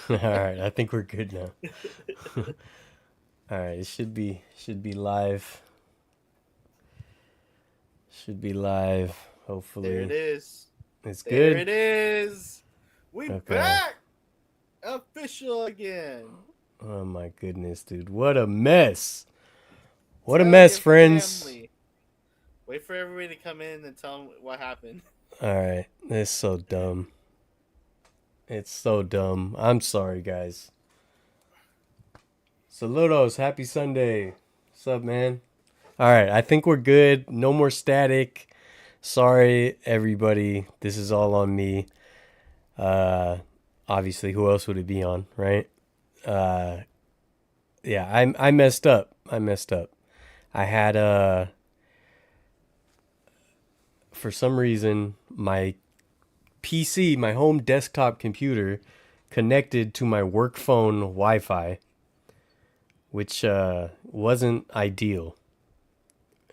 All right, I think we're good now. All right, it should be live. Should be live. There it Hopefully, is. it's There good. it is. We Okay. back. Official again. Oh my goodness, dude! What a mess! What a Tell mess, your friends. family. Wait for everybody to come in and tell them what happened. All right, it's so dumb. It's so dumb. I'm sorry, guys. Saludos. Happy Sunday. What's up, man? All right, I think we're good. No more static. Sorry, everybody. This is all on me. Uh, Obviously, who else would it be on, right? Uh, yeah, I messed up. I messed up. I had for some reason my PC, my home desktop computer, connected to my work phone Wi-Fi, which wasn't ideal,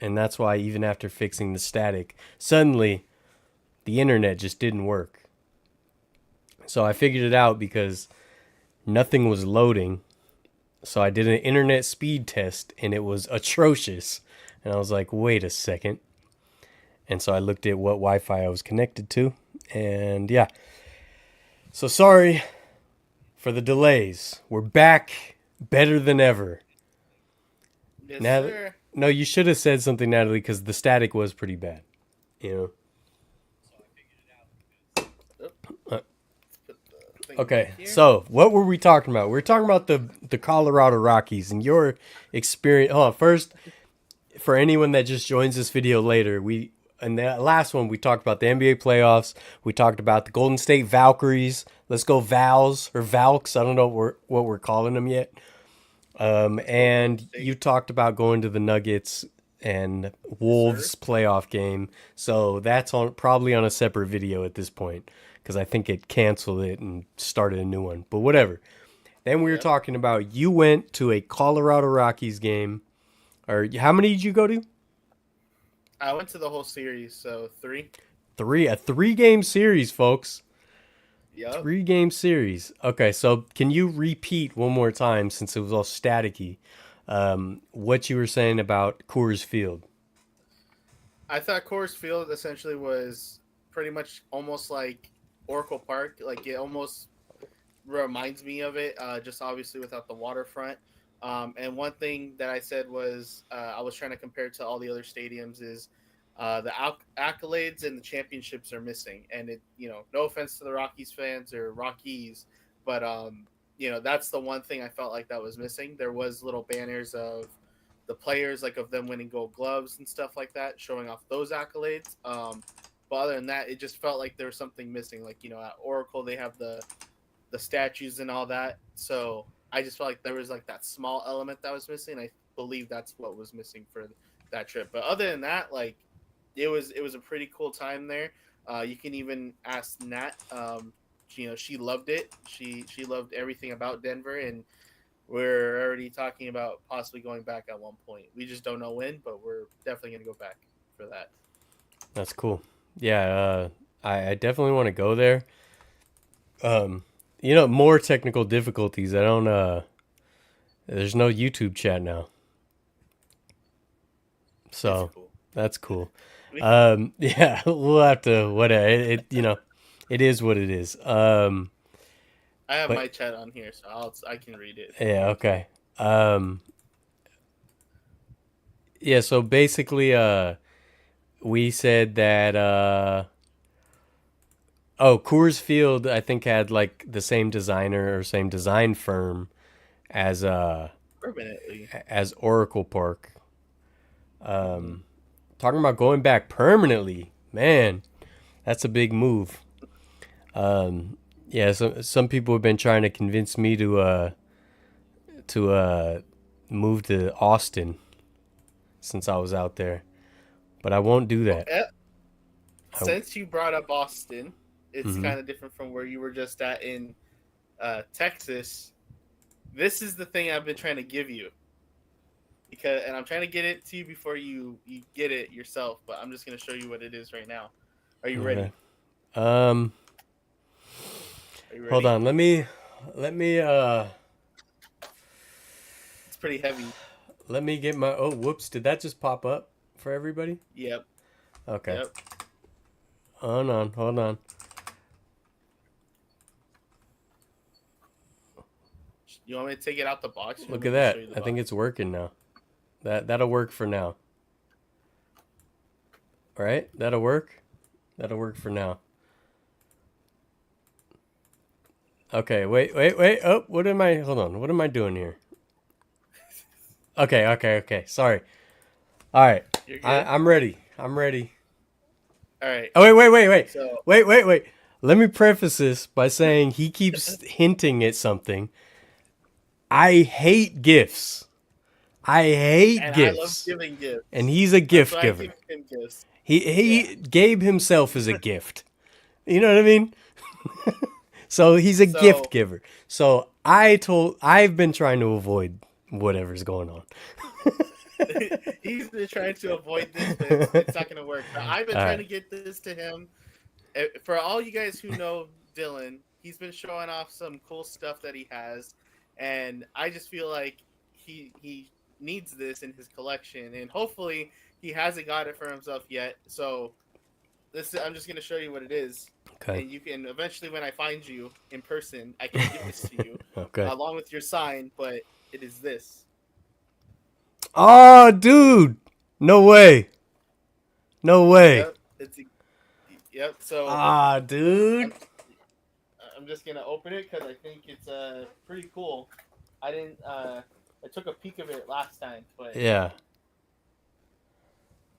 and that's why even after fixing the static, suddenly the internet just didn't work. So I figured it out because nothing was loading. So I did an internet speed test and it was atrocious. And I was like, wait a second. And so I looked at what Wi Fi I was connected to. And yeah. So sorry for the delays. We're back better than ever. Yes, Now, sir. no, you should have said something, Natalie, because the static was pretty bad. You Oh, know? let's put the thing back Okay, here. so what were we talking about? We were talking about the Colorado Rockies and your experience. Oh, first, for anyone that just joins this video later, we in the last one we talked about the NBA playoffs. We talked about the Golden State Valkyries. Let's go Vals or Valks. I don't know what we're calling them yet. Let's go Golden And you State. talked about going to the Nuggets and Yes, sir. Wolves playoff game. So that's on probably on a separate video at this point because I think it canceled it and started a new one. But whatever. Then we were Yep. talking about you went to a Colorado Rockies game. Or how many did you go to? I went to the whole series, so three. Three. A 3 game series, folks. Yep. 3 game series. Okay, so can you repeat one more time since it was all staticky? What you were saying about Coors Field? I thought Coors Field essentially was pretty much almost like Oracle Park. Like it almost reminds me of it, just obviously without the waterfront. And one thing that I said was I was trying to compare it to all the other stadiums is the accolades and the championships are missing. And it, no offense to the Rockies fans or Rockies, but that's the one thing I felt like that was missing. There was little banners of the players, like of them winning Gold Gloves and stuff like that, showing off those accolades. But other than that, it just felt like there was something missing. Like at Oracle, they have the statues and all that. So I just felt like there was like that small element that was missing. I believe that's what was missing for that trip. But other than that, like it was a pretty cool time there. You can even ask Nat. She loved it. She loved everything about Denver, and we're already talking about possibly going back at one point. We just don't know when, but we're definitely gonna go back for that. That's cool. Yeah, I definitely want to go there. Um, more technical difficulties. I don't. There's no YouTube chat now, It's so cool. that's cool. We can. Yeah, we'll have to whatever. It is what it is. I have But my chat on here, so I can read it if you want yeah, me to. okay. Um, yeah. So basically, we said that Coors Field, I think, had like the same designer or same design firm as Permanently. Oracle Park. Mm-hmm. Talking about going back permanently, man, that's a big move. Yeah, some people have been trying to convince me to move to Austin since I was out there, but I won't do Well, that. I, since you brought up Austin, it's mm-hmm. kind of different from where you were just at in Texas. This is the thing I've been trying to give you and I'm trying to get it to you before you get it yourself. But I'm just gonna show you what it is right now. Are you Okay. ready? Um, Are you Hold ready? on. Let me. Let me It's pretty heavy. let me get my. Oh, whoops! Did that just pop up for everybody? Yep. Okay. Yep. Hold on. Hold on. You want me to take it out the box? You want Look me at to just show that. you the I think box? it's working now. That'll work for now. All right? That'll work. That'll work for now. Okay, wait. Oh, what am I? Hold on. What am I doing here? Okay. Sorry. All right. You're good. I'm ready. I'm ready. All right. Oh, wait. So Wait. Let me preface this by saying he keeps hinting at something. I hate gifts. I hate and I love gifts. giving And gifts. he's a That's gift why I giver. give him gifts. Yeah. Gabe himself is a gift. You know what I mean? So he's a gift So giver. So I've been trying to avoid whatever's going on. he's been trying to avoid this, but it's not going to work. But I've been All trying right. to get this to him. For all you guys who know Dylan, he's been showing off some cool stuff that he has, and I just feel like he needs this in his collection, and hopefully he hasn't got it for himself yet. So I'm just going to show you what it is, Okay. and you can eventually, when I find you in person, I can give this to you Okay. along with your sign. But it is this. Oh, dude. No way. No way. Yep, yep. So Ah, dude. I'm, I'm just gonna open it because I think it's pretty cool. I didn't. I took a peek of it last time, but Yeah.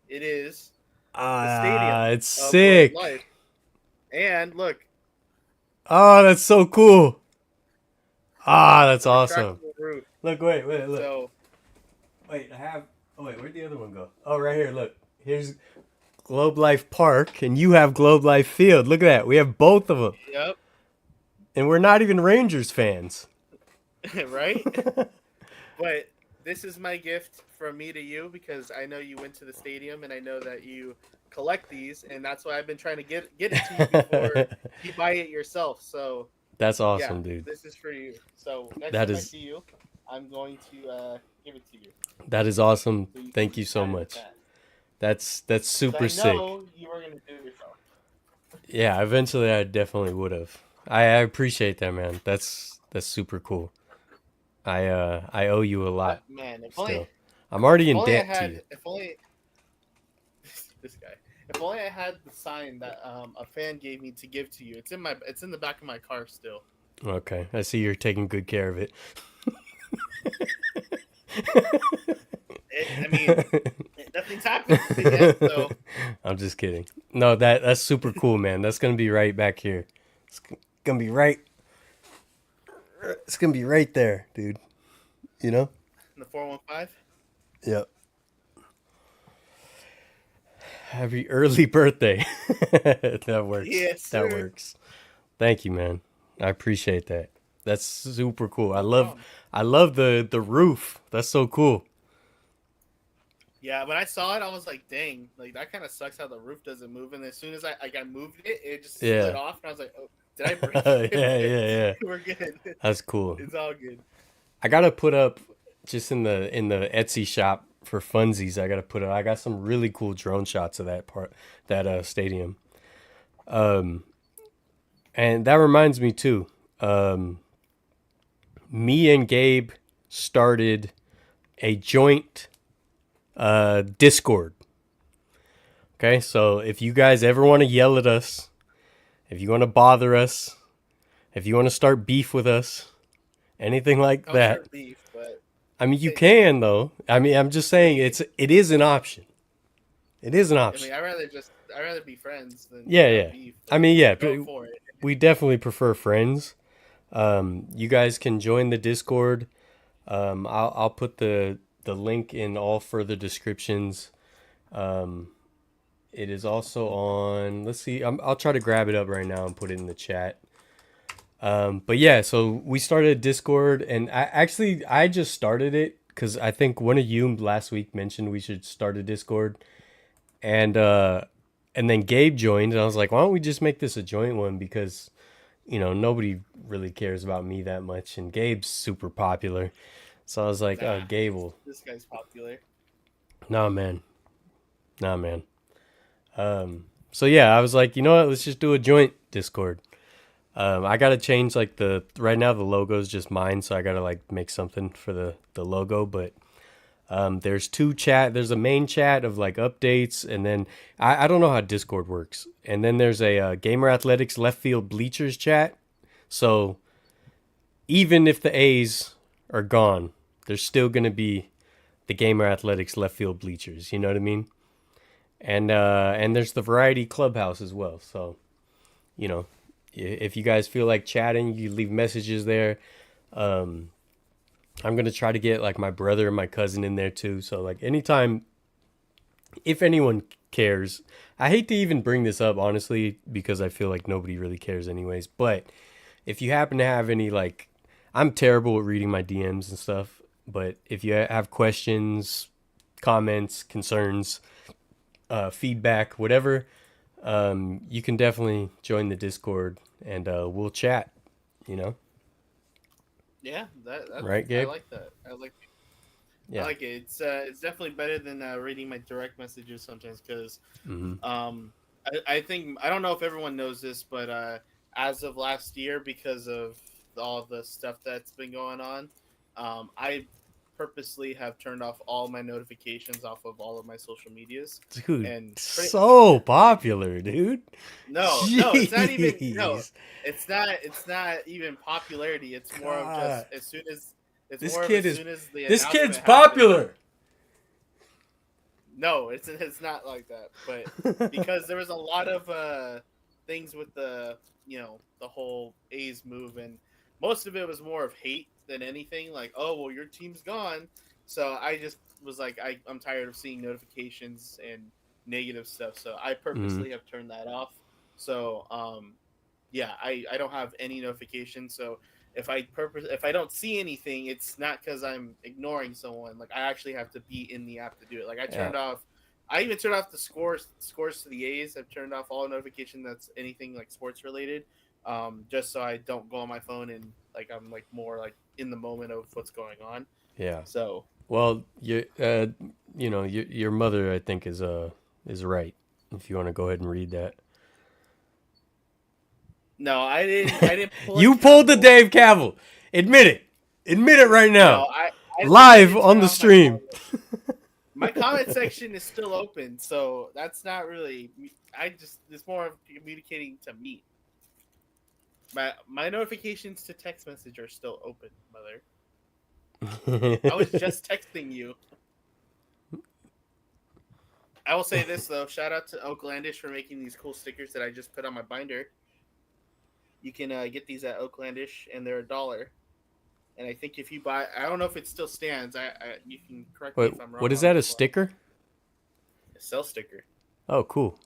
it is the Ah, stadium it's of Globe sick. Life. And look, Oh, that's so cool. Ah, that's the awesome. retractable roof. Look, look. So Wait, I have. Oh, wait, where'd the other one go? Oh, right here. Look. Here's Globe Life Park, and you have Globe Life Field. Look at that. We have both of them. yep, And we're not even Rangers fans. right. But this is my gift from me to you because I know you went to the stadium and I know that you collect these, and that's why I've been trying to get it to you before you buy it yourself. So That's yeah, awesome, dude. this is for you. So next That time I is see you, I'm going to give it to you. that is awesome. So you can Thank you so add it with much. that. That's 'Cause super I sick. know you were gonna do it yourself. Yeah, eventually I definitely would have. I appreciate that, man. That's super cool. I owe you a lot Man, still. I'm already if in only I debt to had, you. if only this guy, if only I had the sign that a fan gave me to give to you. It's in the back of my car still. Okay, I see you're taking good care of it. I mean, nothing's happened yet, so I'm just kidding. No, that's super cool, man. That's gonna be right back here. It's gonna be right. It's gonna be right there, dude. You know? in the 415. Yep. Happy early birthday. That works. Yes, That sir. works. Thank you, man. I appreciate that. That's super cool. No problem. I love the roof. That's so cool. Yeah, when I saw it, I was like, "Dang, like that kind of sucks how the roof doesn't move." And as soon as I moved it, it just slid Yeah. off, and I was like, "Oh, did I break Yeah. it?" We're good. That's cool. It's all good. I gotta put up just in the Etsy shop for funsies. I got some really cool drone shots of that stadium. And that reminds me too. Me and Gabe started a joint Discord. Okay, so if you guys ever want to yell at us, if you want to bother us, if you want to start beef with us, anything like I'll that. start beef, but I mean, you can though. I mean, I'm just saying it is an option. It is an I option. mean, I'd rather be friends than Yeah. have beef. I mean, yeah, Go for it. we definitely prefer friends. You guys can join the Discord. I'll put the link in all further descriptions. It is also on. Let's see. I'll try to grab it up right now and put it in the chat. But yeah, so we started a Discord, and I just started it because I think one of you last week mentioned we should start a Discord, and then Gabe joined, and I was like, why don't we just make this a joint one because nobody really cares about me that much, and Gabe's super popular. So I was like, oh, Nah, Gabe will. this guy's popular. Nah, man. Nah, man. So yeah, I was like, you know what? Let's just do a joint Discord. I gotta change like the right now the logo is just mine, so I gotta like make something for the logo. But there's two chat. There's a main chat of like updates, and then I don't know how Discord works. And then there's a Gamer Athletics left field bleachers chat. So even if the A's are gone, there's still gonna be the Gamer Athletics left field bleachers. You know what I mean? And there's the Variety Clubhouse as well. So if you guys feel like chatting, you leave messages there. Um, I'm gonna try to get like my brother and my cousin in there too. So like anytime, if anyone cares, I hate to even bring this up honestly because I feel like nobody really cares anyways. But if you happen to have any like, I'm terrible at reading my DMs and stuff. But if you have questions, comments, concerns, feedback, whatever, you can definitely join the Discord and we'll chat. You know, Yeah, that's right, I Gabe? like that. I Yeah. like it. It's definitely better than reading my direct messages sometimes because Mm-hmm. I think I don't know if everyone knows this, but as of last year, because of all the stuff that's been going on, I purposely have turned off all my notifications off of all of my social medias, Dude, and so popular, dude. no, it's not even no, Jeez. it's not even popularity. It's more of God. just as soon as it's This more of kid as is soon as the this kid's announcement happened. popular. No, it's not like that. But because there was a lot of things with the the whole A's move, and most of it was more of hate than anything. Like, oh well, your team's gone. So I just was like, I'm tired of seeing notifications and negative stuff. So I Mm, purposely have turned that off. So yeah, I don't have any notifications. So if I don't see anything, it's not because I'm ignoring someone. Like I actually have to be in the app to do it. Like yeah. I even turned off the scores to the A's. I've turned off all notification that's anything like sports related, just so I don't go on my phone and like I'm like more like in the moment of what's going on. Yeah. So Well, your mother I think is right. If you want to go ahead and read that. no, I didn't pull a You pulled the Cavill. Dave Cavill. Admit it. Admit it right now. No, I Live didn't on turn the off my stream. comment. My comment section is still open, so that's not really. I just it's more of communicating to me. My notifications to text message are still open, mother. I was just texting you. I will say this though, shout out to Oaklandish for making these cool stickers that I just put on my binder. You can get these at Oaklandish, and they're $1. And I think if you buy, I don't know if it still stands. You can correct me Wait, if I'm what wrong is on that? A this one. sticker? A sell sticker. Oh, cool.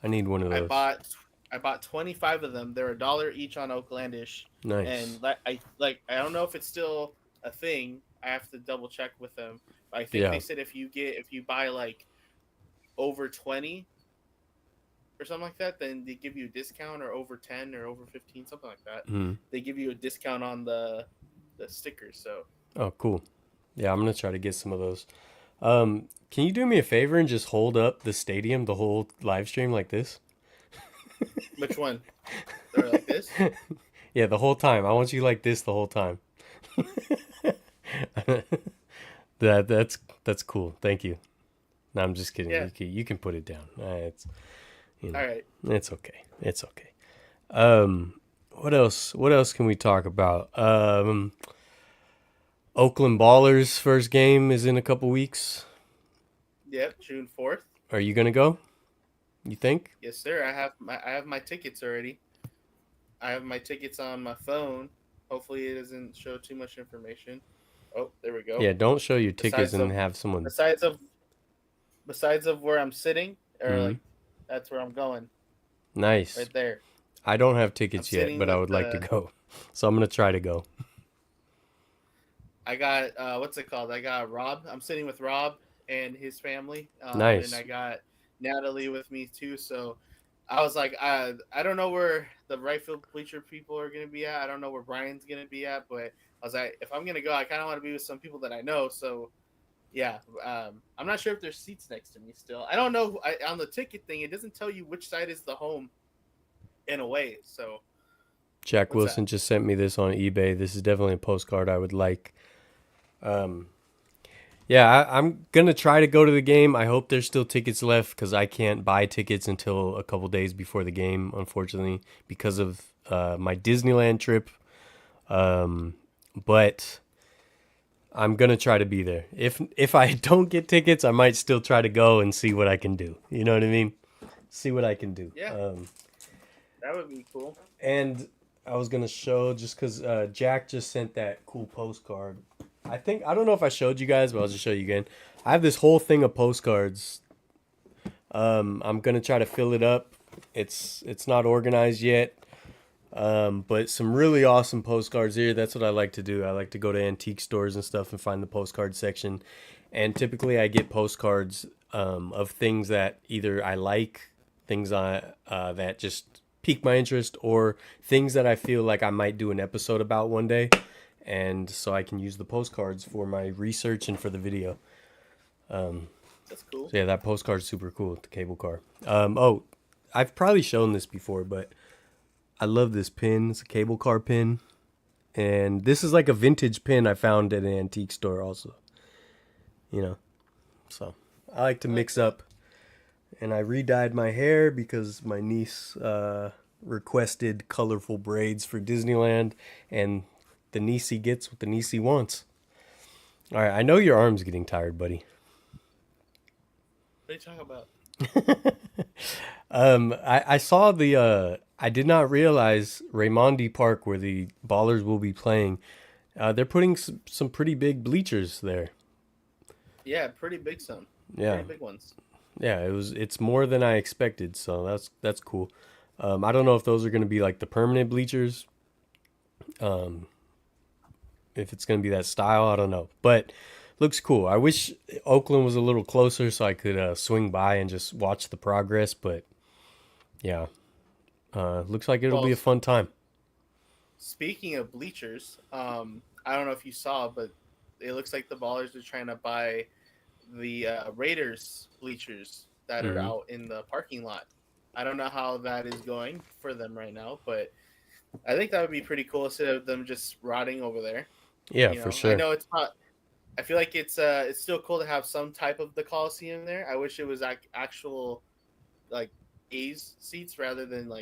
I need one of I those. bought I bought 25 of them. They're $1 each on Oaklandish, Nice. and I don't know if it's still a thing. I have to double check with them. But I think they Yeah. said if you buy like over 20 or something like that, then they give you a discount, or over 10 or over 15, something like that. Mm. They give you a discount on the stickers. So Oh, cool. Yeah, I'm gonna try to get some of those. Can you do me a favor and just hold up the stadium the whole live stream like this? which one? They're like this. Yeah, the whole time. I want you like this the whole time. That's cool. Thank you. No, I'm just kidding. Yeah. You can put it down. It's All right. it's okay. It's okay. What else? What else can we talk about? Oakland Ballers first game is in a couple weeks. Yep. June 4th. Are you gonna go? You think? Yes, sir. I have my tickets already. I have my tickets on my phone. Hopefully, it doesn't show too much information. Oh, there we go. Yeah. Don't show your tickets Besides and of have someone. besides of besides of where I'm sitting, or Mm, like that's where I'm going, nice. right there. I don't have I'm tickets yet, sitting but I with would like to go. So I'm gonna try to go. I got what's it called? I got Rob. I'm sitting with Rob and his family, and Nice. I got Natalie with me too. So I was like, I don't know where the right field bleacher people are going to be at. I don't know where Brian's going to be at, but I was like, if I'm going to go, I kind of want to be with some people that I know. So yeah, I'm not sure if there's seats next to me still. I don't know. On the ticket thing, it doesn't tell you which side is the home in a way. So Jack what's that? Wilson just sent me this on eBay. This is definitely a postcard I would like. Um, yeah, I'm gonna try to go to the game. I hope there's still tickets left because I can't buy tickets until a couple days before the game, unfortunately, because of my Disneyland trip. But I'm gonna try to be there. If I don't get tickets, I might still try to go and see what I can do. You know what I mean? See what I can do. Yeah, that would be cool. And I was gonna show just because Jack just sent that cool postcard. I don't know if I showed you guys, but I'll just show you again. I have this whole thing of postcards. I'm gonna try to fill it up. It's not organized yet. But some really awesome postcards here. That's what I like to do. I like to go to antique stores and stuff and find the postcard section. And typically I get postcards of things that either I like, things that just pique my interest, or things that I feel like I might do an episode about one day. And so I can use the postcards for my research and for the video. That's cool. So yeah, that postcard's super cool with the cable car. I've probably shown this before, but I love this pin. It's a cable car pin. And this is like a vintage pin I found at an antique store also. You know, so I like to mix up. And I re-dyed my hair because my niece requested colorful braids for Disneyland. And the niecey gets what the niecey wants. All right, I know your arm's getting tired, buddy. What are you talking about? I saw I did not realize Raimondi Park, where the Ballers will be playing. They're putting some pretty big bleachers there. Yeah, pretty big some. Yeah, pretty big ones. Yeah, it's more than I expected, so that's cool. I don't know if those are going to be like the permanent bleachers. If it's going to be that style, I don't know, but looks cool. I wish Oakland was a little closer so I could swing by and just watch the progress, but yeah. Looks like it'll be a fun time. Speaking of bleachers, I don't know if you saw, but it looks like the Ballers are trying to buy the Raiders bleachers that are out in the parking lot. I don't know how that is going for them right now, but I think that would be pretty cool instead of them just rotting over there. Yeah, for sure. I know it's not. I feel like it's still cool to have some type of the Coliseum there. I wish it was actual like A's seats rather than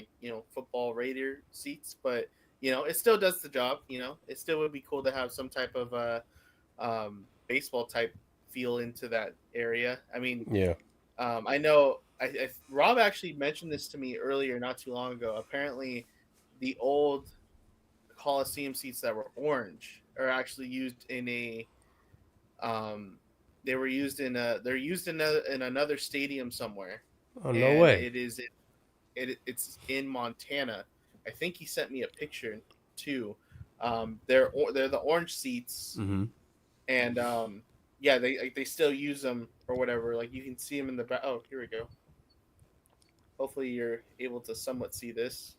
football Raider seats, but it still does the job. It still would be cool to have some type of baseball type feel into that area. I mean, yeah. I know Rob actually mentioned this to me earlier, not too long ago. Apparently, the old Coliseum seats that were orange are actually used in a they're used in another stadium somewhere. Oh, no way. It's in Montana. I think he sent me a picture too. They're the orange seats, and yeah, they still use them or whatever. Like you can see them in the back. Oh, here we go. Hopefully, you're able to somewhat see this.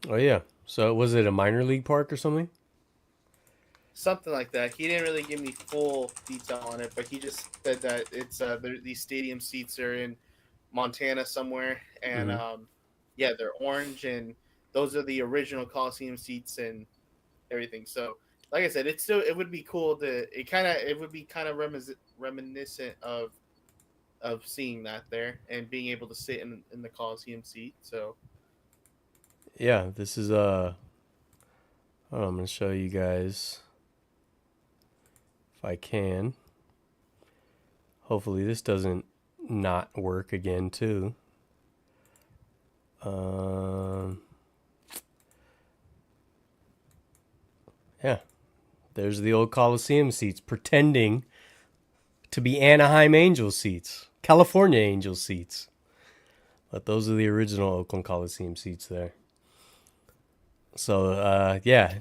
Oh yeah. So was it a minor league park or something? Something like that. He didn't really give me full detail on it, but he just said that it's these stadium seats are in Montana somewhere, and yeah, they're orange, and those are the original Coliseum seats and everything. So, like I said, it would be cool it would be kind of reminiscent of seeing that there and being able to sit in the Coliseum seat. So, yeah, this is hold on, I'm gonna show you guys if I can. Hopefully, this doesn't not work again too. Yeah, there's the old Coliseum seats pretending to be Anaheim Angels seats, California Angels seats. But those are the original Oakland Coliseum seats there. So, yeah,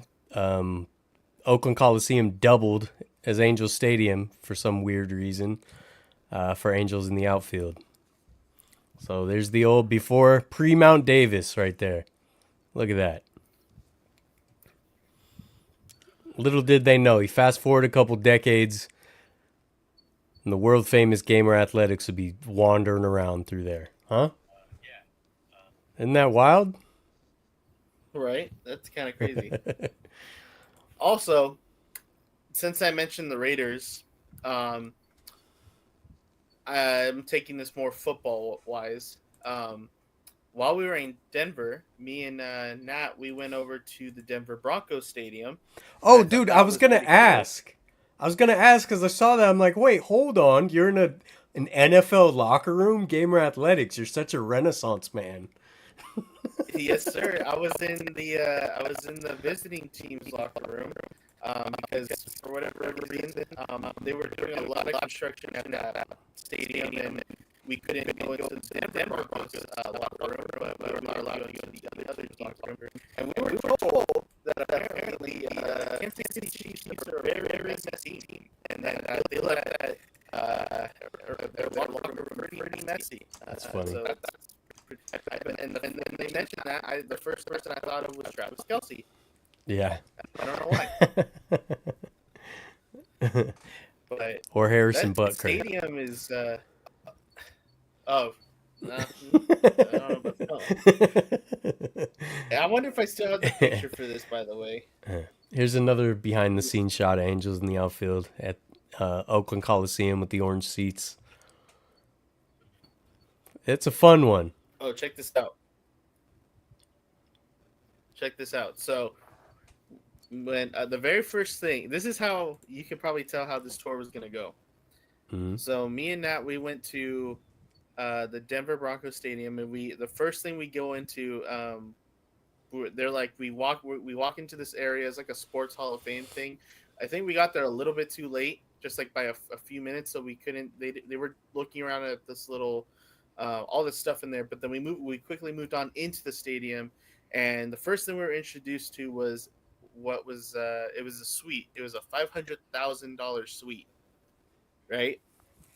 Oakland Coliseum doubled as Angels Stadium for some weird reason for Angels in the outfield. So there's the old before pre-Mount Davis right there. Look at that. Little did they know. You fast forward a couple decades, and the world famous Gamer Athletics would be wandering around through there. Huh? Isn't that wild? Right? That's kind of crazy. Also, since I mentioned the Raiders, um, I'm taking this more football wise. While we were in Denver, me and Nat, we went over to the Denver Broncos Stadium. And Oh, I thought dude, I that was was gonna pretty cool. ask. I was gonna ask because I saw that. I'm like, wait, hold on. You're in an NFL locker room, Gamer Athletics. You're such a renaissance man. Yes, sir. I was in the visiting team's locker room because for whatever reason they were doing a lot of construction at that stadium, and we couldn't go into the Denver Broncos locker room, but we were not allowed to go to the other team's locker room. And we were told that apparently Kansas City Chiefs are a very, very messy team, and that they let their locker room pretty messy. That's funny. So and then they mentioned that the first person I thought of was Travis Kelce. Yeah. I don't know why, but Or Harrison that Butker. stadium is oh. I don't know about that. I wonder if I still have the picture for this, by the way. Here's another behind the scenes shot of Angels in the outfield at Oakland Coliseum with the orange seats. It's a fun one. Oh, check this out. Check this out. So, when the very first thing, this is how you can probably tell how this tour was going to go. Mhm. So, me and Nat, we went to the Denver Broncos Stadium, and the first thing we go into, they're like we walk into this area. It's like a sports Hall of Fame thing. I think we got there a little bit too late, just like by a few minutes, so we couldn't. They were looking around at this little all this stuff in there, but then we quickly moved on into the stadium, and the first thing we were introduced to was what was it was a suite. It was a $500,000 suite, right?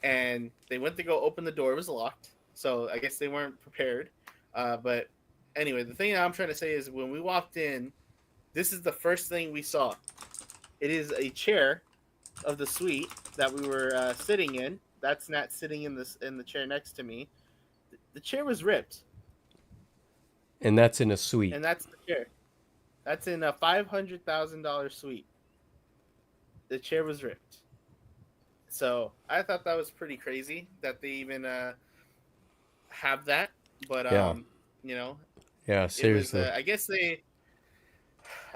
And they went to go open the door. It was locked, so I guess they weren't prepared. But anyway, the thing I'm trying to say is when we walked in, this is the first thing we saw. It is a chair of the suite that we were sitting in. That's Nat sitting in the chair next to me. The chair was ripped, And that's in a suite. and that's the chair. That's in a $500,000 suite. The chair was ripped. So I thought that was pretty crazy that they even have that. But Yeah. you know, Yeah, it was. seriously. I guess they.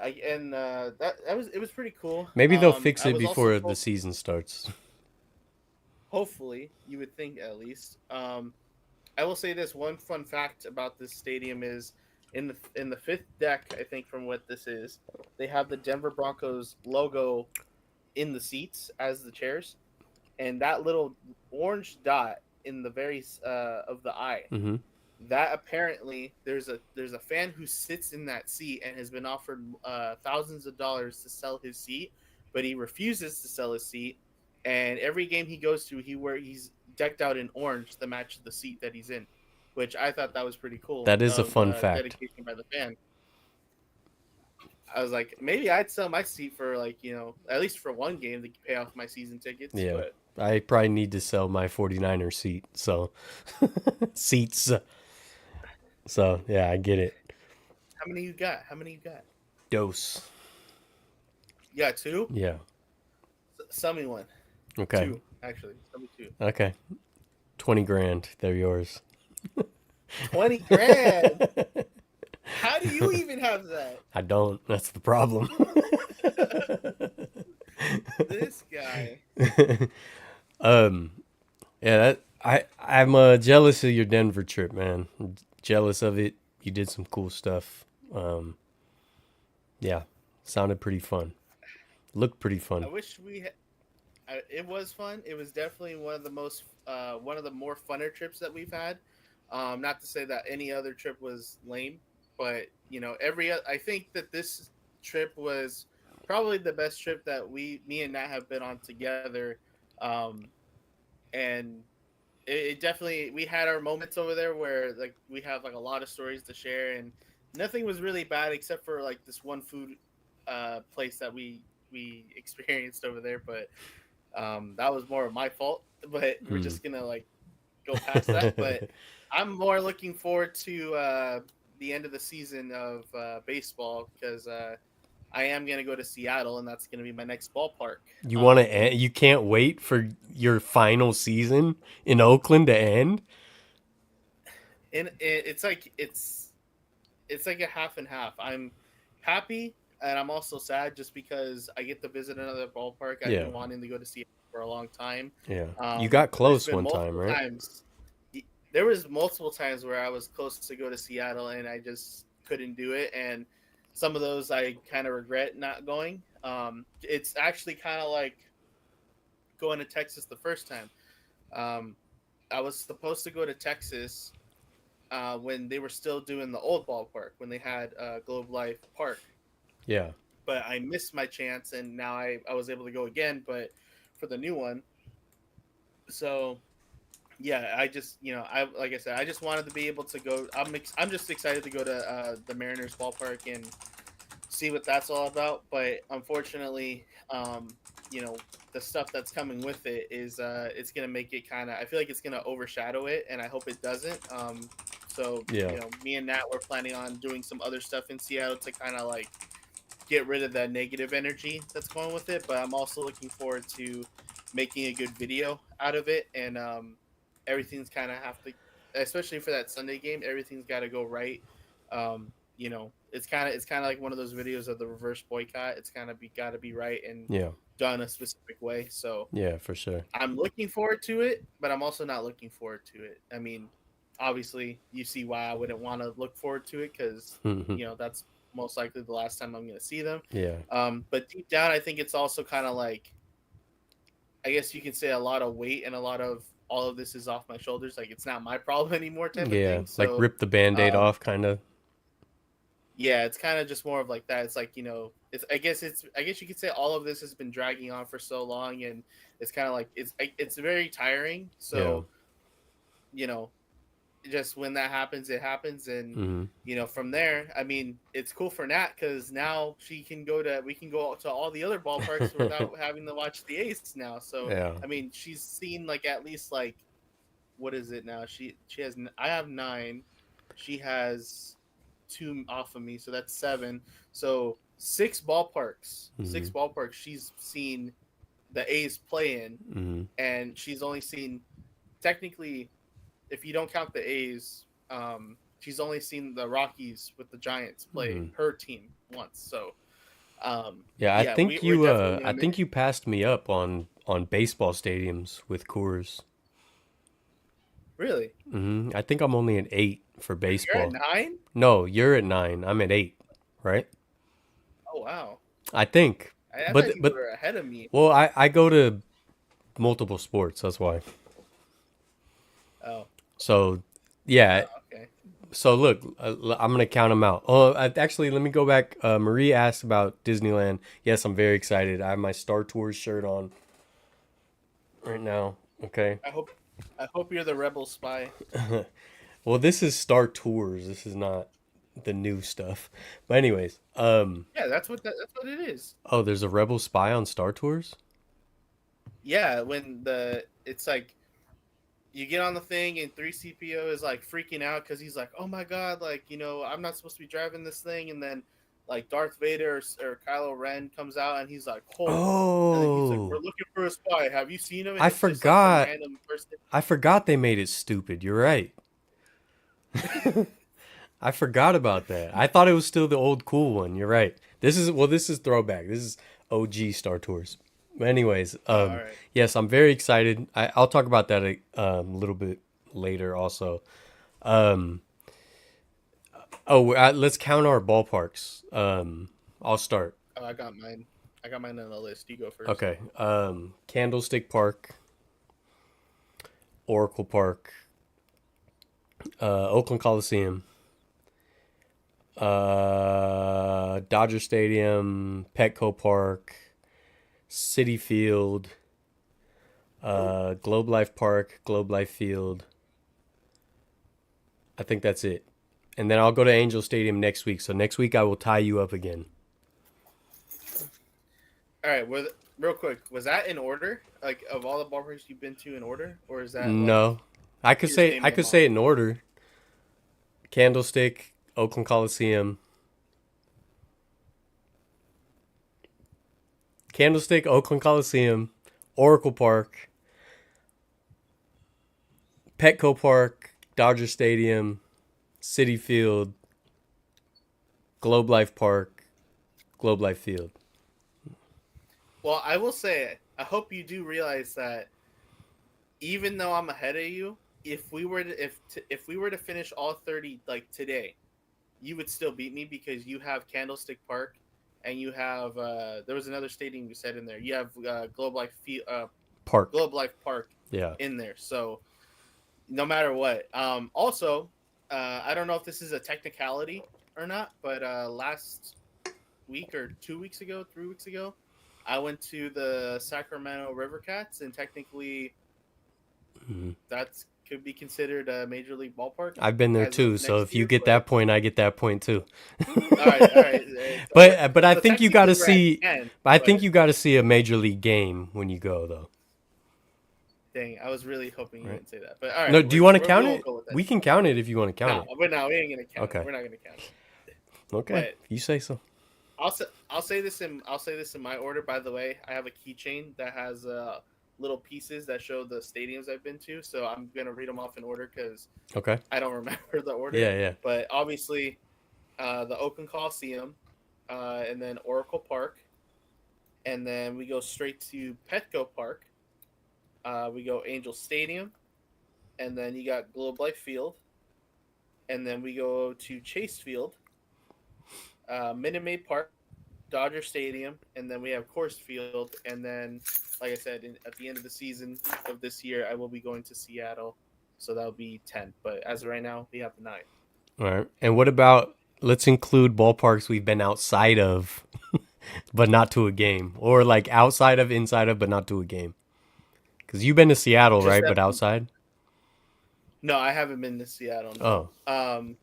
It was pretty cool. Maybe they'll fix I it was also before the told, season starts. hopefully, you would think at least. I will say this one fun fact about this stadium is in the fifth deck. I think from what this is, they have the Denver Broncos logo in the seats as the chairs, and that little orange dot in the very of the eye. Mm-hmm. That apparently there's a fan who sits in that seat and has been offered thousands of dollars to sell his seat, but he refuses to sell his seat. And every game he goes to, he's decked out in orange to match the seat that he's in, which I thought that was pretty cool. That is a fun fact. Dedication by the fan. I was like, maybe I'd sell my seat for at least for one game to pay off my season tickets. Yeah. But I probably need to sell my 49er seat. So, seats. So, yeah, I get it. how many you got? How many you got? Dose. You got two? Yeah. Sell me one. Okay. Two, actually. Sell me two. Okay. 20 grand. They're yours. 20 grand. How do you even have that? I don't. That's the problem. This guy. Yeah, I'm jealous of your Denver trip, man. Jealous of it. You did some cool stuff. Yeah, sounded pretty fun. Looked pretty I fun. wish we had. It was fun. It was definitely one of the more funner trips that we've had. Not to say that any other trip was lame, but I think that this trip was probably the best trip that me and Nat have been on together. And it definitely, we had our moments over there where like we have like a lot of stories to share, and nothing was really bad except for like this one food place that we experienced over there, but that was more of my fault. But we're Hmm. just gonna like go past that. But I'm more looking forward to the end of the season of baseball because I am gonna go to Seattle, and that's gonna be my next ballpark. You want to end? You can't wait for your final season in Oakland to end? And it's like it's like a half and half. I'm happy and I'm also sad just because I get to visit another ballpark. I've Yeah. been wanting to go to see for a long time. Yeah. You got There's close been one time, multiple right? times. There was multiple times where I was close to go to Seattle and I just couldn't do it. And some of those I kind of regret not going. It's actually kind of like going to Texas the first time. Um, I was supposed to go to Texas when they were still doing the old ballpark when they had Globe Life Park, Yeah. but I missed my chance, and now I was able to go again, but for the new one. So yeah, I just I like I said, I just wanted to be able to go. I'm just excited to go to the Mariners ballpark and see what that's all about. But unfortunately, you know, the stuff that's coming with it is it's gonna make it kind of. I feel like it's gonna overshadow it, and I hope it doesn't. So Yeah. me and Nat were planning on doing some other stuff in Seattle to kind of like get rid of that negative energy that's going with it. But I'm also looking forward to making a good video out of it, and everything's kind of have to, especially for that Sunday game, everything's got to go right. It's kind of like one of those videos of the reverse boycott. It's kind of be got to be right and Yeah. done a specific way. So Yeah, for sure. I'm looking forward to it, but I'm also not looking forward to it. I mean, obviously, you see why I wouldn't want to look forward to it because that's most likely the last time I'm going to see them. Yeah. But deep down, I think it's also kind of like, I guess you can say a lot of weight and a lot of all of this is off my shoulders. Like it's not my problem anymore, type of Yeah. thing. Like So, rip the band-aid um, off kind of. yeah, it's kind of just more of like that. It's like I guess you could say all of this has been dragging on for so long, and it's kind of like it's very tiring. Yeah. So you know, just when that happens, it happens, and Mhm. from there, I mean, it's cool for Nat because now we can go to all the other ballparks without having to watch the Ace now. So Yeah. I mean, she's seen like at least like what is it now? She has I have 9, she has 2 off of me, so that's 7. So 6 Mhm. ballparks she's seen the A's play in, Mhm. and she's only seen technically, if you don't count the A's, she's only seen the Rockies with the Giants play Mhm. her team once. So, Yeah, I yeah, think we're you definitely gonna I miss. think you passed me up on baseball stadiums with Coors. Really, I think I'm only at 8 for you're at baseball. 9? No, you're at 9. I'm at 8, right? Oh wow, I think. I But thought you were ahead of me. well, I go to multiple sports, that's why. Oh, So, yeah. okay. So look, I'm gonna count them out. Oh, actually, let me go back. Marie asked about Disneyland. Yes, I'm very excited. I have my Star Tours shirt on right now. Okay. I hope you're the rebel spy. Well, this is Star Tours. This is not the new stuff. But anyways, Yeah, that's what it is. oh, there's a Rebel Spy on Star Tours. Yeah, when it's like you get on the thing and 3CPO is like freaking out because he's like, oh my god, like I'm not supposed to be driving this thing, and then like Darth Vader or Kylo Ren comes out and he's like, hold on, and then he's like, we're Oh, looking for a spy. Have you seen him? And I it's just like some forgot. random person. I forgot they made it stupid. You're right. I forgot about that. I thought it was still the old cool one. You're right. This is throwback. This is OG Star Tours. But anyways, All right. yes, I'm very excited. I'll talk about that a little bit later also. Um, let's count our ballparks. I'll start. Oh, I got mine. I got mine on the list. You go first. Okay. Candlestick Park, Oracle Park, Oakland Coliseum, Dodger Stadium, Petco Park, City Field, Oh, Globe Life Park, Globe Life Field. I think that's it. And then I'll go to Angel Stadium next week. So next week I will tie you up again. all right. Real quick, was that in order? Like of all the ballparks you've been to in order, or is that like No, I could you just say naming I them could off? say it in order. Candlestick, Oakland Coliseum, Candlestick, Oakland Coliseum, Oracle Park, Petco Park, Dodger Stadium, City Field, Globe Life Park, Globe Life Field. Well, I will say, I hope you do realize that even though I'm ahead of you, if we were to finish all 30 like today, you would still beat me because you have Candlestick Park, and you have there was another stadium you said in there. You have Park. Globe Life Park Yeah. in there. So no matter what. Also, I don't know if this is a technicality or not, but last week or 2 weeks ago, 3 weeks ago, I went to the Sacramento River Cats, and technically Mhm. that's could be considered a major league ballpark I've been there as of too. So next if you year. get But that point, I get that point too. all right. but I So think you got technically to we're at see. 10. I think But you got to see a major league game when you go though. dang, I was really hoping you Right? wouldn't say that. But all right, No, do you want to we count won't it? go with that. We can count it if you want to count No, it. but no, we ain't gonna count it. Okay. We're not gonna count it. Okay. But You say so. I'll say this in my order. By the way, I have a keychain that has little pieces that show the stadiums I've been to. So I'm gonna read them off in order because Okay. I don't remember the order. Yeah, yeah. But obviously, the Oakland Coliseum, and then Oracle Park, and then we go straight to Petco Park. We go Angel Stadium, and then you got Globe Life Field, and then we go to Chase Field, Minute Maid Park, Dodger Stadium, and then we have Coors Field, and then, like I said, at the end of the season of this year, I will be going to Seattle, so that'll be 10. But as of right now, we have 9. All right. And what about let's include ballparks we've been outside of, but not to a game, or like outside of, inside of, but not to a game. Because you've been to Seattle, Just right? that. But outside. No, I haven't been to Seattle. No. Oh.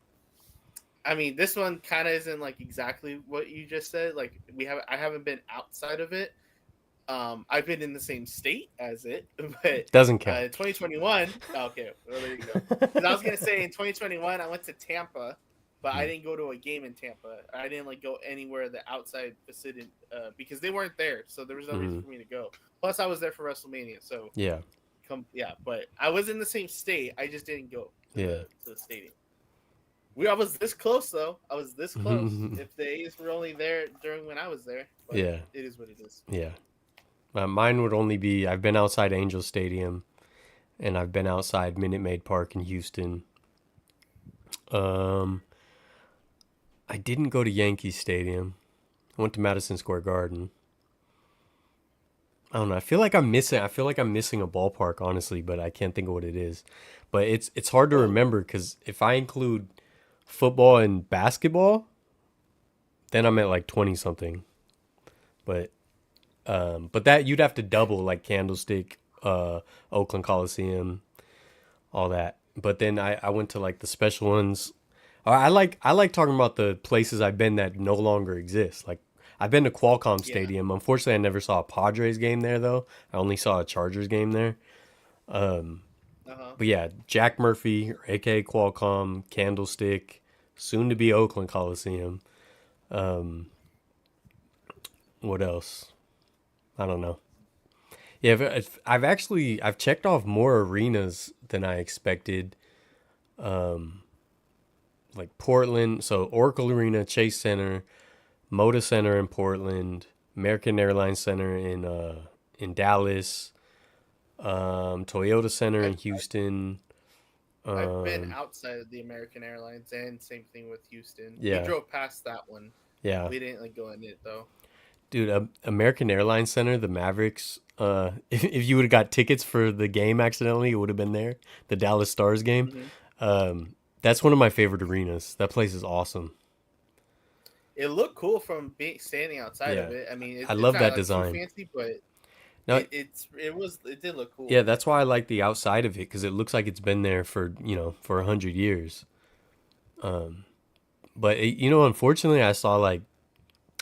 I mean, this one kind of isn't like exactly what you just said. Like I haven't been outside of it. I've been in the same state as it, but Doesn't count. in 2021, okay, well there you go. 'Cause I was gonna say in 2021 I went to Tampa, but I didn't go to a game in Tampa. I didn't like go anywhere the outside vicinity because they weren't there, so there was no reason for me to go. Plus, I was there for WrestleMania, so Yeah. yeah. But I was in the same state. I just didn't go Yeah. to the stadium. I was this close though. I was this close. If the A's were only there during when I was there, but Yeah. it is what it is. Yeah. Mine would only be I've been outside Angel Stadium, and I've been outside Minute Maid Park in Houston. I didn't go to Yankee Stadium. I went to Madison Square Garden. I don't know. I feel like I'm missing. I feel like I'm missing a ballpark, honestly, but I can't think of what it is. But it's hard to remember because if I include football and basketball, then I'm at like 20 something. But that you'd have to double like Candlestick, Oakland Coliseum, all that. But then I went to like the special ones. I like talking about the places I've been that no longer exist. Like I've been to Qualcomm Yeah. Stadium. Unfortunately, I never saw a Padres game there though. I only saw a Chargers game there. But yeah, Jack Murphy, aka Qualcomm, Candlestick, soon to be Oakland Coliseum. What else? I don't know. Yeah, I've checked off more arenas than I expected. Like Portland, so Oracle Arena, Chase Center, Moda Center in Portland, American Airlines Center in Dallas, Toyota Center in Houston. I've been outside of the American Airlines, and same thing with Houston. Yeah. We drove past that one. Yeah, We didn't like go in it though. dude, American Airlines Center, the Mavericks. If you would have got tickets for the game accidentally, it would have been there. The Dallas Stars game. That's one of my favorite arenas. That place is awesome. It looked cool from standing outside of Yeah. it. I mean, I it's love not that like design. too fancy, but Now, It did look yeah, cool. that's why I like the outside of it because it looks like it's been there for for 100 years. But unfortunately, I saw like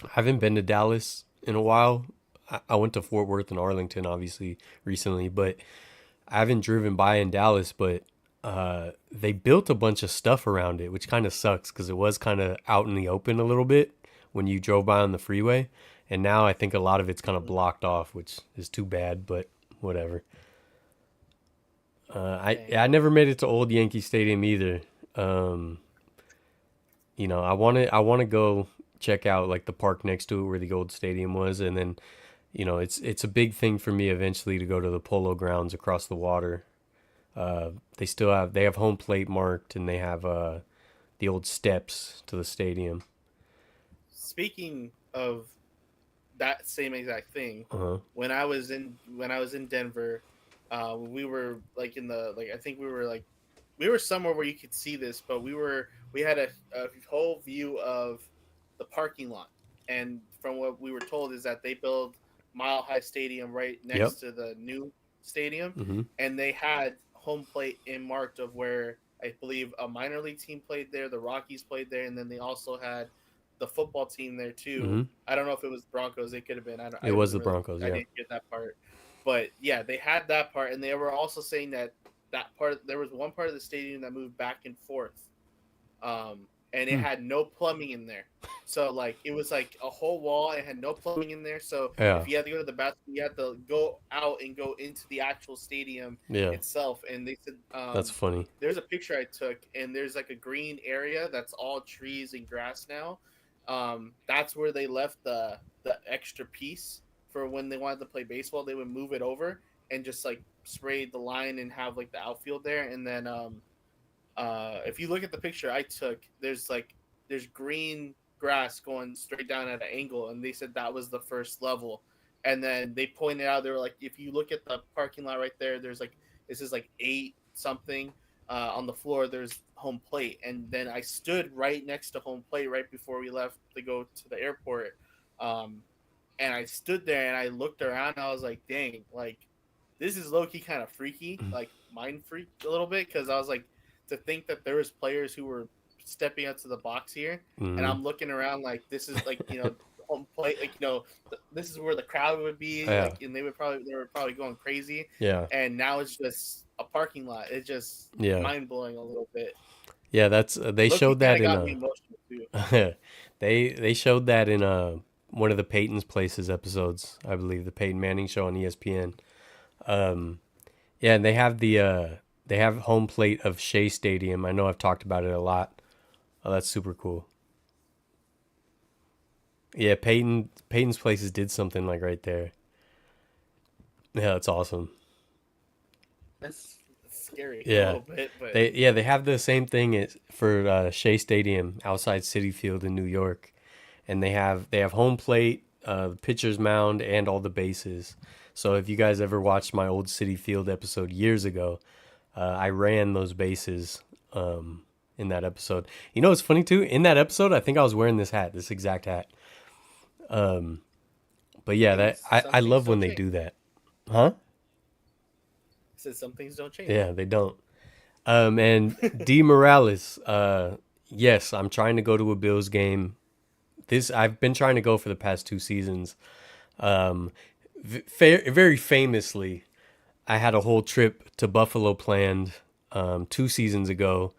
I haven't been to Dallas in a while. I went to Fort Worth and Arlington obviously recently, but I haven't driven by in Dallas. But they built a bunch of stuff around it, which kind of sucks because it was kind of out in the open a little bit when you drove by on the freeway. And now I think a lot of it's kind of blocked off, which is too bad, but whatever. Dang. I never made it to Old Yankee Stadium either. Um, I want to go check out like the park next to it where the old stadium was, and then it's a big thing for me eventually to go to the Polo Grounds across the water. They have home plate marked, and they have the old steps to the stadium. Speaking of that same exact thing, Uh huh. when I was in Denver, we were like in the like I think we were somewhere where you could see this, but we had a whole view of the parking lot, and from what we were told is that they build Mile High Stadium right Yep. next to the new stadium, Mm-hmm. and they had home plate in marked of where I believe a minor league team played there, the Rockies played there, and then they also had the football team there too. Mm-hmm. I don't know if it was Broncos. It could have been. It I was wasn't the really. Broncos. I Yeah. didn't get that part, but yeah, they had that part, and they were also saying that that part there was one part of the stadium that moved back and forth, and it Hmm. had no plumbing in there. So like it was like a whole wall. It had no plumbing in there. So Yeah. if you had to go to the bathroom, you had to go out and go into the actual stadium Yeah. itself. And they said That's funny. there's a picture I took, and there's like a green area that's all trees and grass now. That's where they left the extra piece for when they wanted to play baseball. They would move it over and just like spray the line and have like the outfield there. And then if you look at the picture I took, there's green grass going straight down at an angle, and they said that was the first level. And then they pointed out they were like, if you look at the parking lot right there, there's like this is like eight something on the floor. There's home plate, and then I stood right next to home plate right before we left to go to the airport. Um, and I stood there and I looked around. And I was like, dang, like this is low key kind of freaky, like mind freak a little bit, because I was like, to think that there was players who were stepping out to the box here, and Mm-hmm. I'm looking around like this is like home plate, like this is where the crowd would be, Yeah. like, and they were probably going crazy, Yeah. and now it's just a parking lot. It's just Yeah. mind blowing a little bit. Yeah. That's they Loki showed kind that of in got me emotional too. they showed that in one of the Peyton's Places episodes, I believe, the Peyton Manning show on ESPN. Um, yeah, and they have home plate of Shea Stadium. I know I've talked about it a lot. Oh, that's super cool. Yeah, Peyton's Places did something like right there. Yeah, that's awesome. It's scary a Yeah, little bit, but they have the same thing for Shea Stadium outside Citi Field in New York, and they have home plate, the pitcher's mound, and all the bases. So if you guys ever watched my old Citi Field episode years ago, I ran those bases in that episode. You know what's funny too? In that episode, I think I was wearing this hat, this exact hat. But yeah, hey, that some I things love when don't they change. do that. Huh? Said some things don't change. Yeah, they don't. And D Morales, yes, I'm trying to go to a Bills game. This I've been trying to go for the past 2 seasons. Um, very famously, I had a whole trip to Buffalo planned 2 seasons ago,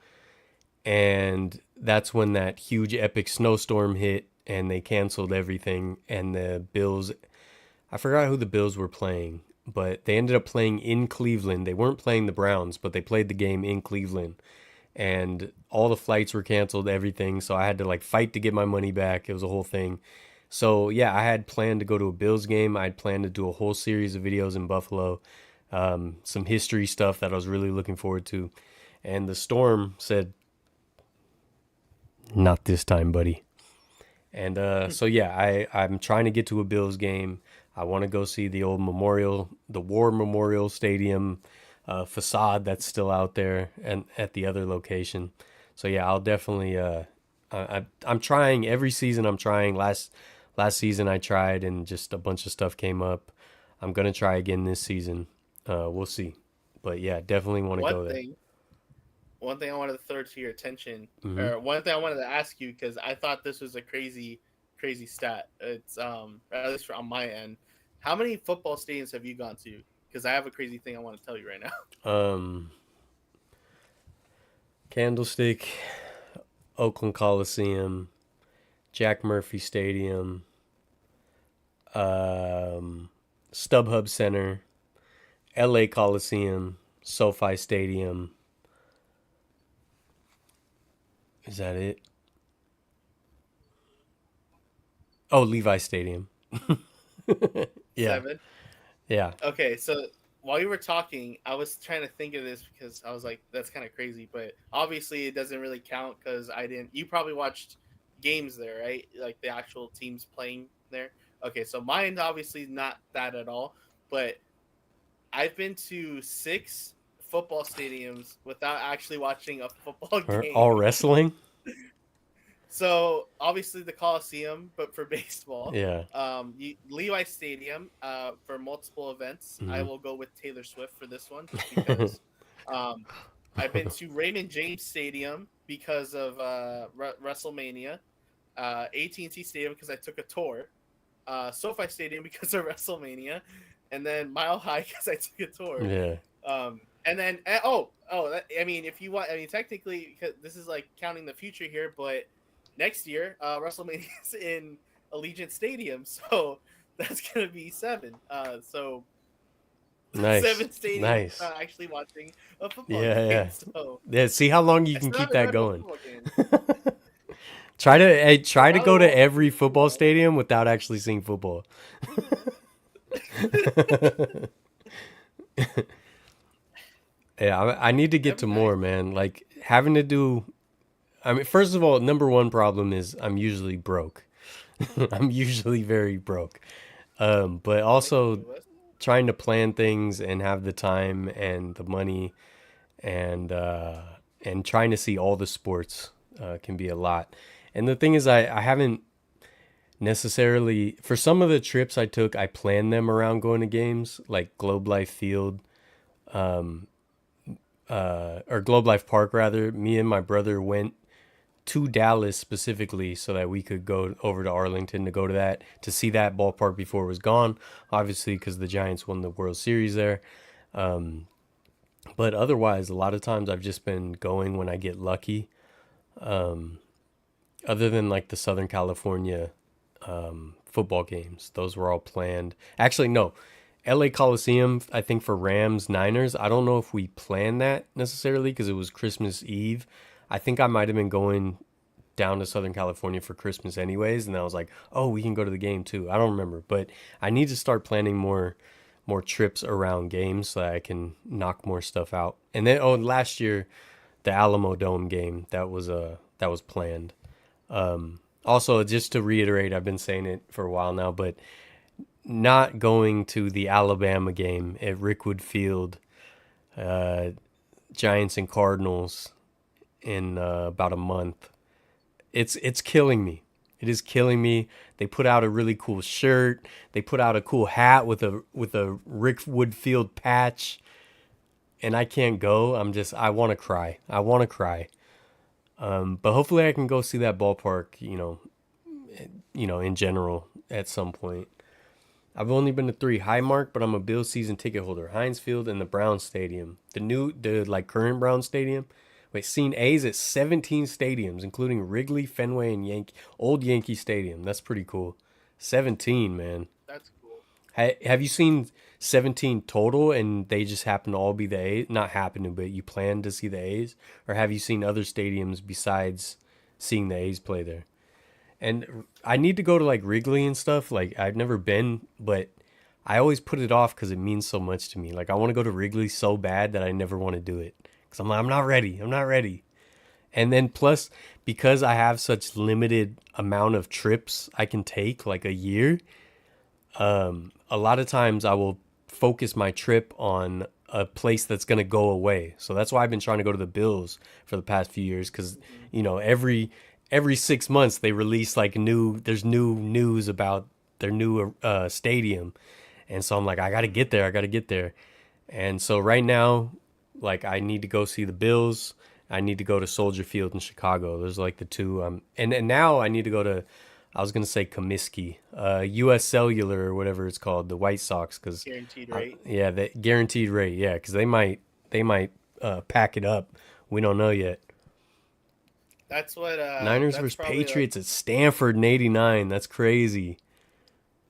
and that's when that huge epic snowstorm hit, and they canceled everything. And the Bills, I forgot who the Bills were playing, but they ended up playing in Cleveland. They weren't playing the Browns, but they played the game in Cleveland, and all the flights were canceled, everything. So I had to like fight to get my money back. It was a whole thing. So yeah, I had planned to go to a Bills game. I'd planned to do a whole series of videos in Buffalo, some history stuff that I was really looking forward to. And the storm said, "Not this time, buddy." And so yeah, I'm trying to get to a Bills game. I want to go see the old memorial, the War Memorial Stadium facade that's still out there, and at the other location. So yeah, I'll definitely. I'm trying every season. I'm trying. Last season I tried, and just a bunch of stuff came up. I'm gonna try again this season. We'll see, but yeah, definitely want to One go there. thing, one thing I wanted to throw to your attention, Hmm. or one thing I wanted to ask you because I thought this was a crazy stat. It's at least on my end. How many football stadiums have you gone to? Because I have a crazy thing I want to tell you right now. Um, Candlestick, Oakland Coliseum, Jack Murphy Stadium, um, StubHub Center, LA Coliseum, SoFi Stadium. Is that it? Oh, Levi Stadium. Yeah, 7. yeah. Okay, so while you were talking, I was trying to think of this because I was like, that's kind of crazy. But obviously, it doesn't really count because I didn't. You probably watched games there, right? Like the actual teams playing there. Okay, so mine obviously not that at all. But I've been to 6 football stadiums without actually watching a football Or all game. wrestling. So obviously the Coliseum, but for baseball, Yeah. Levi Stadium for multiple events. I Hmm. will go with Taylor Swift for this one just because. Um, I've been to Raymond James Stadium because of WrestleMania, AT&T Stadium because I took a tour, SoFi Stadium because of WrestleMania, and then Mile High because I took a tour. Yeah. And then I mean, if you want, I mean, technically, this is like counting the future here, but next year, WrestleMania is in Allegiant Stadium, so that's gonna be 7. So Nice. 7 stadiums Nice. without actually watching a football Yeah, game. yeah. So Yeah, see how long you I can still keep haven't that gone to a going. football game. So Try to probably go to won't every be too football long. stadium without actually seeing football. Yeah, I need to get That'd to be nice. more, man. Like having to do. I mean, first of all, number one problem is I'm usually broke. I'm usually very broke. But I think also of us. trying to plan things and have the time and the money and trying to see all the sports can be a lot. And the thing is, I haven't necessarily for some of the trips I took, I planned them around going to games like Globe Life Field or Globe Life Park rather. Me and my brother went to Dallas specifically so that we could go over to Arlington to go to that to see that ballpark before it was gone. Obviously, because the Giants won the World Series there. But otherwise, a lot of times I've just been going when I get lucky. Other than like the Southern California football games, those were all planned. Actually, no. LA Coliseum, I think for Rams Niners, I don't know if we planned that necessarily because it was Christmas Eve. I think I might have been going down to Southern California for Christmas anyways, and I was like, "Oh, we can go to the game too." I don't remember, but I need to start planning more trips around games so that I can knock more stuff out. And then last year the Alamo Dome game that was planned. Also, just to reiterate, I've been saying it for a while now, but not going to the Alabama game at Rickwood Field, Giants and Cardinals in about a month. It's killing me. It is killing me. They put out a really cool shirt. They put out a cool hat with a Rick Woodfield patch, and I can't go. I want to cry. I want to cry. But hopefully I can go see that ballpark. In general at some point. I've only been to 3 Highmark, but I'm a Bill season ticket holder. Heinz Field and the Brown Stadium. The like current Brown Stadium. Wait, seen A's at 17 stadiums, including Wrigley, Fenway, and Old Yankee Stadium. That's pretty cool. 17, man. That's cool. Have you seen 17 total and they just happen to all be the A's? Not happen to, but you plan to see the A's? Or have you seen other stadiums besides seeing the A's play there? And I need to go to like Wrigley and stuff. Like I've never been, but I always put it off because it means so much to me. Like I want to go to Wrigley so bad that I never want to do it because I'm like I'm not ready. I'm not ready. And then plus because I have such limited amount of trips I can take, like a year. A lot of times I will focus my trip on a place that's going to go away. So that's why I've been trying to go to the Bills for the past few years because Hmm. every 6 months they release like new there's new news about their new stadium, And so I'm like, I got to get there. I got to get there. And so right now, like, I need to go see the Bills. I need to go to Soldier Field in Chicago. There's like the two. And now I need to go to, I was gonna say Comiskey, U.S. Cellular or whatever it's called, the White Sox, because, Guaranteed rate. yeah, the guaranteed rate, yeah, because they might pack it up. We don't know yet. That's what. Niners That's versus probably like. Patriots at Stanford in '89. That's crazy.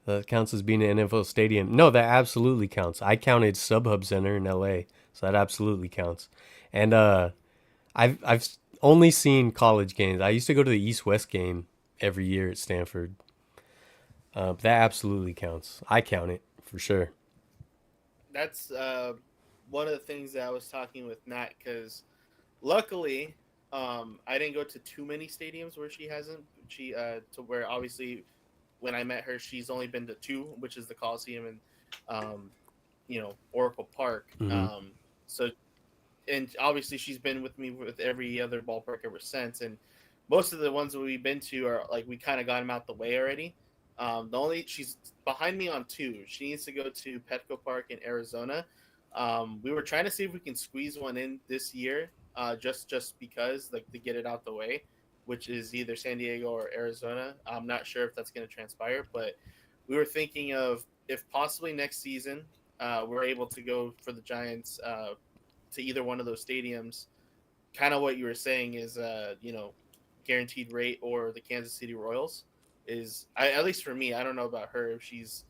That counts as being an NFL stadium. No, that absolutely counts. I counted SubHub Center in LA, so that absolutely counts. And I've only seen college games. I used to go to the East West game every year at Stanford. That absolutely counts. I count it for sure. That's one of the things that I was talking with Nat because luckily, I didn't go to too many stadiums where she hasn't. She to where obviously when I met her, she's only been to two, which is the Coliseum and um, Oracle Park. Hmm. So and obviously she's been with me with every other ballpark ever since. And most of the ones that we've been to are like we kind of got them out the way already. The only she's behind me on two. She needs to go to Petco Park in Arizona. We were trying to see if we can squeeze one in this year, just because like to get it out the way, which is either San Diego or Arizona. I'm not sure if that's going to transpire, but we were thinking of if possibly next season we're able to go for the Giants to either one of those stadiums. Kind of what you were saying is, guaranteed rate or the Kansas City Royals is, at least for me. I don't know about her if she's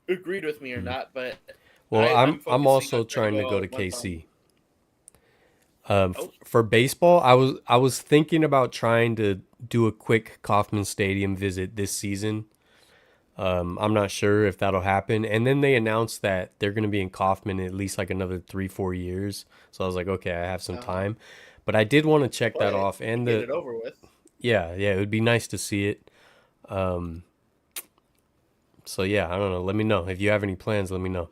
agreed with me or not, but Well, I'm I'm focusing on also trying to trying to go go to once on. KC. Oh, For baseball, I was thinking about trying to do a quick Kauffman Stadium visit this season. I'm not sure if that'll happen. And then they announced that they're going to be in Kauffman at least like another 3-4 years. So I was like, okay, I have some uh-huh. time. But I did want to check that But off. to And get it over with, yeah, yeah, it would be nice to see it. Um, so yeah, I don't know. Let me know if you have any plans. Let me know.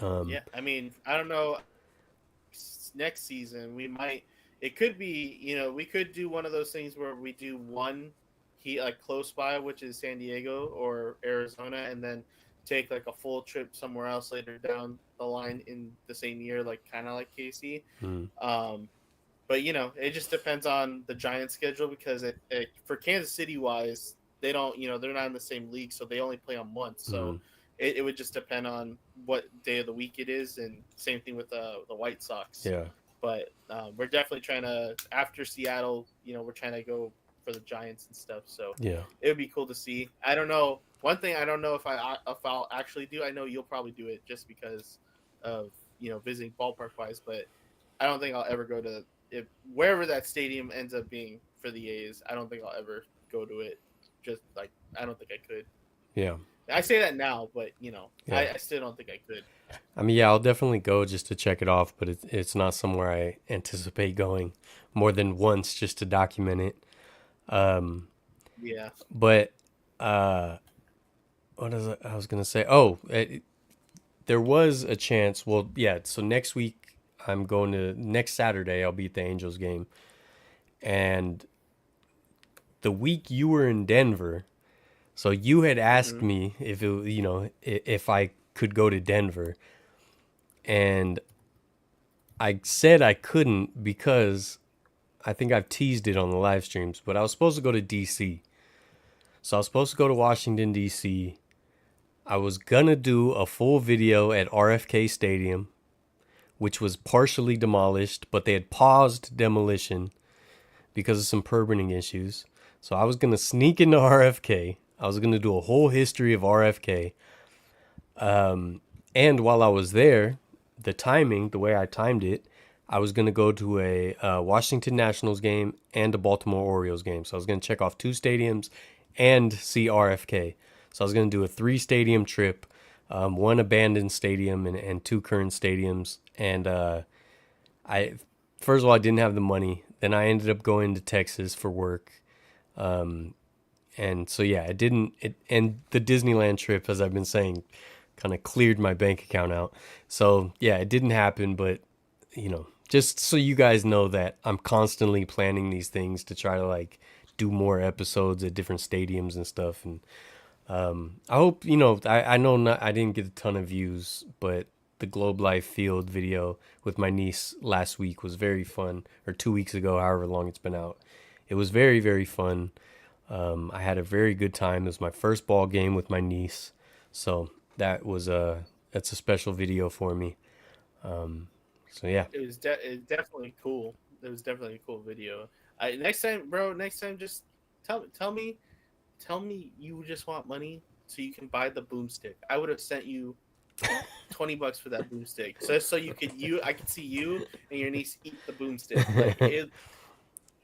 Um, yeah. I mean, I don't know. Next season we might. It could be. We could do one of those things where we do one he like close by, which is San Diego or Arizona, and then take like a full trip somewhere else later down the line in the same year, like kind of like KC. mm, Um, but it just depends on the Giants' schedule because for Kansas City wise, they don't, they're not in the same league, so they only play on once. So mm, it would just depend on what day of the week it is, and same thing with the White Sox. yeah, But we're definitely trying to after Seattle, we're trying to go for the Giants and stuff. So yeah, it would be cool to see. I don't know. One thing I don't know if I'll actually do. I know you'll probably do it just because of visiting ballpark wise, but I don't think I'll ever go to if wherever that stadium ends up being for the A's. I don't think I'll ever go to it. Just like I don't think I could. yeah, I say that now, but yeah. I still don't think I could. I mean, yeah, I'll definitely go just to check it off, but it's not somewhere I anticipate going more than once just to document it. Um, Yeah. but uh, what is it? I was gonna say? Oh, there was a chance. Well, yeah. So next week, next Saturday. I'll be at the Angels game, and the week you were in Denver. So you had asked Hmm. me if if I could go to Denver, and I said I couldn't because I think I've teased it on the live streams, but I was supposed to go to DC. So I was supposed to go to Washington DC. I was gonna do a full video at RFK Stadium, which was partially demolished, but they had paused demolition because of some permitting issues. So I was gonna sneak into RFK. I was gonna do a whole history of RFK. And while I was there, the way I timed it, I was going to go to a Washington Nationals game and a Baltimore Orioles game. So I was going to check off two stadiums and see RFK. So I was going to do a 3 stadium trip, one abandoned stadium and two current stadiums. And I, first of all, I didn't have the money. Then I ended up going to Texas for work. And so yeah, it didn't. And the Disneyland trip, as I've been saying, kind of cleared my bank account out. So yeah, it didn't happen. But just so you guys know that I'm constantly planning these things to try to like do more episodes at different stadiums and stuff. And I hope I know not I didn't get a ton of views, but the Globe Life Field video with my niece last week was very fun, or 2 weeks ago, however long it's been out. It was very very fun. I had a very good time. It was my first ball game with my niece, so that's a special video for me. So yeah. It's definitely cool. It was definitely a cool video. Next time, bro. Next time, just tell me you just want money so you can buy the boomstick. I would have sent you $20 for that boomstick, so I could see you and your niece eat the boomstick. Like it,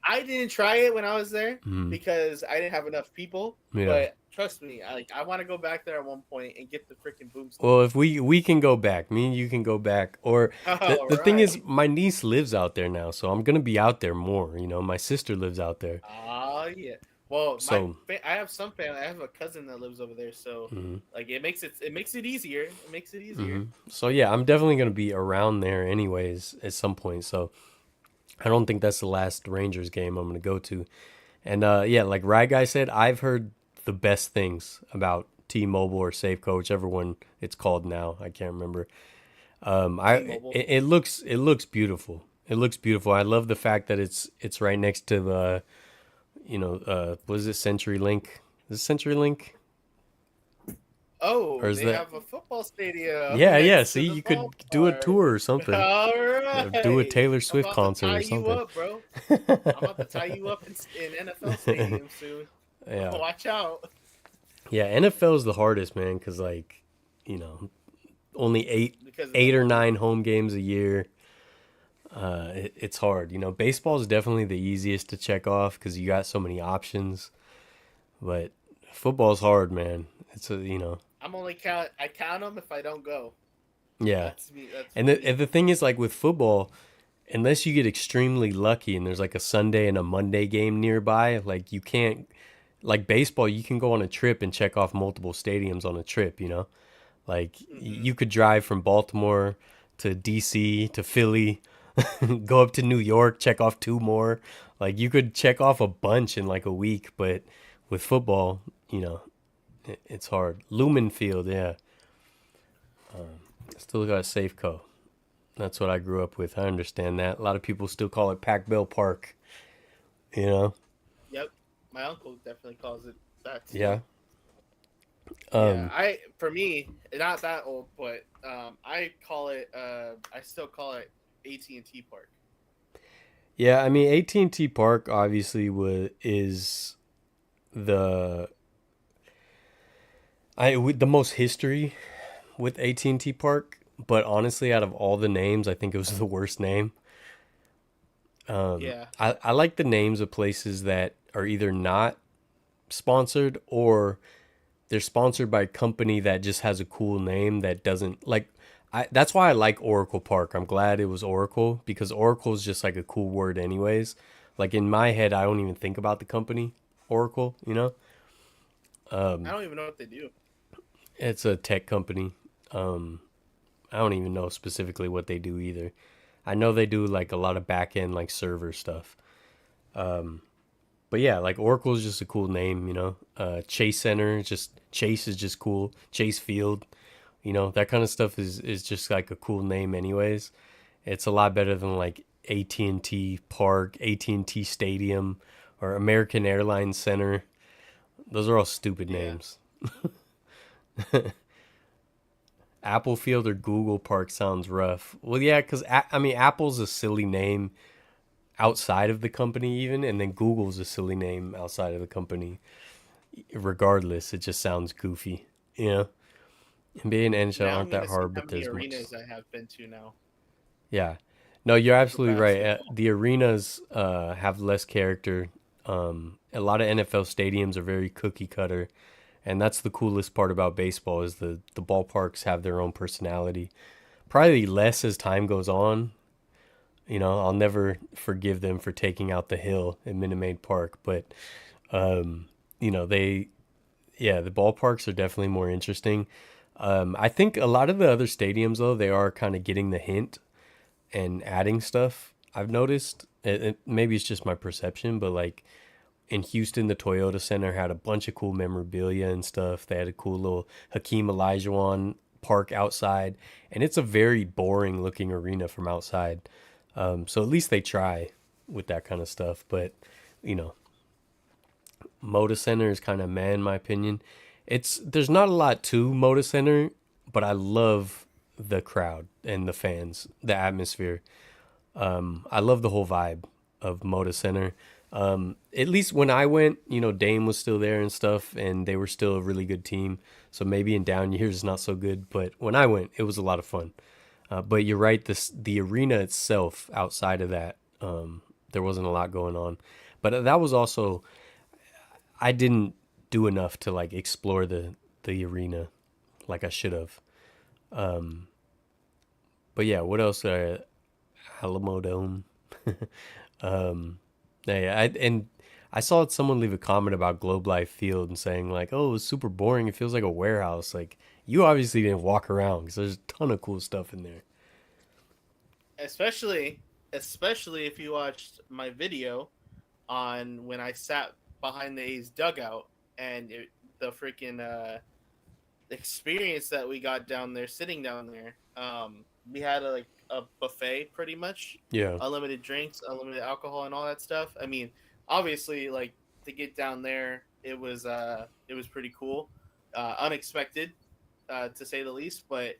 I didn't try it when I was there Mm, because I didn't have enough people. yeah. But trust me, I want to go back there at one point and get the freaking boomstick. Well, if we can go back, me and you can go back. Or All the thing is, right. my niece lives out there now, so I'm gonna be out there more. My sister lives out there, Oh yeah. Well, so I have some family. I have a cousin that lives over there, so mhm, like it makes it easier. It makes it easier. mhm. So yeah, I'm definitely gonna be around there anyways at some point. So I don't think that's the last Rangers game I'm gonna go to. And yeah, like Rye Guy said, I've heard the best things about T-Mobile or Safeco, whichever one it's called now. I can't remember. T-Mobile. It looks beautiful. It looks beautiful. I love the fact that it's right next to the what is it, CenturyLink? Is it CenturyLink or Oh, is they that? have a football stadium Yeah, yeah. next to See, the you could do a ballpark. tour or something. All Do a right, Taylor I'm Swift about to concert tie or you something. up, bro. I'm about to tie you up in NFL stadium soon. Yeah, Watch out. yeah. NFL is the hardest, man, because like you know only eight Because of the eight or money. nine home games a year. It's hard. Baseball is definitely the easiest to check off because you got so many options. But football's hard, man. It's I count them if I don't go. yeah. That's me. That's And me. the thing is, like with football, unless you get extremely lucky and there's like a Sunday and a Monday game nearby, like you can't, like baseball, you can go on a trip and check off multiple stadiums on a trip. Like Hmm. you could drive from Baltimore to DC to Philly, go up to New York, check off two more. Like you could check off a bunch in like a week, but with football, it's hard. Lumen Field, yeah. Still got Safeco. That's what I grew up with. I understand that. A lot of people still call it Pac Bell Park, you know? Yep. My uncle definitely calls it that too. Yeah. Yeah, Um, for me, not that old, but I call it. I still call it AT&T Park. yeah, I mean AT&T Park obviously is the with the most history with AT&T Park, but honestly out of all the names, I think it was the worst name. Yeah. I like the names of places that are either not sponsored or they're sponsored by a company that just has a cool name that doesn't like that's why I like Oracle Park. I'm glad it was Oracle because Oracle is just like a cool word anyways. Like in my head I don't even think about the company Oracle. I don't even know what they do. It's a tech company. Um I don't even know specifically what they do either. I know they do like a lot of back end like server stuff. But yeah, like Oracle is just a cool name. Chase Center, just Chase is just cool. Chase Field, that kind of stuff is just like a cool name anyways. It's a lot better than like AT&T Park, AT&T Stadium, or American Airlines Center. Those are all stupid Yeah. names. Apple Field or Google Park sounds rough. Well, yeah, because I mean, Apple's a silly name outside of the company, even, and then Google's a silly name outside of the company. Regardless, it just sounds goofy. You know, NBA and NHL Now aren't I'm that gonna see hard, how but many there's much. arenas I have been to now Yeah, no, you're for absolutely right. basketball. The arenas have less character. A lot of NFL stadiums are very cookie cutter, and that's the coolest part about baseball is the ballparks have their own personality. Probably less as time goes on. I'll never forgive them for taking out the hill in Minute Maid Park, but um, they yeah, the ballparks are definitely more interesting. I think a lot of the other stadiums though they are kind of getting the hint and adding stuff. Maybe it's just my perception, but like In Houston, the Toyota Center had a bunch of cool memorabilia and stuff. They had a cool little Hakeem Olajuwon park outside, and it's a very boring looking arena from outside. So at least they try with that kind of stuff. But you know, Moda Center is kind of meh in my opinion. There's not a lot to Moda Center, but I love the crowd and the fans, the atmosphere. I love the whole vibe of Moda Center. At least when I went, Dame was still there and stuff, and they were still a really good team. So maybe in down years it's not so good, but when I went, it was a lot of fun. But you're right, the arena itself, outside of that, there wasn't a lot going on. But that was also, I didn't do enough to like explore the arena like I should have. But yeah, what else? Alamo Dome. Yeah, I saw someone leave a comment about Globe Life Field and saying like, "Oh, it's super boring. It feels like a warehouse." Like you obviously didn't walk around because there's a ton of cool stuff in there. Especially, especially if you watched my video on when I sat behind the A's dugout and the freaking experience that we got down there, sitting down there. We had a buffet, pretty much, Yeah. unlimited drinks, unlimited alcohol, and all that stuff. I mean, obviously, like to get down there, it was pretty cool, unexpected, to say the least. But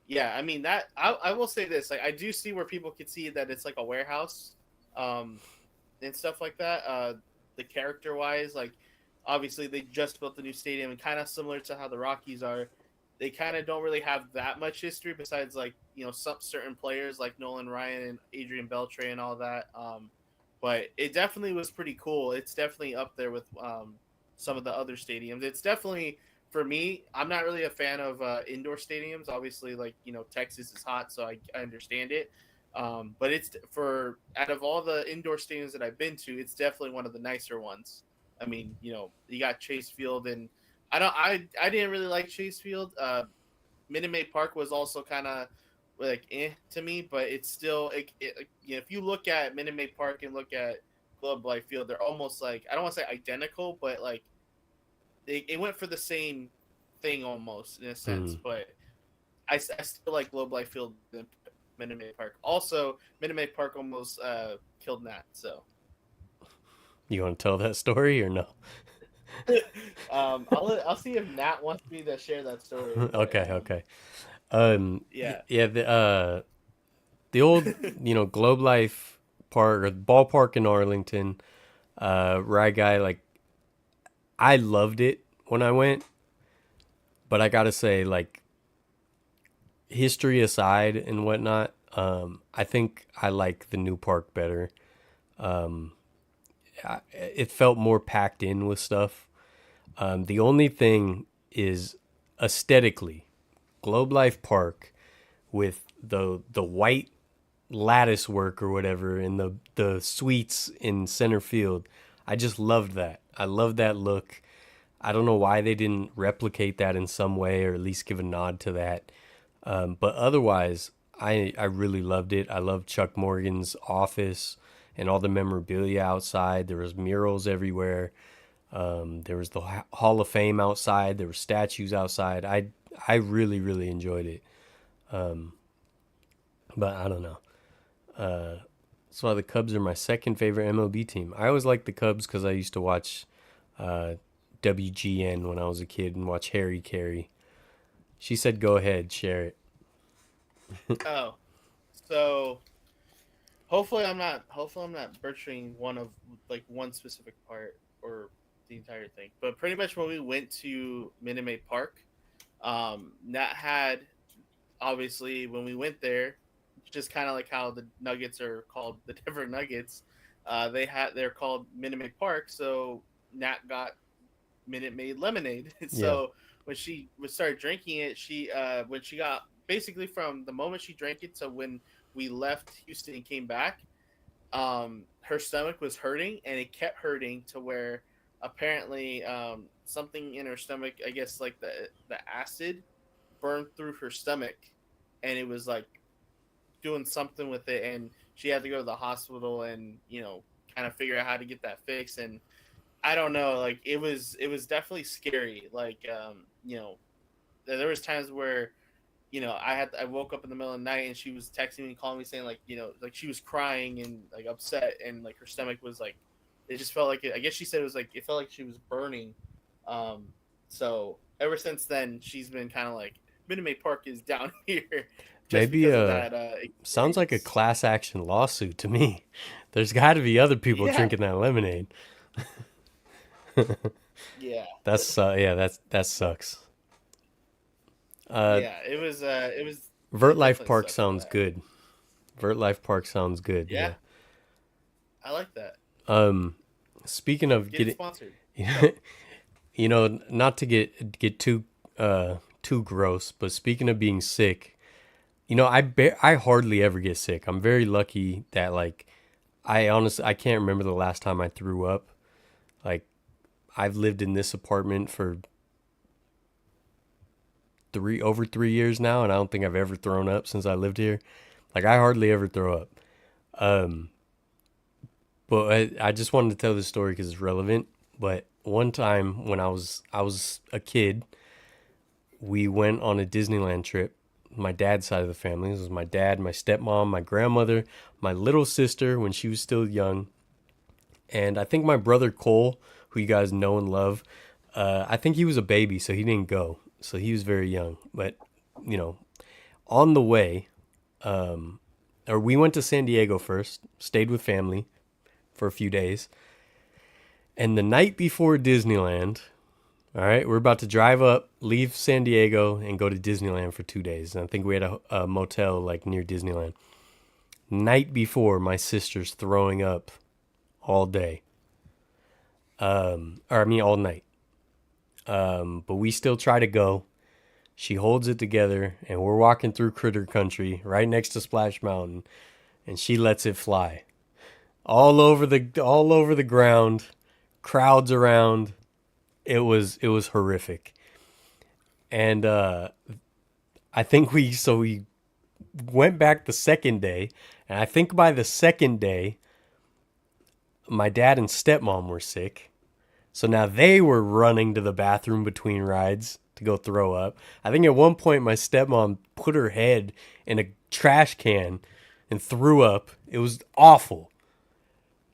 yeah, I mean that I will say this, like I do see where people could see that it's like a warehouse, um, and stuff like that. The character wise, like obviously they just built the new stadium, and kind of similar to how the Rockies are. They kind of don't really have that much history besides like some certain players like Nolan Ryan and Adrian Beltre and all that. But it definitely was pretty cool. It's definitely up there with some of the other stadiums. It's definitely for me. I'm not really a fan of indoor stadiums. Obviously, like Texas is hot, so I understand it. But it's for out of all the indoor stadiums that I've been to, it's definitely one of the nicer ones. I mean, you got Chase Field, and I didn't really like Chase Field. Minute Maid Park was also kind of like to me, but it's still if you look at Minute Maid Park and look at Globe Life Field, they're almost like I don't want to say identical, but like it went for the same thing almost in a sense. Hmm. But I still like Globe Life Field than Minute Maid Park. Also, Minute Maid Park almost killed Nat. So You want to tell that story or no? I'll see if Nat wants me to share that story. But Okay, okay. yeah, Yeah, the old, Globe Life Park or ballpark in Arlington, Rye Guy, like I loved it when I went, but I gotta say, like history aside and whatnot, I think I like the new park better. It felt more packed in with stuff. The only thing is aesthetically, Globe Life Park with the white lattice work or whatever and the suites in center field. I just loved that. I loved that look. I don't know why they didn't replicate that in some way or at least give a nod to that. But otherwise, I really loved it. I loved Chuck Morgan's office and all the memorabilia outside. There was murals everywhere. There was the Hall of Fame outside. There were statues outside. I really really enjoyed it. But I don't know. That's why the Cubs are my second favorite MLB team. I always liked the Cubs because I used to watch uh, WGN when I was a kid and watch Harry Carey. She said, "Go ahead, share it." oh, so hopefully I'm not butchering one of like one specific part or the entire thing. But pretty much when we went to Minute Maid Park, Nat had obviously when we went there, just kind of like how the Nuggets are called the Denver Nuggets, they're called Minute Maid Park. So Nat got Minute Maid lemonade. Yeah, So when she would start drinking it, she when she got basically from the moment she drank it to when we left Houston and came back, her stomach was hurting and it kept hurting to where apparently something in her stomach, I guess like the acid burned through her stomach, and it was like doing something with it, and she had to go to the hospital and kind of figure out how to get that fixed. And I don't know. Like it was definitely scary. Like there was times where I woke up in the middle of the night and she was texting me and calling me saying like like she was crying and like upset and like her stomach was like it just felt like I guess she said it was like it felt like she was burning. Um, so ever since then she's been kind of like Minute Maid Park is down here just Maybe because of that sounds like a experience. class action lawsuit to me. There's got to be other people Yeah, drinking that lemonade. yeah, That's yeah, that sucks. Uh, yeah. It was it Vertlife definitely Park sucked for sounds that. good. Vertlife Park sounds good. Yeah, Yeah. I like that. Um, Speaking of Get it getting, sponsored. So not to get too gross, but speaking of being sick, I hardly ever get sick. I'm very lucky that like I honestly I can't remember the last time I threw up. Like I've lived in this apartment for over 3 years now, and I don't think I've ever thrown up since I lived here. Like I hardly ever throw up. Um, but I just wanted to tell this story because it's relevant. But one time when I was a kid, we went on a Disneyland trip. My dad's side of the family. This was my dad, my stepmom, my grandmother, my little sister when she was still young, and I think my brother Cole, who you guys know and love. I think he was a baby, so he didn't go. So he was very young. But you know, on the way, or we went to San Diego first, stayed with family for a few days, and the night before Disneyland, all right, we're about to drive up, leave San Diego, and go to Disneyland for 2 days. And I think we had a motel like near Disneyland. Night before, my sister's throwing up all day, or I mean all night. But we still try to go. She holds it together, and we're walking through Critter Country right next to Splash Mountain, and she lets it fly all over the ground, crowds around. It was horrific, and I think we went back the second day, and I think by the second day, my dad and stepmom were sick, so now they were running to the bathroom between rides to go throw up. I think at one point my stepmom put her head in a trash can and threw up. It was awful.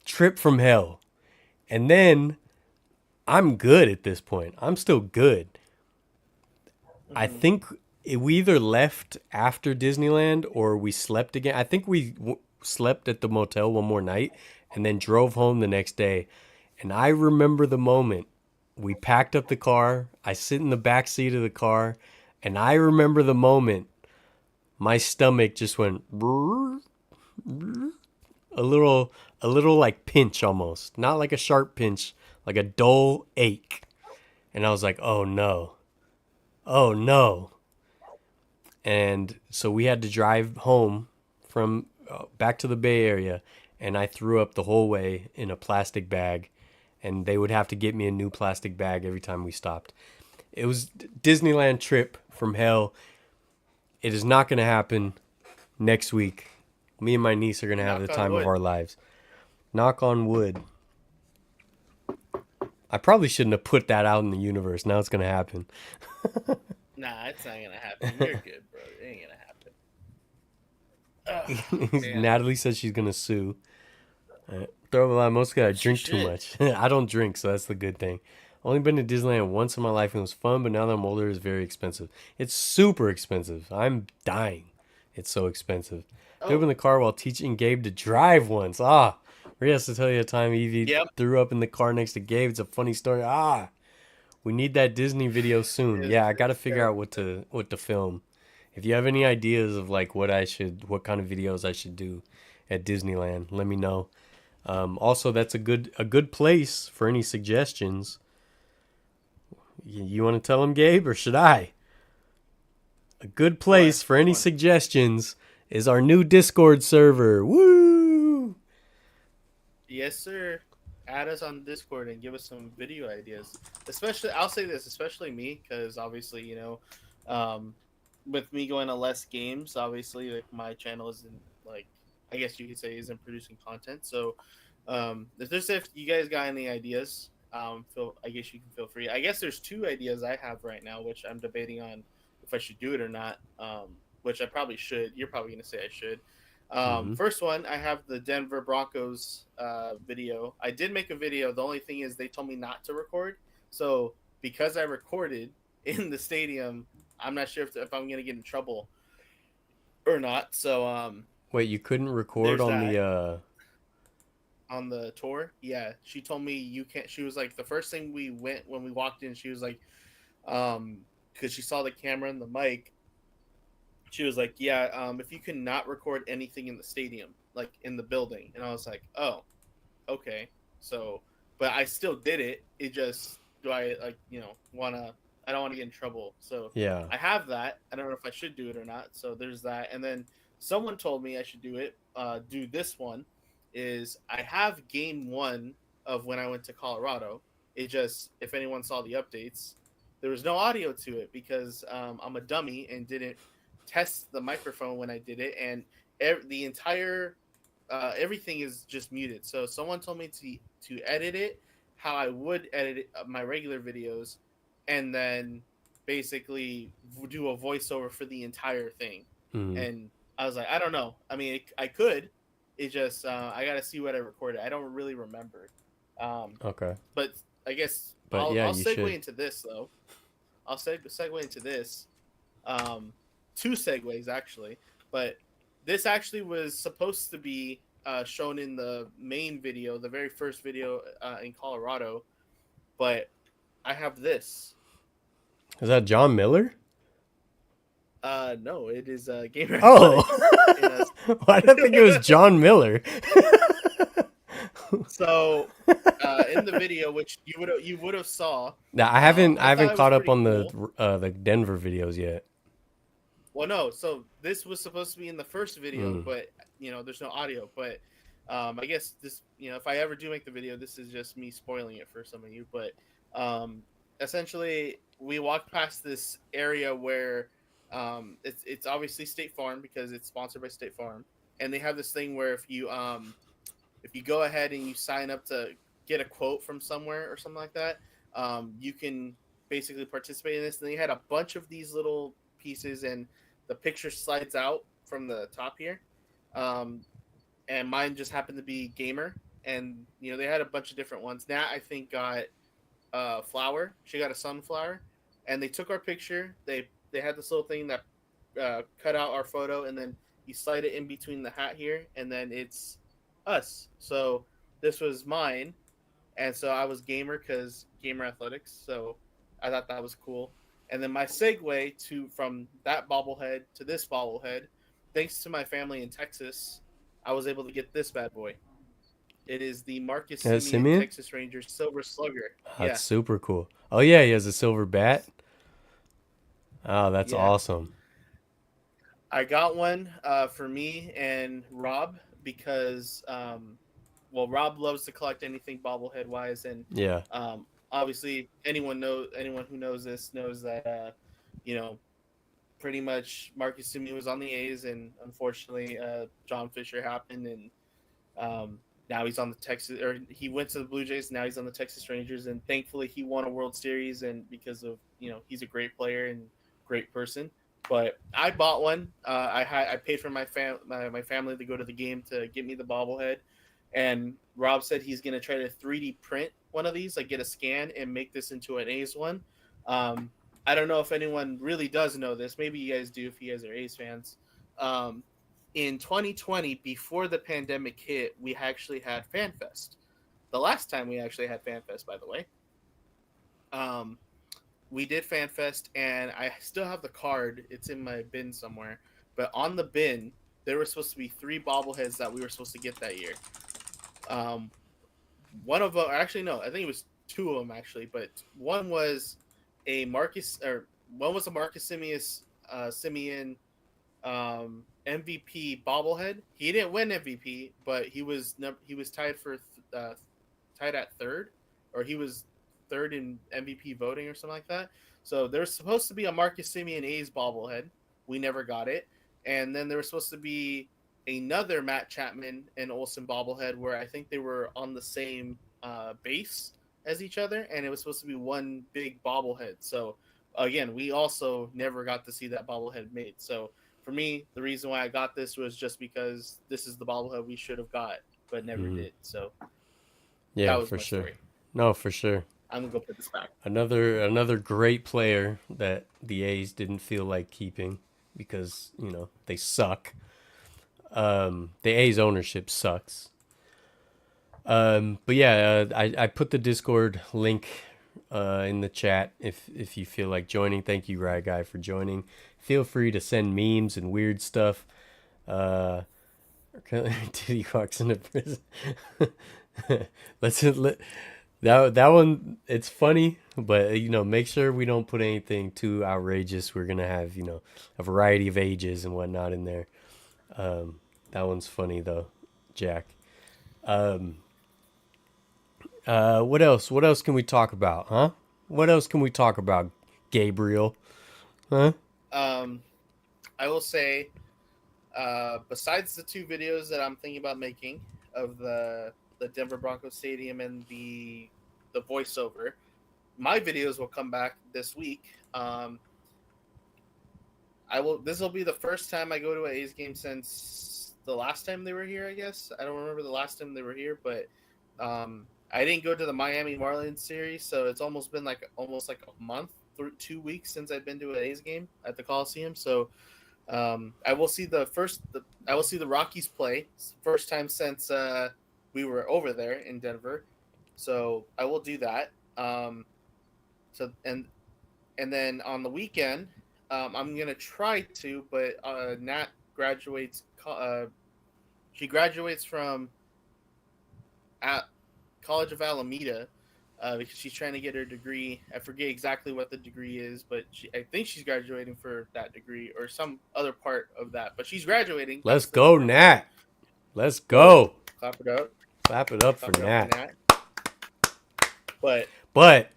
Trip from hell. And then I'm good at this point. I'm still good. I hmm think we either left after Disneyland or we slept again. I think we slept at the motel one more night and then drove home the next day. And I remember the moment we packed up the car. I sit in the back seat of the car, and I remember the moment my stomach just went a little like pinch almost, not like a sharp pinch, like a dull ache. And I was like, "Oh no. Oh no." And so we had to drive home from back to the Bay Area, and I threw up the whole way in a plastic bag, and they would have to get me a new plastic bag every time we stopped. It was Disneyland trip from hell. It is not going to happen next week. Me and my niece are going to have the Knock on time of wood. our lives. Knock on wood. I probably shouldn't have put that out in the universe. Now it's going to happen. Nah, it's not gonna happen. You're good, bro. It ain't gonna happen. Oh man, Natalie says she's going to sue. Throw a lot. Most guys she drink too should. much. I don't drink, so that's the good thing. Only been to Disneyland once in my life and it was fun, but now that I'm older, it's very expensive. It's super expensive. I'm dying. It's so expensive. Threw up in Oh, the car while teaching Gabe to drive once. Ah, Rhea has to tell you a time Evie yep. threw up in the car next to Gabe. It's a funny story. Ah, we need that Disney video soon. Yeah, I gotta It's figure out terrible. what to film. If you have any ideas of like what kind of videos I should do at Disneyland, let me know. Also, that's a good place for any suggestions. You want to tell them, Gabe, or should I? A good Go ahead. place for Which any one? suggestions is our new Discord server. Woo! Yes, sir. Add us on Discord and give us some video ideas. Especially, I'll say this, especially me, because obviously, um, with me going to less games, obviously, like my channel isn't like, I guess you could say, isn't producing content. So, if you guys got any ideas, I guess you can feel free. I guess there's two ideas I have right now, which I'm debating on if I should do it or not. Which I probably should. You're probably gonna say I should. Mm-hmm. First one, I have the Denver Broncos video. I did make a video. The only thing is they told me not to record. So because I recorded in the stadium, I'm not sure if I'm gonna get in trouble or not. So Wait, you couldn't record there's on that. the. On the tour, yeah, she told me you can't. She was like, the first thing we went when we walked in, she was like, because she saw the camera and the mic, she was like, yeah, if you cannot record anything in the stadium, like in the building. And I was like, oh, okay. So, but I still did it. It just, do I, like, wanna, I don't want to get in trouble. So Yeah. I have that. I don't know if I should do it or not. So there's that. And then someone told me I should do it. Do this one. Is I have game one of when I went to Colorado. It just, if anyone saw the updates, there was no audio to it because I'm a dummy and didn't test the microphone when I did it, and the entire everything is just muted. So someone told me to edit it how I would edit it, my regular videos, and then basically do a voiceover for the entire thing. Mm-hmm. And I was like, I don't know. I mean, I could. It just I got to see what I recorded. I don't really remember. Okay. But I guess But yeah, I'll you segue should. into this though. I'll segue into this. Two segues actually, but this actually was supposed to be shown in the main video, the very first video in Colorado, but I have this. Is that John Miller? No, it is Gamer Oh. Athletics. In a, Why did I think it was John Miller? so in the video, which you would have saw, Now, I I thought haven't it was caught up pretty on cool. the Denver videos yet. Well, no. So this was supposed to be in the first video, Mm. but there's no audio. But I guess this, if I ever do make the video, this is just me spoiling it for some of you. But essentially, we walked past this area where it's obviously State Farm because it's sponsored by State Farm, and they have this thing where if you go ahead and you sign up to get a quote from somewhere or something like that, you can basically participate in this. And they had a bunch of these little pieces, and the picture slides out from the top here. And mine just happened to be Gamer, and they had a bunch of different ones. Nat, I think, got flower. She got a sunflower, and they took our picture. They had this little thing that cut out our photo, and then you slide it in between the hat here, and then it's us. So this was mine, and so I was Gamer because Gamer Athletics. So I thought that was cool. And then my segue from that bobblehead to this bobblehead, thanks to my family in Texas, I was able to get this bad boy. It is the Marcus Simeon Simeon? Texas Rangers Silver Slugger. That's Yeah, super cool. Oh yeah, he has a silver bat. Oh, that's yeah. awesome. I got one for me and Rob because, well, Rob loves to collect anything bobblehead wise, and Yeah. obviously anyone who knows this knows that you know pretty much Marcus Simeon was on the A's, and unfortunately John Fisher happened, and now he's on the Texas, or he went to the Blue Jays. Now he's on the Texas Rangers, and thankfully he won a World Series, and because of he's a great player and great person. But I bought one. I paid for my family to go to the game to get me the bobblehead, and Rob said he's gonna try to 3D print one of these, like get a scan and make this into an A's one. I don't know if anyone really does know this. Maybe you guys do if you guys are A's fans. In 2020, before the pandemic hit, we actually had FanFest. The last time we actually had FanFest, by the way. We did FanFest, and I still have the card. It's in my bin somewhere. But on the bin, there were supposed to be 3 bobbleheads that we were supposed to get that year. One of them, actually, no, I think it was 2 of them actually. But one was a Marcus Simeon MVP bobblehead. He didn't win MVP, but he was tied at third, or he was third in MVP voting or something like that. So there's supposed to be a Marcus Simeon A's bobblehead. We never got it. And then there was supposed to be another Matt Chapman and Olsen bobblehead where I think they were on the same base, as each other, and it was supposed to be one big bobblehead. So again, we also never got to see that bobblehead made. So for me, the reason why I got this was just because this is the bobblehead we should have got, but never Mm-hmm. did. So that Yeah, was for my sure. story. No, for sure. I'm gonna go put this back. Another great player that the A's didn't feel like keeping because they suck. The A's ownership sucks. But yeah, I put the Discord link in the chat if you feel like joining. Thank you, Rye Guy, for joining. Feel free to send memes and weird stuff. Diddy walks into prison. That one. It's funny, but make sure we don't put anything too outrageous. We're gonna have a variety of ages and whatnot in there. That one's funny though, Jack. What else? What else can we talk about, huh? What else can we talk about, Gabriel? Huh? I will say, besides the two videos that I'm thinking about making of the Denver Broncos stadium and the voiceover, my videos will come back this week. I will. This will be the first time I go to an A's game since the last time they were here. I guess I don't remember the last time they were here, but I didn't go to the Miami Marlins series, so it's almost been almost like a month, 2 weeks since I've been to an A's game at the Coliseum. So I will see I will see the Rockies play. It's the first time since we were over there in Denver, so I will do that. So and then on the weekend, I'm gonna try to, but Nat graduates. She graduates from at College of Alameda because she's trying to get her degree. I forget exactly what the degree is, but I think she's graduating for that degree or some other part of that. But she's graduating. Let's go, Nat. Let's go. go. Clap it up. Clap it up for Nat. But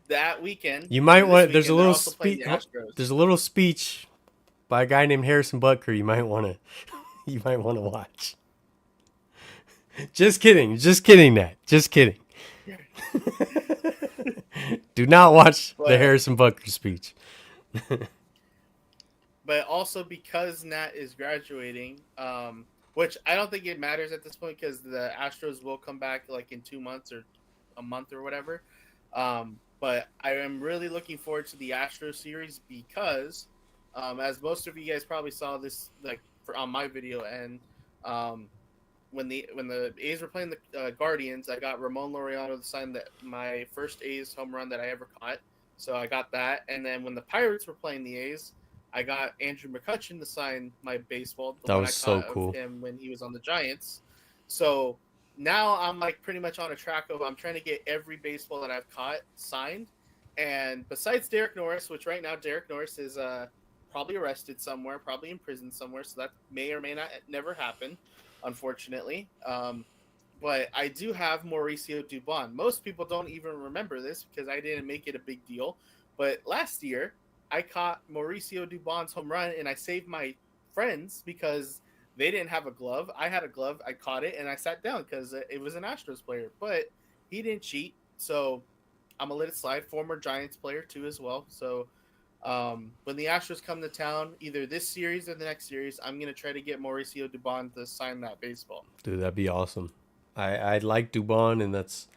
that weekend, you might want. There's a little speech. There's a little speech by a guy named Harrison Butker. You might want to watch. Just kidding, Nat. Just kidding. Do not watch the Harrison Butker speech. But also because Nat is graduating, which I don't think it matters at this point because the Astros will come back like in 2 months or a month or whatever. But I am really looking forward to the Astros series because, as most of you guys probably saw this on my video, and when the A's were playing the Guardians, I got Ramon Laureano to sign my first A's home run that I ever caught. So I got that, and then when the Pirates were playing the A's, I got Andrew McCutchen to sign my baseball. That was so cool. Of him when he was on the Giants. So now I'm pretty much on a track of I'm trying to get every baseball that I've caught signed. And besides Derek Norris, which right now Derek Norris is probably arrested somewhere, probably in prison somewhere, so that may or may not never happen, unfortunately. But I do have Mauricio Dubon. Most people don't even remember this because I didn't make it a big deal. But last year, I caught Mauricio Dubon's home run, and I saved my friends because they didn't have a glove. I had a glove. I caught it, and I sat down because it was an Astros player. But he didn't cheat, so I'm going to let it slide. Former Giants player, too, as well. So when the Astros come to town, either this series or the next series, I'm going to try to get Mauricio Dubon to sign that baseball. Dude, that'd be awesome. I like Dubon, and that's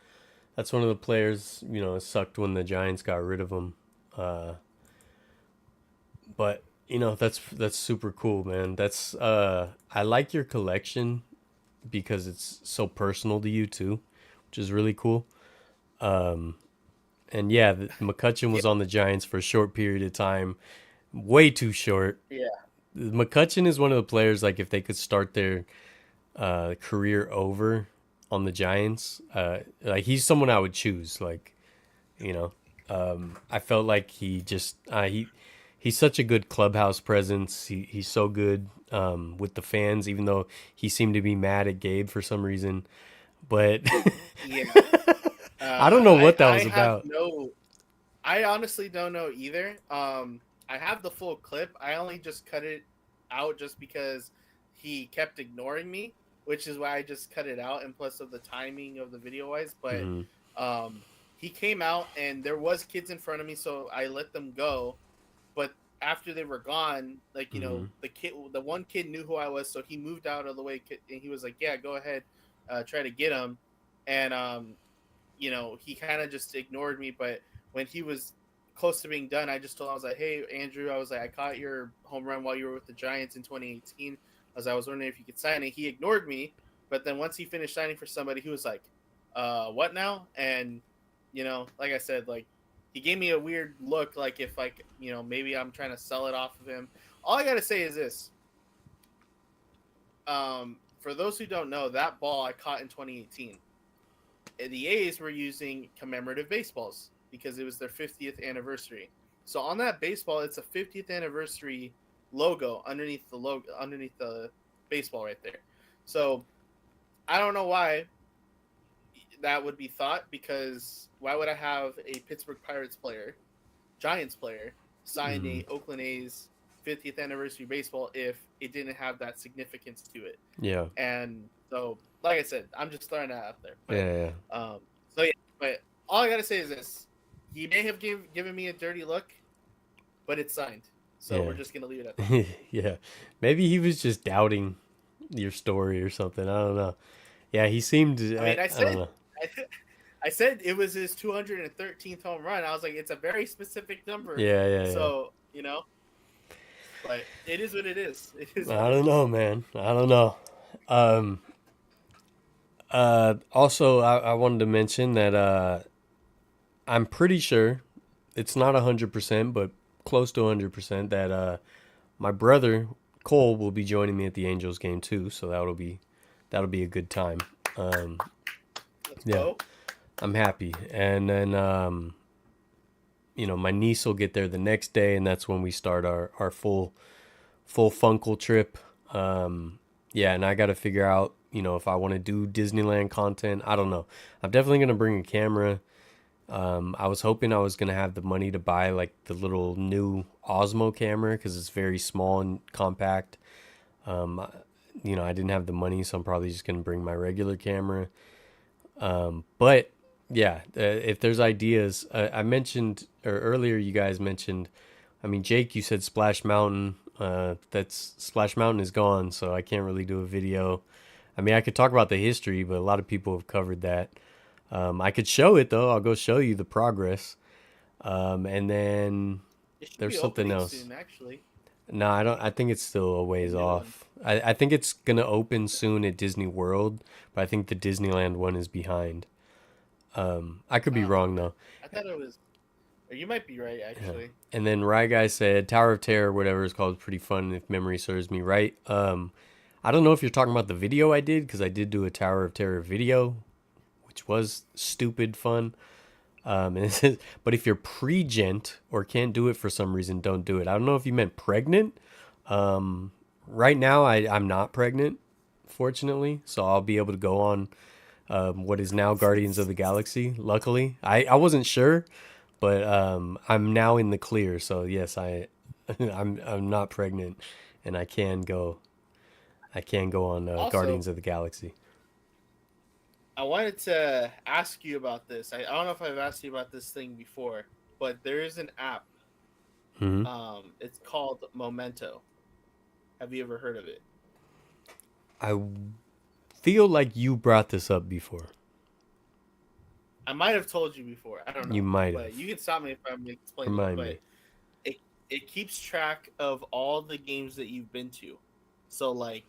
one of the players, it sucked when the Giants got rid of him. But that's super cool, man. That's I like your collection because it's so personal to you too, which is really cool. And yeah, McCutchen was on the Giants for a short period of time, way too short. Yeah, McCutchen is one of the players if they could start their career over on the Giants, he's someone I would choose. I felt like he just he's such a good clubhouse presence. He's so good with the fans, even though he seemed to be mad at Gabe for some reason. But yeah, I don't know what that was about. I honestly don't know either. I have the full clip. I only just cut it out just because he kept ignoring me, which is why I just cut it out. And plus of the timing of the video wise, but he came out and there was kids in front of me, so I let them go. But after they were gone, like, Mm-hmm. the one kid knew who I was, so he moved out of the way, and he was like, "Yeah, go ahead, try to get him." And he kind of just ignored me. But when he was close to being done, I just told him, I was like, "Hey, Andrew," I was like, "I caught your home run while you were with the Giants in 2018. I was wondering if you could sign it." He ignored me, but then once he finished signing for somebody, he was like, what now?" And like I said, like, he gave me a weird look, like if, like, maybe I'm trying to sell it off of him. All I gotta say is this: for those who don't know, that ball I caught in 2018. The A's were using commemorative baseballs because it was their 50th anniversary. So on that baseball, it's a 50th anniversary logo underneath the baseball right there. So I don't know why that would be thought, because why would I have a Pittsburgh Pirates player, Giants player, sign Mm-hmm. a Oakland A's 50th anniversary baseball if it didn't have that significance to it? Yeah. And so, like I said, I'm just throwing that out there. But Yeah. Yeah. so yeah, but all I gotta say is this: he may have given me a dirty look, but it's signed. So Yeah. we're just gonna leave it at that. Yeah. Maybe he was just doubting your story or something. I don't know. Yeah, he seemed. I mean, I don't know. I, I said it was his 213th home run. I was like, it's a very specific number. Yeah. Yeah. Yeah. So but it is what it is. It is what I it don't is. know, man. I don't know. Um. Also, I wanted to mention that I'm pretty sure it's not 100%, but close to 100% that my brother Cole will be joining me at the Angels game too. So that'll be a good time. Um, Let's yeah, go. I'm happy. And then my niece will get there the next day, and that's when we start our full Funkle trip. Yeah, and I got to figure out if I want to do Disneyland content. I don't know. I'm definitely gonna bring a camera. I was hoping I was gonna have the money to buy like the little new Osmo camera because it's very small and compact. Um, I didn't have the money, so I'm probably just gonna bring my regular camera. But yeah, if there's ideas, I mentioned or earlier you guys mentioned. I mean, Jake, you said Splash Mountain. That's Splash Mountain is gone, so I can't really do a video. I mean, I could talk about the history, but a lot of people have covered that. I could show it though. I'll go show you the progress. And then It should be there's something opening else. soon, actually. No, I don't. I think it's still a The ways new one. off. I think it's gonna open soon at Disney World, but I think the Disneyland one is behind. I could be wrong Okay. though. I thought it was. Or you might be right, Yeah. actually. And then Rye Guy said Tower of Terror, whatever it's called, is pretty fun if memory serves me right. I don't know if you're talking about the video I did because I did do a Tower of Terror video, which was stupid fun. And it says, but if you're pre-gent or can't do it for some reason, don't do it. I don't know if you meant pregnant. Right now, I'm not pregnant, fortunately, so I'll be able to go on what is now Guardians of the Galaxy. Luckily, I wasn't sure, but I'm now in the clear. So yes, I'm not pregnant, and I can go. I can go on Also, Guardians of the Galaxy. I wanted to ask you about this. I don't know if I've asked you about this thing before, but there is an app. Hmm. It's called Memento. Have you ever heard of it? I feel like you brought this up before. I might have told you before. I don't You know, might but have. you can stop me if I'm explaining it. Remind But me. it it keeps track of all the games that you've been to. So like,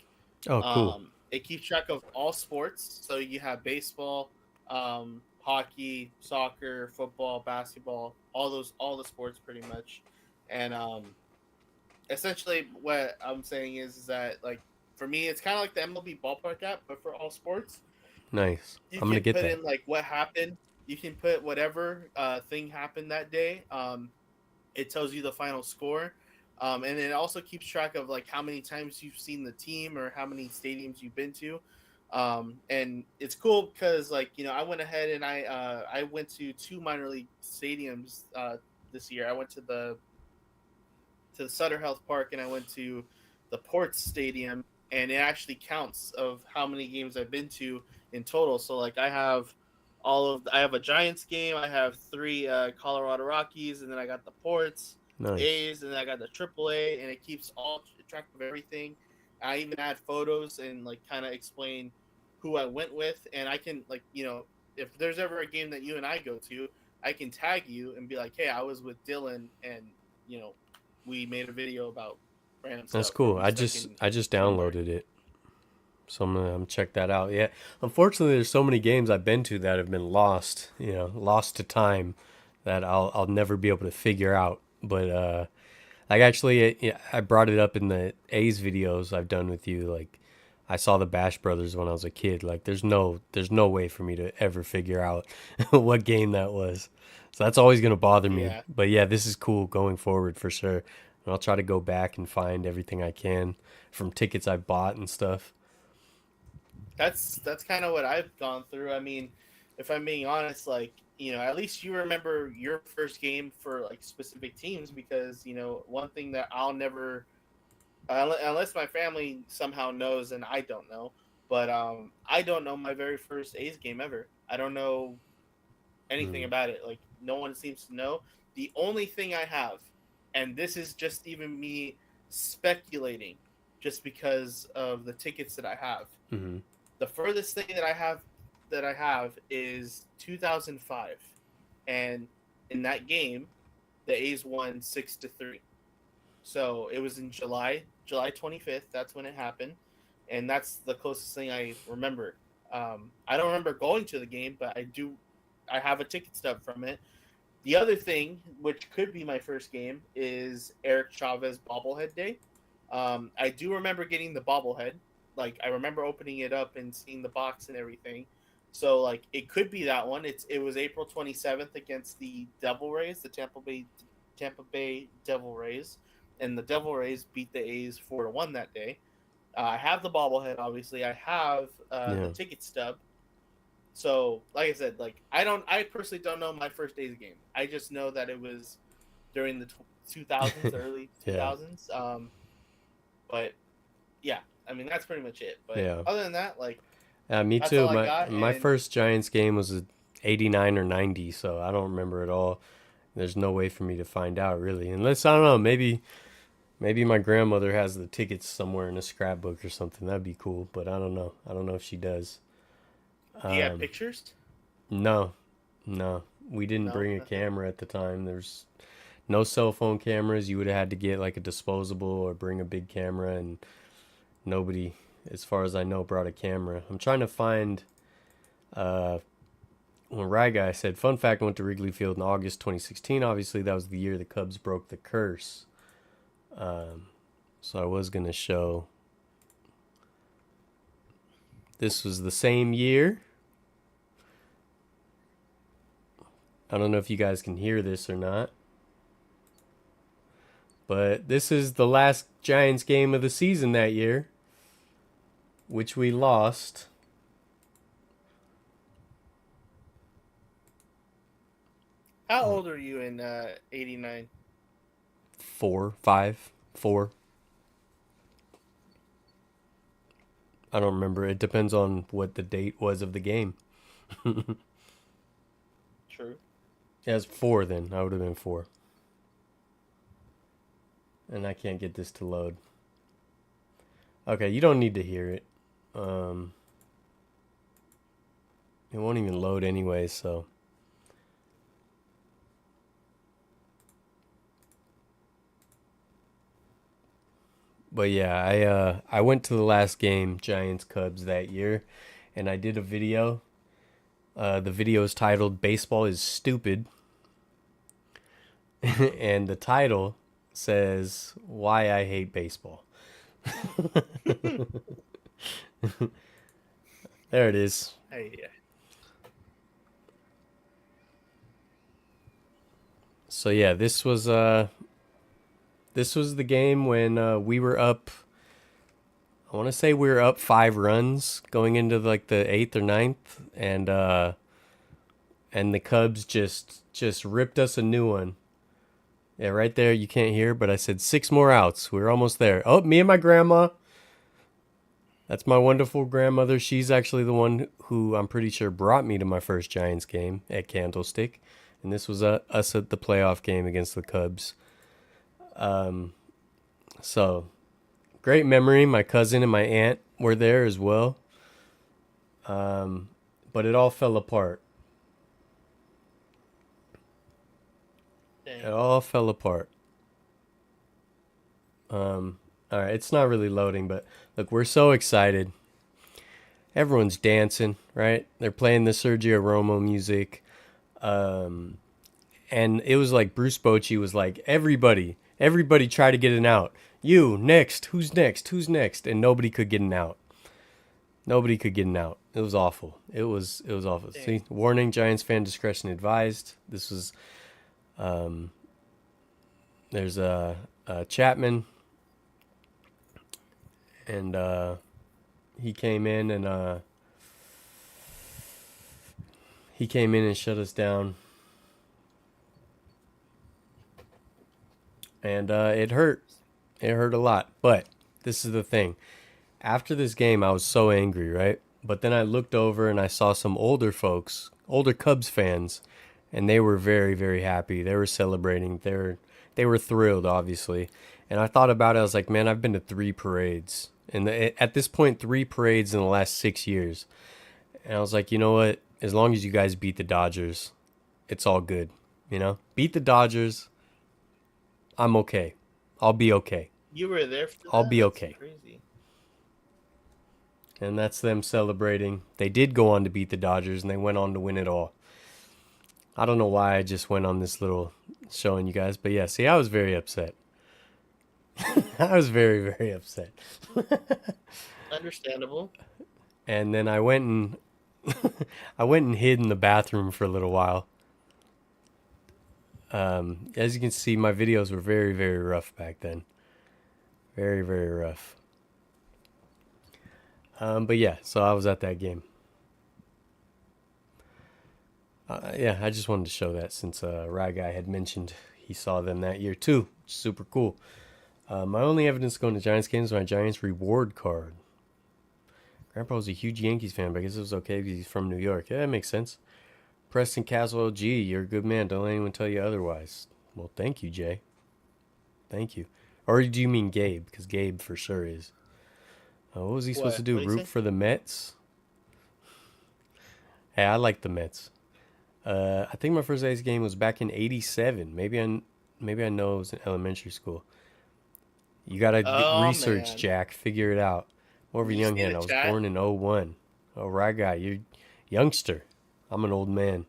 Oh, cool. it keeps track of all sports. So you have baseball, hockey, soccer, football, basketball, all the sports pretty much. And essentially what I'm saying is that, like, for me it's kind of like the MLB ballpark app, but for all sports. Nice. You I'm gonna can get put that. in like what happened. You can put whatever thing happened that day. It tells you the final score, and it also keeps track of like how many times you've seen the team or how many stadiums you've been to. And it's cool because, like, I went ahead and I went to two minor league stadiums this year. I went to the Sutter Health Park, and I went to the Ports Stadium, and it actually counts of how many games I've been to in total. So like I have I have a Giants game. I have three Colorado Rockies, and then I got the Ports, Nice. A's, and then I got the AAA, and it keeps all track of everything. I even add photos and like kind of explain who I went with, and I can like if there's ever a game that you and I go to, I can tag you and be like, hey, I was with Dylan, and you know we made a video about random That's stuff, or cool. we I stuck just in I just somewhere. downloaded it. So I'm gonna check that out. Yeah. Unfortunately, there's so many games I've been to that have been lost, lost to time that I'll never be able to figure out. But like actually yeah, I brought it up in the A's videos I've done with you. Like I saw the Bash Brothers when I was a kid. Like there's no way for me to ever figure out what game that was. So that's always gonna bother me. Yeah, But yeah, this is cool going forward for sure. And I'll try to go back and find everything I can from tickets I bought and stuff. that's kind of what I've gone through. I mean, if I'm being honest, like at least you remember your first game for like specific teams, because one thing that I'll never, unless my family somehow knows and I don't know, but I don't know my very first A's game ever. I don't know anything Mm. about it. Like no one seems to know. The only thing I have, and this is just even me speculating, just because of the tickets that I have, Mm-hmm. the furthest thing that I have is 2005, and in that game, the A's won 6-3. So it was in July 25th. That's when it happened, and that's the closest thing I remember. I don't remember going to the game, but I do. I have a ticket stub from it. The other thing, which could be my first game, is Eric Chavez bobblehead day. I do remember getting the bobblehead. Like I remember opening it up and seeing the box and everything. So like it could be that one. It was April 27th against the Devil Rays, the Tampa Bay Devil Rays, and the Devil Rays beat the A's 4-1 that day. I have the bobblehead, obviously. I have the Yeah. ticket stub. So, like I said, like I personally don't know my first day's game. I just know that it was during the 2000s, early Yeah. 2000s. But yeah, I mean that's pretty much it. But Yeah. other than that, like Yeah, me that's too. all I My got. my And first Giants game was a 89 or 90, so I don't remember at all. There's no way for me to find out really. Unless I don't know, maybe my grandmother has the tickets somewhere in a scrapbook or something. That'd be cool, but I don't know. I don't know if she does. do you have Um pictures? no. No. We didn't No, bring a nothing. camera at the time. There's no cell phone cameras. You would have had to get like a disposable or bring a big camera, and nobody, as far as I know, brought a camera. I'm trying to find uh when Rye Guy said, fun fact, I went to Wrigley Field in August 2016. Obviously, that was the year the Cubs broke the curse. Um, so I was going to show this was the same year. I don't know if you guys can hear this or not, but this is the last Giants game of the season that year, which we lost. How old are you in '89? Four, five, four. I don't remember. It depends on what the date was of the game. True. Yeah, it's four then. I would have been four. And I can't get this to load. Okay, you don't need to hear it. Um, it won't even load anyway, so. But yeah, I went to the last game, Giants Cubs that year, and I did a video. The video is titled "Baseball is Stupid," and the title says "Why I Hate Baseball." There it is. Hey, yeah. So yeah, this was the game when we were up. I want to say we were up 5 runs going into like the eighth or ninth, and the Cubs just ripped us a new one. Yeah, right there you can't hear, but I said 6 more outs. We were almost there. Oh, me and my grandma. That's my wonderful grandmother. She's actually the one who I'm pretty sure brought me to my first Giants game at Candlestick. And this was us at the playoff game against the Cubs. So, great memory. My cousin and my aunt were there as well. But it all fell apart. Dang. It all fell apart. All right, it's not really loading, but look, we're so excited. Everyone's dancing, right? They're playing the Sergio Romo music. And it was like Bruce Bochy was like, everybody try to get an out. You, next. Who's next? Who's next? And nobody could get an out. Nobody could get an out. It was awful. It was awful. Dang. See, warning, Giants fan discretion advised. This was, there's Chapman, and he came in and shut us down. And it hurt. It hurt a lot. But this is the thing. After this game, I was so angry, right? But then I looked over and I saw some older folks, older Cubs fans, and they were very, very happy. They were celebrating. They were thrilled, obviously. And I thought about it. I was like, man, I've been to 3 parades. And at this point, 3 parades in the last 6 years. And I was like, you know what? As long as you guys beat the Dodgers, it's all good. You know? Beat the Dodgers. I'm okay. I'll be okay. You were there for that? I'll be That's okay. crazy. And that's them celebrating. They did go on to beat the Dodgers, and they went on to win it all. I don't know why I just went on this little showing you guys, but yeah, see, I was very upset. I was very, very upset. Understandable. And then I went and I went and hid in the bathroom for a little while. As you can see, my videos were very, very rough back then. Very, very rough. But yeah, so I was at that game. Yeah, I just wanted to show that since Rye Guy had mentioned he saw them that year too. Super cool. My only evidence going to Giants games is my Giants reward card. Grandpa was a huge Yankees fan, but I guess it was okay because he's from New York. Yeah, that makes sense. Preston Caswell, gee, you're a good man. Don't let anyone tell you otherwise. Well, thank you, Jay. Thank you. Or do you mean Gabe? Because Gabe for sure is. What was he supposed to do? What'd he Root say? for the Mets? Hey, I like the Mets. I think my first A's game was back in '87. Maybe I know it was in elementary school. You gotta Oh, research, man. Jack. Figure it out. More of a You young see hand. the I was chat? born in '01. Oh, right guy. You're youngster. I'm an old man.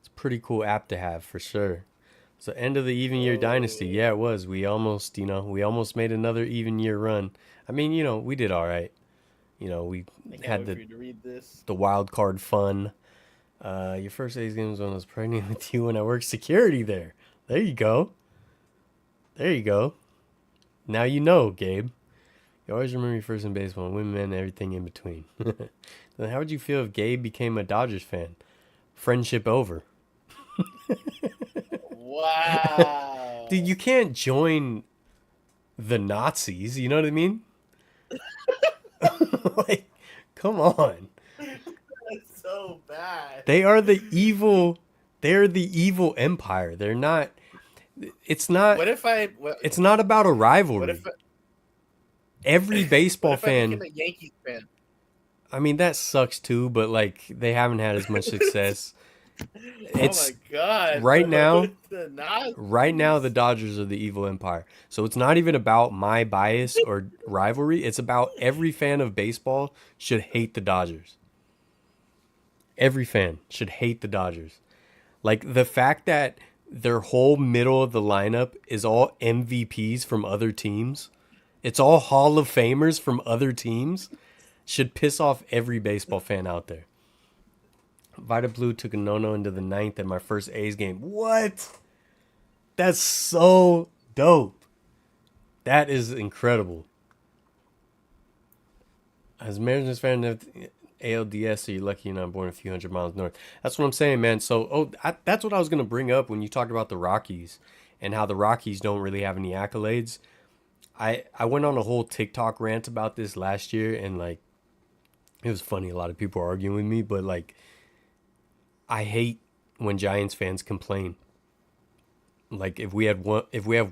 It's a pretty cool app to have for sure. So end of the even year dynasty. Yeah, it was. We almost made another even year run. I mean, we did all right. We I can't had wait for you to read this. the wild card fun. Your first A's game was when I was pregnant with you when I worked security there. There you go. There you go. Now you know, Gabe. You always remember your first in baseball, women, men, everything in between. Then how would you feel if Gabe became a Dodgers fan? Friendship over. Wow. Dude, you can't join the Nazis. You know what I mean? Like, come on. That's so bad. They are the evil. They're the evil empire. They're not. It's not. What if I? It's not about a What rivalry. if? Every baseball What if I fan. became a Yankees fan? I mean, that sucks too, but like they haven't had as much success. It's Oh my god! right now. The Nazis. Right now, the Dodgers are the evil empire. So it's not even about my bias or rivalry. It's about every fan of baseball should hate the Dodgers. Every fan should hate the Dodgers. Like the fact that their whole middle of the lineup is all MVPs from other teams. It's all Hall of Famers from other teams. Should piss off every baseball fan out there. Vita Blue took a no-no into the 9th at my first A's game. What? That's so dope. That is incredible. As a Mariners fan of ALDS, so you're lucky you're not born a few hundred miles north. That's what I'm saying, man. So, that's what I was going to bring up when you talked about the Rockies and how the Rockies don't really have any accolades. I went on a whole TikTok rant about this last year, and like It was funny. A lot of people were arguing with me, but like, I hate when Giants fans complain. Like if we have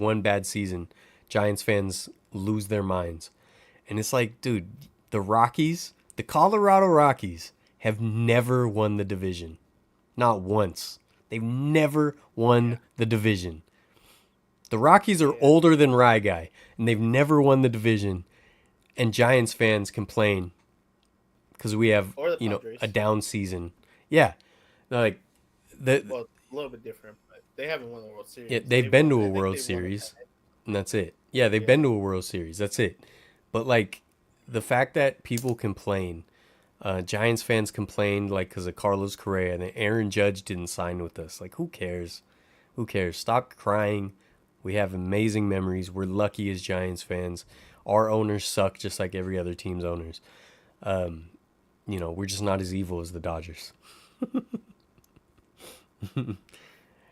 one bad season, Giants fans lose their minds. And it's like, dude, the Colorado Rockies have never won the division. Not once. They've never Yeah, won the division. The Rockies are yeah. older than Rye Guy, and they've never won the division. And Giants fans complain because we have, Or the a Padres. down season. Yeah, like the Well, a little bit different, but they haven't won the World it, Series. they've They've been won. to a I think World they've won a Series, pennant. and that's it. Yeah, they've Yeah. been to a World Series. That's it. But like the fact that people complain, Giants fans complained like because of Carlos Correa and then Aaron Judge didn't sign with us. Like who cares? Who cares? Stop crying. We have amazing memories. We're lucky as Giants fans. Our owners suck just like every other team's owners. We're just not as evil as the Dodgers.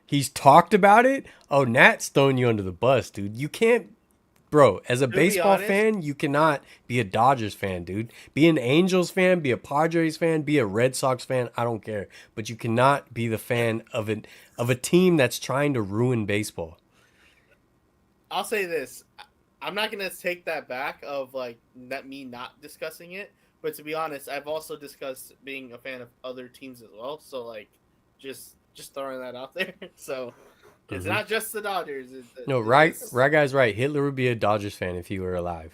He's talked about it. Oh, Nat's throwing you under the bus, dude. You can't, bro. As a To be baseball honest, fan, you cannot be a Dodgers fan, dude. Be an Angels fan, be a Padres fan, be a Red Sox fan. I don't care, but you cannot be the fan of a team that's trying to ruin baseball. I'll say this: I'm not gonna take that back of like that me not discussing it. But to be honest, I've also discussed being a fan of other teams as well. So like, just throwing that out there. So it's Hmm. not just the Dodgers. No, right, It's right, guy's right. Hitler would be a Dodgers fan if he were alive.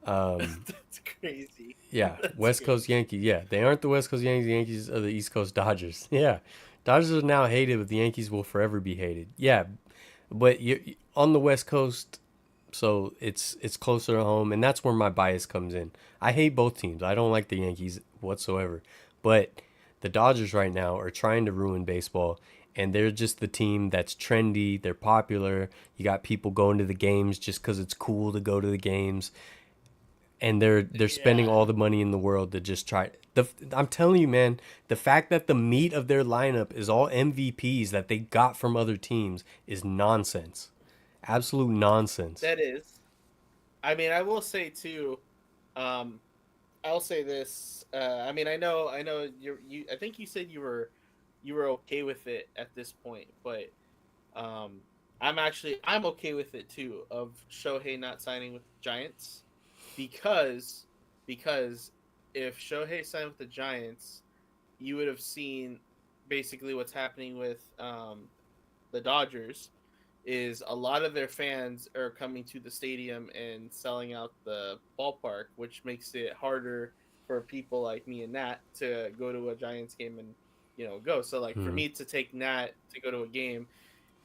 that's crazy. Yeah, That's West Coast crazy. Yankee. Yeah, they aren't the West Coast Yankees. The Yankees are the East Coast Dodgers. Yeah, Dodgers are now hated, but the Yankees will forever be hated. Yeah, but you on the West Coast, so it's closer to home, and that's where my bias comes in. I hate both teams. I don't like the Yankees whatsoever, but the Dodgers right now are trying to ruin baseball, and they're just the team that's trendy. They're popular. You got people going to the games just because it's cool to go to the games, and they're spending Yeah. all the money in the world to just try. I'm telling you, man, the fact that the meat of their lineup is all MVPs that they got from other teams is nonsense. Absolute nonsense. That is. I mean, I will say too. Um, I'll say this. I mean, I know. You. I think you said you were okay with it at this point, but um, I'm okay with it too. Of Shohei not signing with the Giants, because because if Shohei signed with the Giants, you would have seen basically what's happening with the Dodgers is a lot of their fans are coming to the stadium and selling out the ballpark, which makes it harder for people like me and Nat to go to a Giants game and go. So like for Hmm. me to take Nat to go to a game,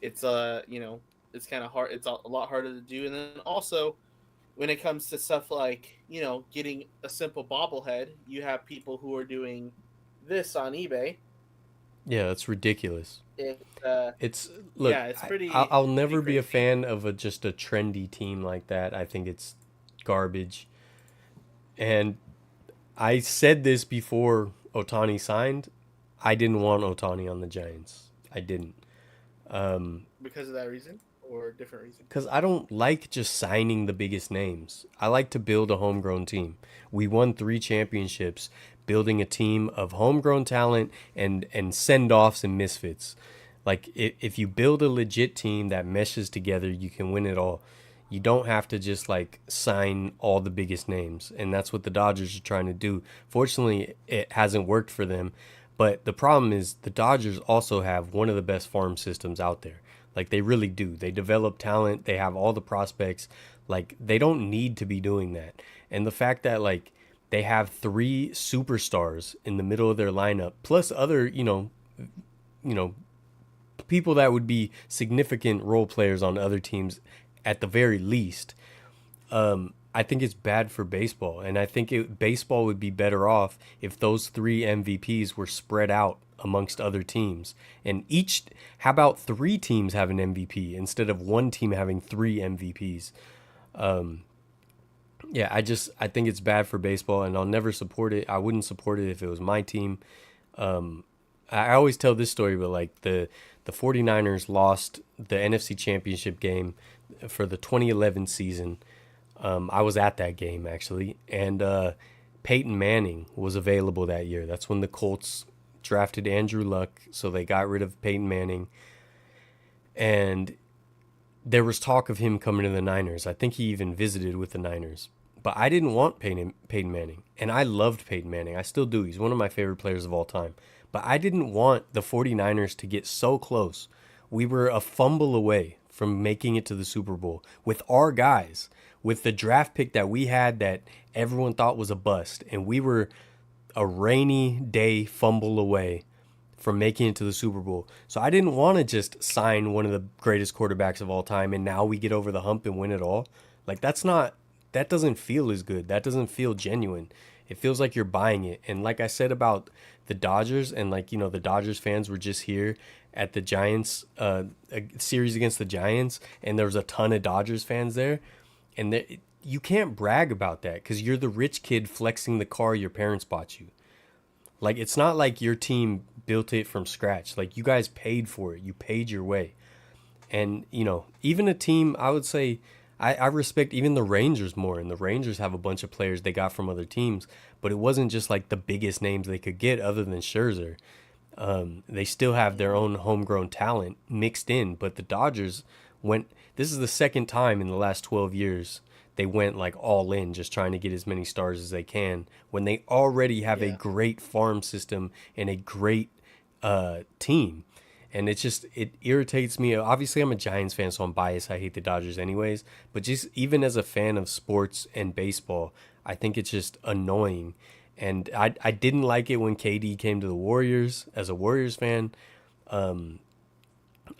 it's it's kind of hard. It's a lot harder to do. And then also when it comes to stuff like getting a simple bobblehead, you have people who are doing this on eBay. Yeah, that's ridiculous. It It's look, Yeah, it's I'll pretty never be a crazy. fan of just a trendy team like that. I think it's garbage. And I said this before Otani signed. I didn't want Otani on the Giants. I didn't. Because of that reason or a different reason. Because I don't like just signing the biggest names. I like to build a homegrown team. We won 3 championships building a team of homegrown talent and send offs and misfits. Like, if you build a legit team that meshes together, you can win it all. You don't have to just like sign all the biggest names. And that's what the Dodgers are trying to do. Fortunately, it hasn't worked for them. But the problem is the Dodgers also have one of the best farm systems out there. Like they really do. They develop talent. They have all the prospects. Like they don't need to be doing that. And the fact that like they have 3 superstars in the middle of their lineup, plus other, you know, people that would be significant role players on other teams at the very least. I think it's bad for baseball, and I think baseball would be better off if those 3 MVPs were spread out amongst other teams. And how about 3 teams have an MVP instead of one team having 3 MVPs? Yeah, I think it's bad for baseball, and I'll never support it. I wouldn't support it if it was my team. I always tell this story, but like the 49ers lost the NFC Championship game for the 2011 season. I was at that game actually, and Peyton Manning was available that year. That's when the Colts drafted Andrew Luck, so they got rid of Peyton Manning. And there was talk of him coming to the Niners. I think he even visited with the Niners. But I didn't want Peyton Manning. And I loved Peyton Manning. I still do. He's one of my favorite players of all time. But I didn't want the 49ers to get so close. We were a fumble away from making it to the Super Bowl with our guys, with the draft pick that we had that everyone thought was a bust. And we were a rainy day fumble away from making it to the Super Bowl. So I didn't want to just sign one of the greatest quarterbacks of all time and now we get over the hump and win it all. Like that doesn't feel as good. That doesn't feel genuine. It feels like you're buying it. And like I said about the Dodgers, and like, you know, the Dodgers fans were just here at the Giants, a series against the Giants, and there was a ton of Dodgers fans there. And you can't brag about that because you're the rich kid flexing the car your parents bought you. Like, it's not like your team built it from scratch. Like, you guys paid for it. You paid your way. And, you know, even a team, I would say, I respect even the Rangers more. And the Rangers have a bunch of players they got from other teams. But it wasn't just like the biggest names they could get other than Scherzer. They still have their own homegrown talent mixed in. But the Dodgers this is the second time in the last 12 years they went like all in, just trying to get as many stars as they can when they already have a great farm system and a great team. And it irritates me. Obviously, I'm a Giants fan, so I'm biased. I hate the Dodgers anyways. But just even as a fan of sports and baseball, I think it's just annoying. And I didn't like it when KD came to the Warriors as a Warriors fan.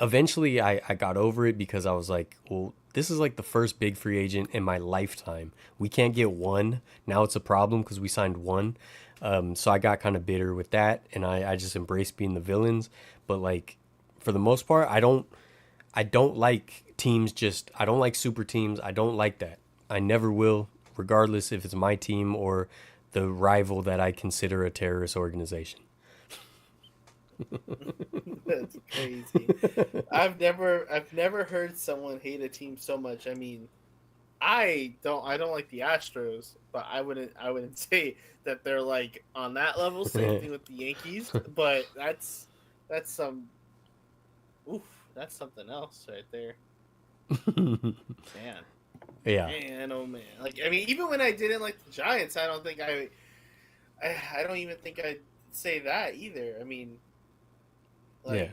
Eventually, I got over it because I was like, well, this is like the first big free agent in my lifetime. We can't get one. Now it's a problem because we signed one. So I got kind of bitter with that, and I just embraced being the villains. But like, for the most part, I don't like teams I don't like super teams. I don't like that. I never will, regardless if it's my team or the rival that I consider a terrorist organization. That's crazy. I've never heard someone hate a team so much. I mean, I don't like the Astros, but I wouldn't say that they're like on that level. Same thing with the Yankees, but that's some that's something else right there. Man. Yeah. Man, oh man. Like, I mean, even when I didn't like the Giants, I don't even think I'd say that either. I mean, like, yeah.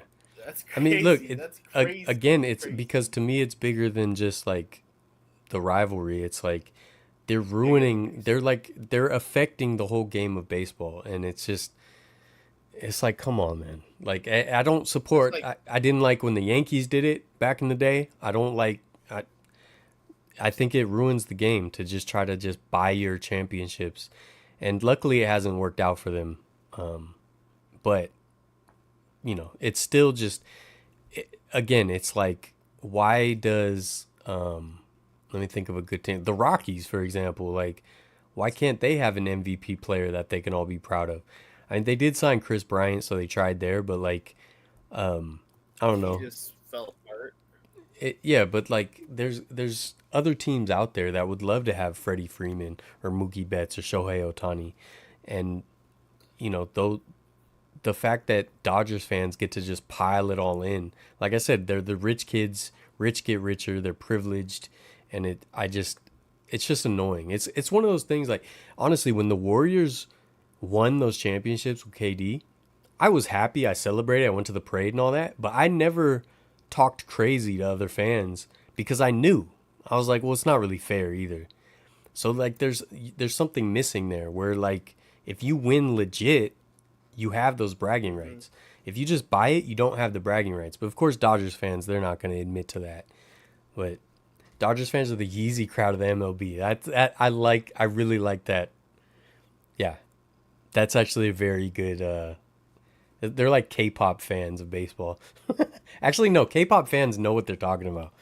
That's crazy. I mean, look, that's crazy. Again, it's crazy. because to me, it's bigger than just like the rivalry. It's like they're ruining, they're affecting the whole game of baseball. And it's like, come on, man. Like, I don't support, I didn't like when the Yankees did it back in the day. I think it ruins the game to just try to just buy your championships. And luckily it hasn't worked out for them. But, you know, it's still just, again, it's like, why does, let me think of a good team. The Rockies, for example, like, why can't they have an MVP player that they can all be proud of? I mean, they did sign Chris Bryant, so they tried there, but like, I don't know. He just fell apart. Yeah, but like, there's other teams out there that would love to have Freddie Freeman or Mookie Betts or Shohei Ohtani, and you know, though, the fact that Dodgers fans get to just pile it all in, like I said, they're the rich kids, rich get richer, they're privileged, and it's just annoying. It's one of those things. Like, honestly, when the Warriors won those championships with KD, I was happy. I celebrated. I went to the parade and all that. But I never talked crazy to other fans because I knew. I was like, well, it's not really fair either. So like, there's something missing there where like, if you win legit, you have those bragging rights. If you just buy it, you don't have the bragging rights. But of course, Dodgers fans, they're not going to admit to that. But Dodgers fans are the Yeezy crowd of the MLB. I really like that. Yeah. That's actually a very good, they're like K-pop fans of baseball. Actually, no, K-pop fans know what they're talking about.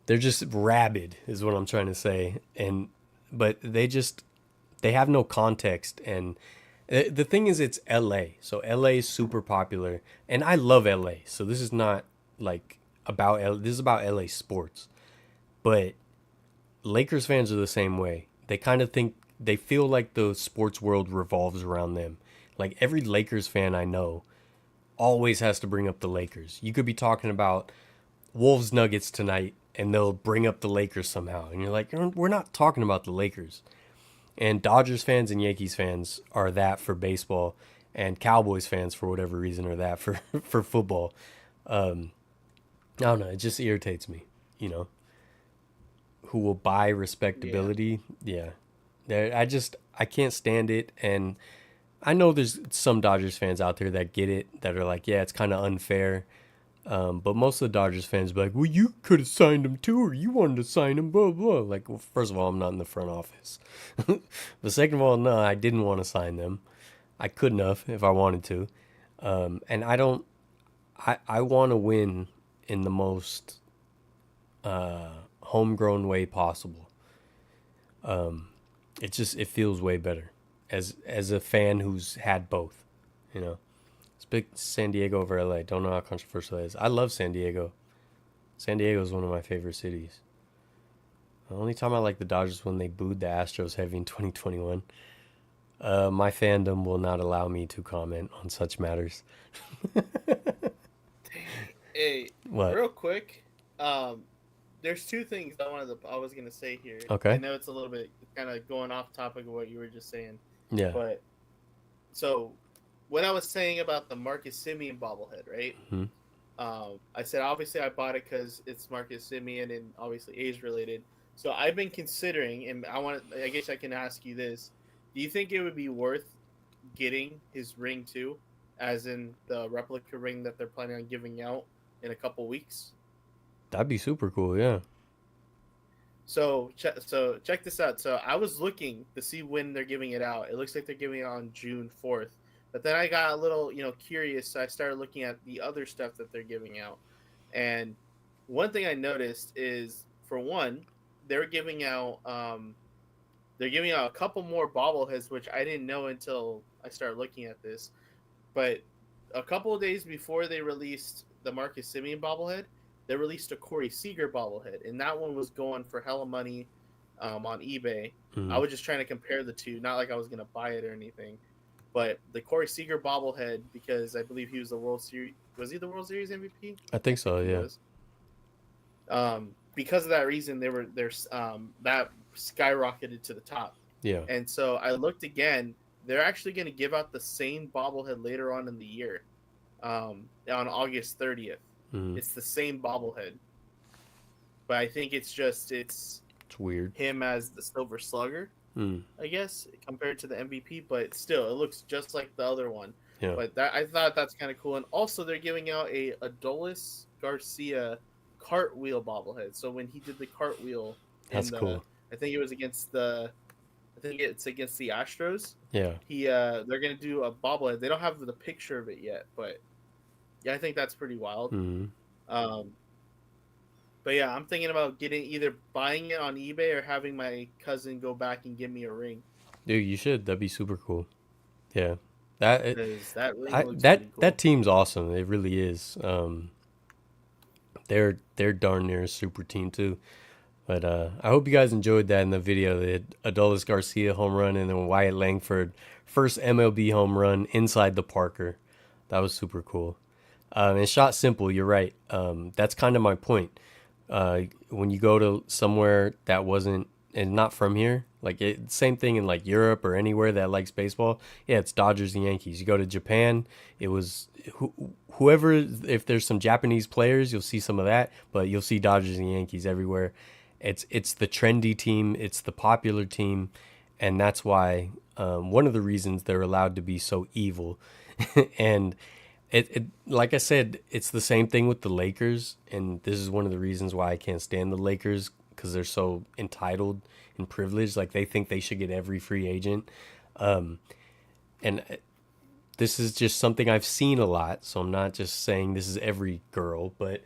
They're just rabid is what I'm trying to say. But they have no context. And the thing is, it's LA. So LA is super popular. And I love LA. So this is not like this is about LA sports. But Lakers fans are the same way. They kind of think they feel like the sports world revolves around them. Like every Lakers fan I know always has to bring up the Lakers. You could be talking about Wolves Nuggets tonight and they'll bring up the Lakers somehow. And you're like, we're not talking about the Lakers. And Dodgers fans and Yankees fans are that for baseball, and Cowboys fans for whatever reason are that for for football. I don't know, it just irritates me, you know. Who will buy Yeah. respectability? Yeah. I can't stand it, and I know there's some Dodgers fans out there that get it, that are like, yeah, it's kind of unfair. But most of the Dodgers fans be like, well, you could have signed him too, or you wanted to sign him, blah, blah. Like, well, first of all, I'm not in the front office. But second of all, no, I didn't want to sign them. I couldn't have if I wanted to. And I don't, I want to win in the most homegrown way possible. It feels way better as a fan who's had both, you know. It's big San Diego over LA. Don't know how controversial that is. I love San Diego. San Diego is one of my favorite cities. The only time I like the Dodgers when they booed the Astros heavy in 2021. My fandom will not allow me to comment on such matters. Hey, What? real quick, um, there's two things I was gonna say here. I Okay. know it's a little bit kind of going off topic of what you were just saying, Yeah. but so when I was saying about the Marcus Simeon bobblehead, right? Hmm. I said obviously I bought it because it's Marcus Simeon and obviously age related. So I've been considering, and I guess I can ask you this: do you think it would be worth getting his ring too, as in the replica ring that they're planning on giving out in a couple weeks? That'd be super cool. Yeah. So check this out. So I was looking to see when they're giving it out. It looks like they're giving it on June 4th. But then I got a little, curious. So I started looking at the other stuff that they're giving out. And one thing I noticed is, for one, they're giving out they're giving out a couple more bobbleheads, which I didn't know until I started looking at this. But a couple of days before they released the Marcus Simeon bobblehead, they released a Corey Seager bobblehead, and that one was going for hella money on eBay. I Mm. was just trying to compare the two, not like I was gonna buy it or anything. But the Corey Seager bobblehead, because I believe he was the World Series, was he the World Series MVP? I think I so. think he Yeah. was. Because of that reason, that skyrocketed to the top. Yeah. And so I looked again. They're actually going to give out the same bobblehead later on in the year, on August 30th. Mm. It's the same bobblehead, but I think it's It's weird. him as the Silver Slugger, Mm. I guess, compared to the MVP. But still, it looks just like the other one. Yeah. But I thought that's kind of cool. And also, they're giving out a Adolis Garcia cartwheel bobblehead. So when he did the cartwheel That's in the, cool. I think it was against the, I think it's against the Astros. Yeah. They're gonna do a bobblehead. They don't have the picture of it yet, but yeah, I think that's pretty wild. Mm. Um, but yeah, I'm thinking about either buying it on eBay or having my cousin go back and give me a ring, Dude, you should. That'd be super cool. Yeah. That it, because that ring I looks that pretty cool. that team's awesome. It really is. They're darn near a super team too. But I hope you guys enjoyed that in the video. The Adolis Garcia home run and then Wyatt Langford first MLB home run inside the Parker. That was super cool. And shot simple. You're right. That's kind of my point. When you go to somewhere that wasn't and not from here, like same thing in like Europe or anywhere that likes baseball. Yeah, it's Dodgers and Yankees. You go to Japan, it was whoever. If there's some Japanese players, you'll see some of that, but you'll see Dodgers and Yankees everywhere. It's the trendy team, it's the popular team, and that's why one of the reasons they're allowed to be so evil. And it like I said, it's the same thing with the Lakers, and this is one of the reasons why I can't stand the Lakers, because they're so entitled and privileged. Like they think they should get every free agent, and this is just something I've seen a lot. So I'm not just saying this is every girl, but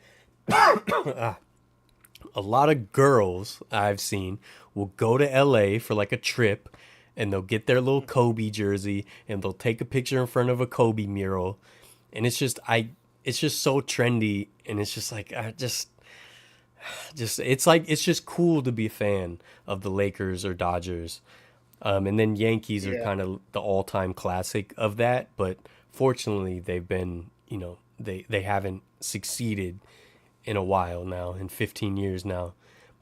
a lot of girls I've seen will go to LA for like a trip, and they'll get their little Kobe jersey and they'll take a picture in front of a Kobe mural, and it's just so trendy, and it's just like I just it's like it's just cool to be a fan of the Lakers or Dodgers. And then Yankees are Yeah. kind of the all-time classic of that, but fortunately they've been, they haven't succeeded in a while now, in 15 years now,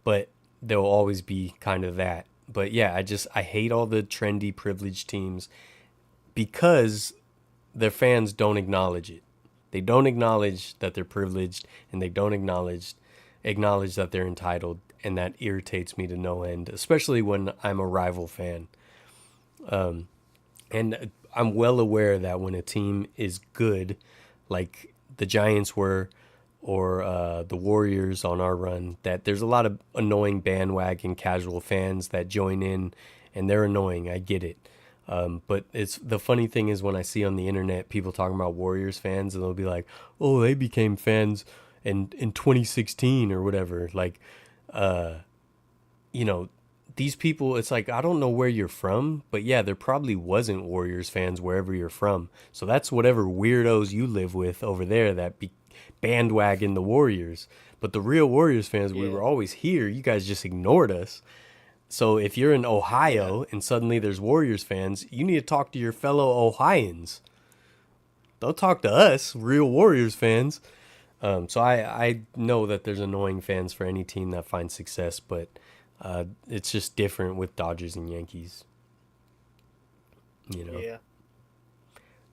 but they'll always be kind of that. But yeah, I hate all the trendy privileged teams because their fans don't acknowledge it. They don't acknowledge that they're privileged, and they don't acknowledge that they're entitled, and that irritates me to no end, especially when I'm a rival fan. And I'm well aware that when a team is good, like the Giants were, or the Warriors on our run, that there's a lot of annoying bandwagon casual fans that join in, and they're annoying. I get it. But it's the funny thing is when I see on the internet people talking about Warriors fans, and they'll be like, "Oh, they became fans in 2016 or whatever." Like, you know, these people, it's like, I don't know where you're from, but yeah, there probably wasn't Warriors fans wherever you're from. So that's whatever weirdos you live with over there that bandwagon the Warriors. But the real Warriors fans, we Yeah. were always here. You guys just ignored us. So if you're in Yeah. Ohio and suddenly there's Warriors fans, you need to talk to your fellow Ohioans. Don't talk to us, real Warriors fans. So I know that there's annoying fans for any team that finds success, but it's just different with Dodgers and Yankees. You know, Yeah.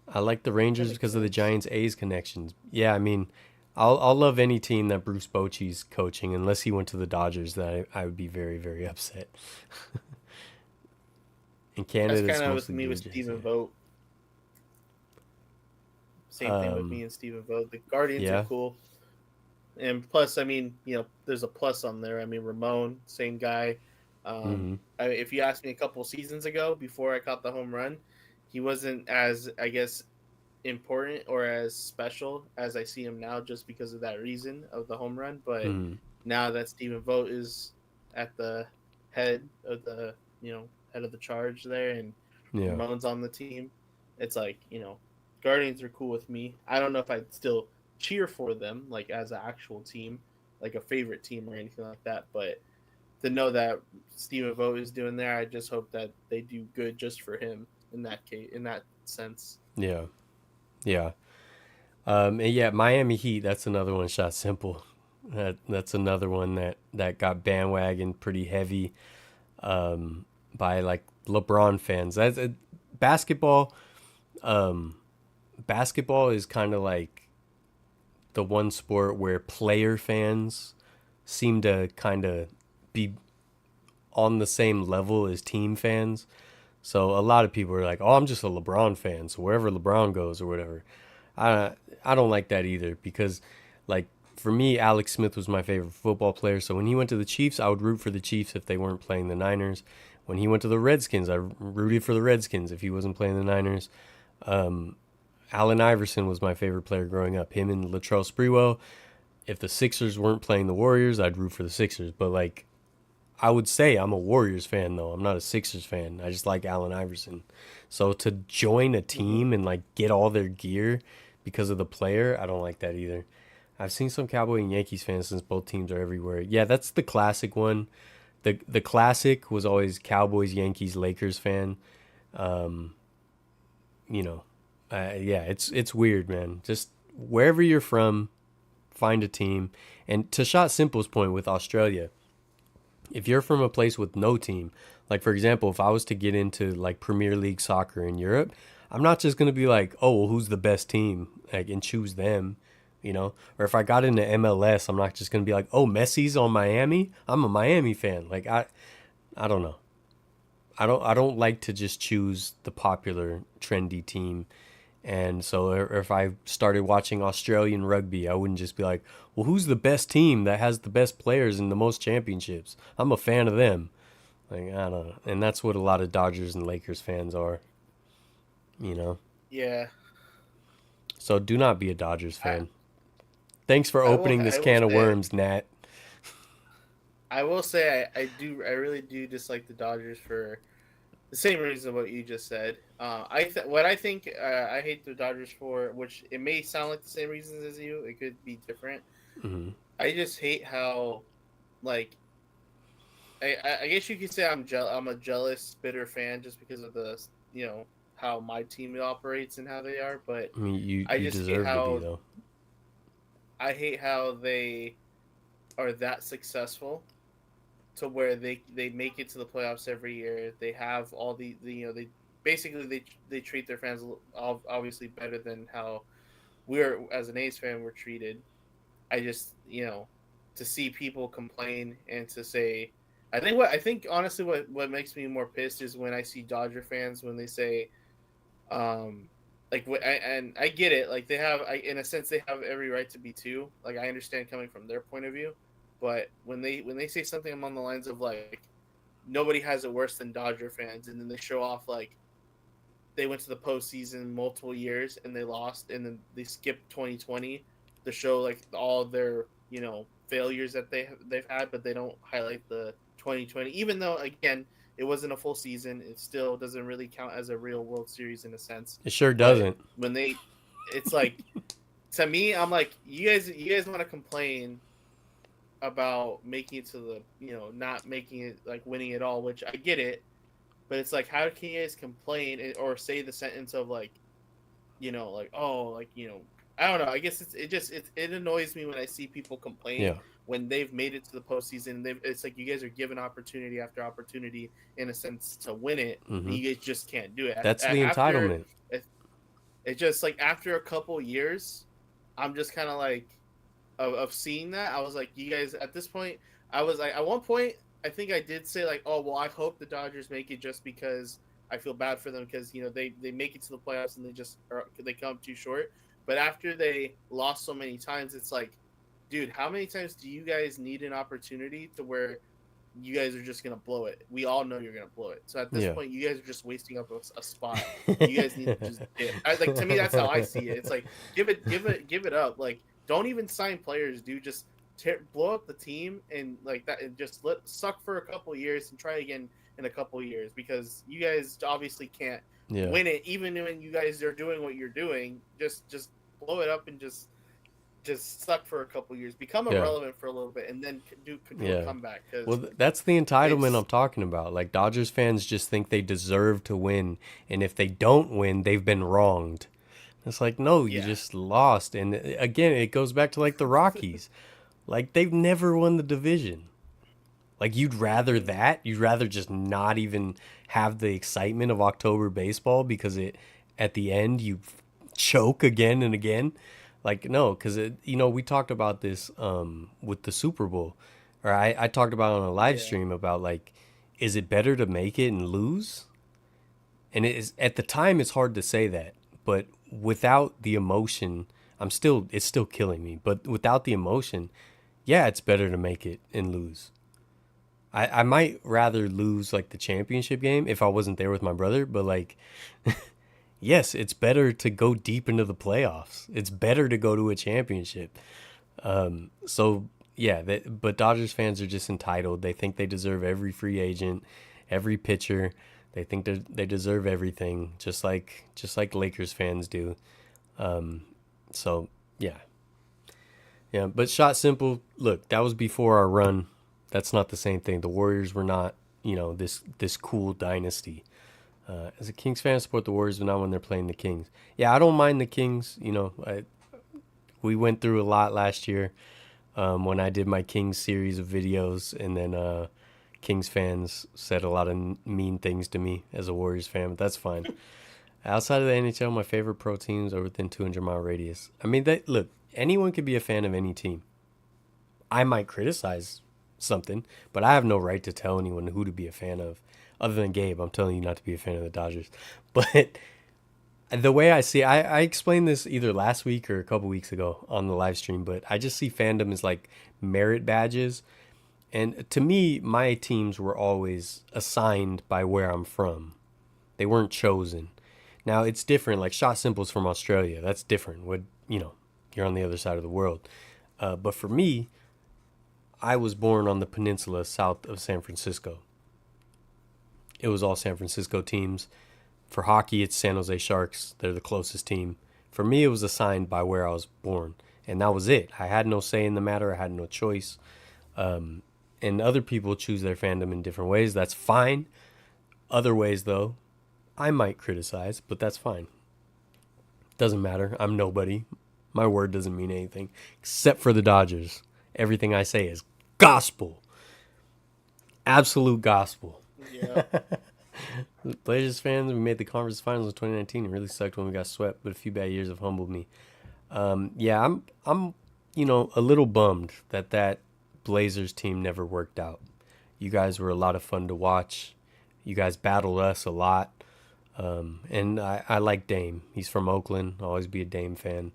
I like the That Rangers makes because of the sense. Giants A's connections. Yeah, I mean, I'll love any team that Bruce Bochy's coaching, unless he went to the Dodgers. That I would be very very upset. In That's Canada, kind it's of with mostly me Blue with Jays. Stephen Vogt. Same thing with me and Stephen Vogt. The Guardians are Yeah. cool. And plus, I mean, there's a plus on there. I mean, Ramon, same guy. Mm-hmm. If you asked me a couple seasons ago, before I caught the home run, he wasn't as, I guess, important or as special as I see him now, just because of that reason of the home run. But Mm-hmm. now that Stephen Vogt is at the head of the, head of the charge there, and Yeah. Ramon's on the team, it's like, Guardians are cool with me. I don't know if I'd still cheer for them like as an actual team, like a favorite team or anything like that. But to know that Stephen Vogt is doing there, I just hope that they do good just for him in that case, in that sense. Yeah. Yeah. And yeah, Miami Heat. That's another one. Shot simple. That's another one that got bandwagon pretty heavy by like LeBron fans. That's basketball. Um, Basketball is kind of like the one sport where player fans seem to kind of be on the same level as team fans. So a lot of people are like, "Oh, I'm just a LeBron fan, so wherever LeBron goes or whatever." I I don't like that either because, like, for me, Alex Smith was my favorite football player. So when he went to the Chiefs, I would root for the Chiefs if they weren't playing the Niners. When he went to the Redskins, I rooted for the Redskins if he wasn't playing the Niners. Allen Iverson was my favorite player growing up. Him and Latrell Sprewell. If the Sixers weren't playing the Warriors, I'd root for the Sixers. But like, I would say I'm a Warriors fan though. I'm not a Sixers fan. I just like Allen Iverson. So to join a Mm-hmm. team and like get all their gear because of the player, I don't like that either. I've seen some Cowboy and Yankees fans since both teams are everywhere. Yeah, that's the classic one. The classic was always Cowboys, Yankees, Lakers fan. You know, yeah, it's weird, man. Just wherever you're from, find a team. And to Shot Simple's point with Australia, if you're from a place with no team, like for example, if I was to get into like Premier League soccer in Europe, I'm not just gonna be like, oh, well, who's the best team, like, and choose them, you know. Or if I got into MLS, I'm not just gonna be like, oh, Messi's on Miami. I'm a Miami fan. Like I don't know. I don't like to just choose the popular trendy team. And so if I started watching Australian rugby, I wouldn't just be like, well, who's the best team that has the best players and the most championships? I'm a fan of them. Like, I don't know. And that's what a lot of Dodgers and Lakers fans are, you know? Yeah, So do not be a Dodgers I fan. Thanks for I will opening this I will can of say worms, Nat. I really do dislike the Dodgers for the same reason what you just said. What I think I hate the Dodgers for, which it may sound like the same reasons as you, it could be different. Mm-hmm. I just hate how, like, I guess you could say I'm a jealous, bitter fan just because of the how my team operates and how they are. But I mean, I you just hate deserve to be how though. they are that successful to where they make it to the playoffs every year. They have all the they basically they treat their fans obviously better than how we're as an A's fan we're treated. I just to see people complain and to say I think honestly what makes me more pissed is when I see Dodger fans when they say and I get it, like in a sense they have every right to be too, like I understand coming from their point of view, but when they say something along the lines of like nobody has it worse than Dodger fans, and then they show off like they went to the postseason multiple years and they lost, and then they skipped 2020 to show like all their failures that they've had, but they don't highlight the 2020, even though again it wasn't a full season. It still doesn't really count as a real World Series in a sense. It sure But doesn't. when it's like to me, I'm like you guys want to complain about making it to the not making it like winning it all, which I get it, but it's like how can you guys complain or say the sentence of like like oh like I don't know. I guess it annoys me when I see people complain Yeah. when they've made it to the postseason. It's like you guys are given opportunity after opportunity in a sense to win it, and Hmm. you guys just can't do it. That's the After entitlement. it just like after a couple years, I'm just kind of like of seeing that. I was like, you guys at this point, I was like at one point I think I did say like, oh well, I hope the Dodgers make it just because I feel bad for them because they make it to the playoffs and they come too short. But after they lost so many times, it's like, dude, how many times do you guys need an opportunity to where you guys are just gonna blow it? We all know you're gonna blow it. So at this Yeah. point, you guys are just wasting up a spot. You guys need to just dip. Like to me, that's how I see it. It's like give it up. Like don't even sign players, dude. Just blow up the team and like that, and just let suck for a couple years and try again in a couple years because you guys obviously can't Yeah. win it even when you guys are doing what you're doing. Just blow it up and just suck for a couple years, become Yeah. irrelevant for a little bit, and then do a Yeah. comeback because Well, that's the entitlement it's I'm talking about. Like Dodgers fans just think they deserve to win, and if they don't win, they've been wronged. It's like, no, you yeah. just lost. And again, it goes back to like the Rockies. Like they've never won the division. Like you'd rather Mm-hmm. that? You'd rather just not even have the excitement of October baseball because it at the end you choke again and again. Like no, because we talked about this with the Super Bowl, or I talked about on a live Yeah. stream about like, is it better to make it and lose? And it is at the time it's hard to say that, but without the emotion, it's still killing me. But without the emotion, yeah, it's better to make it and lose. I might rather lose like the championship game if I wasn't there with my brother, but like yes, it's better to go deep into the playoffs. It's better to go to a championship. So yeah, but Dodgers fans are just entitled. They think they deserve every free agent, every pitcher. They think they deserve everything, just like Lakers fans do. So yeah, yeah. But shot simple. Look, that was before our run. That's not the same thing. The Warriors were not, this cool dynasty. As a Kings fan, I support the Warriors, but not when they're playing the Kings. Yeah, I don't mind the Kings. We went through a lot last year when I did my Kings series of videos, and then Kings fans said a lot of mean things to me as a Warriors fan, but that's fine. Outside of the NHL, my favorite pro teams are within 200-mile radius. I mean, look, anyone could be a fan of any team. I might criticize something, but I have no right to tell anyone who to be a fan of. Other than Gabe, I'm telling you not to be a fan of the Dodgers. But the way I see, I explained this either last week or a couple weeks ago on the live stream, but I just see fandom as like merit badges. And to me, my teams were always assigned by where I'm from. They weren't chosen. Now it's different. Like Shot Simple's from Australia. That's different. You're on the other side of the world. But for me, I was born on the peninsula south of San Francisco. It was all San Francisco teams. For hockey, it's San Jose Sharks. They're the closest team. For me, it was assigned by where I was born, and that was it. I had no say in the matter. I had no choice. and other people choose their fandom in different ways. That's fine. Other ways, though, I might criticize, but that's fine. Doesn't matter. I'm nobody. My word doesn't mean anything except for the Dodgers. Everything I say is gospel. Absolute gospel. Yeah. Blazers fans, we made the conference finals in 2019. It really sucked when we got swept, but a few bad years have humbled me. Yeah, I'm, a little bummed that Blazers team never worked out. You guys were a lot of fun to watch. You guys battled us a lot. And I like Dame. He's from Oakland. I'll always be a Dame fan.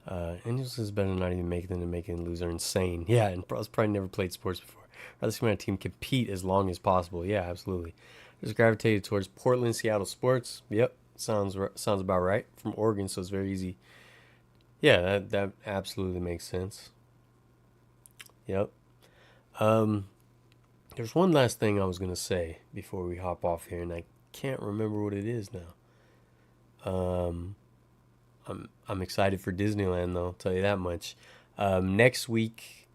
And it's just better than not even making than making loser insane. Yeah, and I was probably never played sports before. I'd rather see my team compete as long as possible. Yeah, absolutely. Just gravitated towards Portland, Seattle sports. Yep, sounds about right. From Oregon, so it's very easy. Yeah, that absolutely makes sense. Yep. Um, there's one last thing I was gonna say before we hop off here, and I can't remember what it is now. Um, I'm excited for Disneyland though. I'll tell you that much. Next week,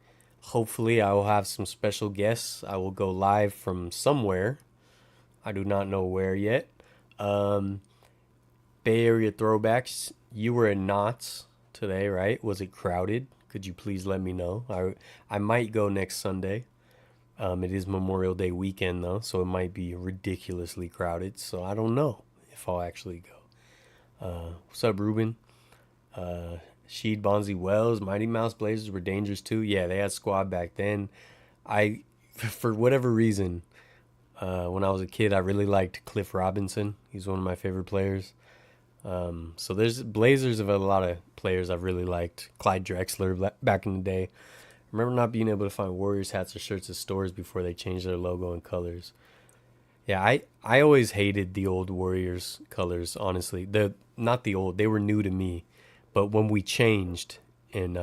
hopefully, I will have some special guests. I will go live from somewhere. I do not know where yet. Um, Bay Area throwbacks. You were at Knott's today, right? Was it crowded? Could you please let me know? I might go next Sunday. It is Memorial Day weekend though, so it might be ridiculously crowded. So I don't know if I'll actually go. What's up, Ruben? Sheed, Bonzi, Wells, Mighty Mouse Blazers were dangerous too. Yeah, they had squad back then. I, for whatever reason, when I was a kid, I really liked Cliff Robinson. He's one of my favorite players. So there's Blazers have had a lot of players I've really liked. Clyde Drexler back in the day. I remember not being able to find Warriors hats or shirts at stores before they changed their logo and colors. Yeah, I always hated the old Warriors colors, honestly. Not the old, they were new to me. But when we changed in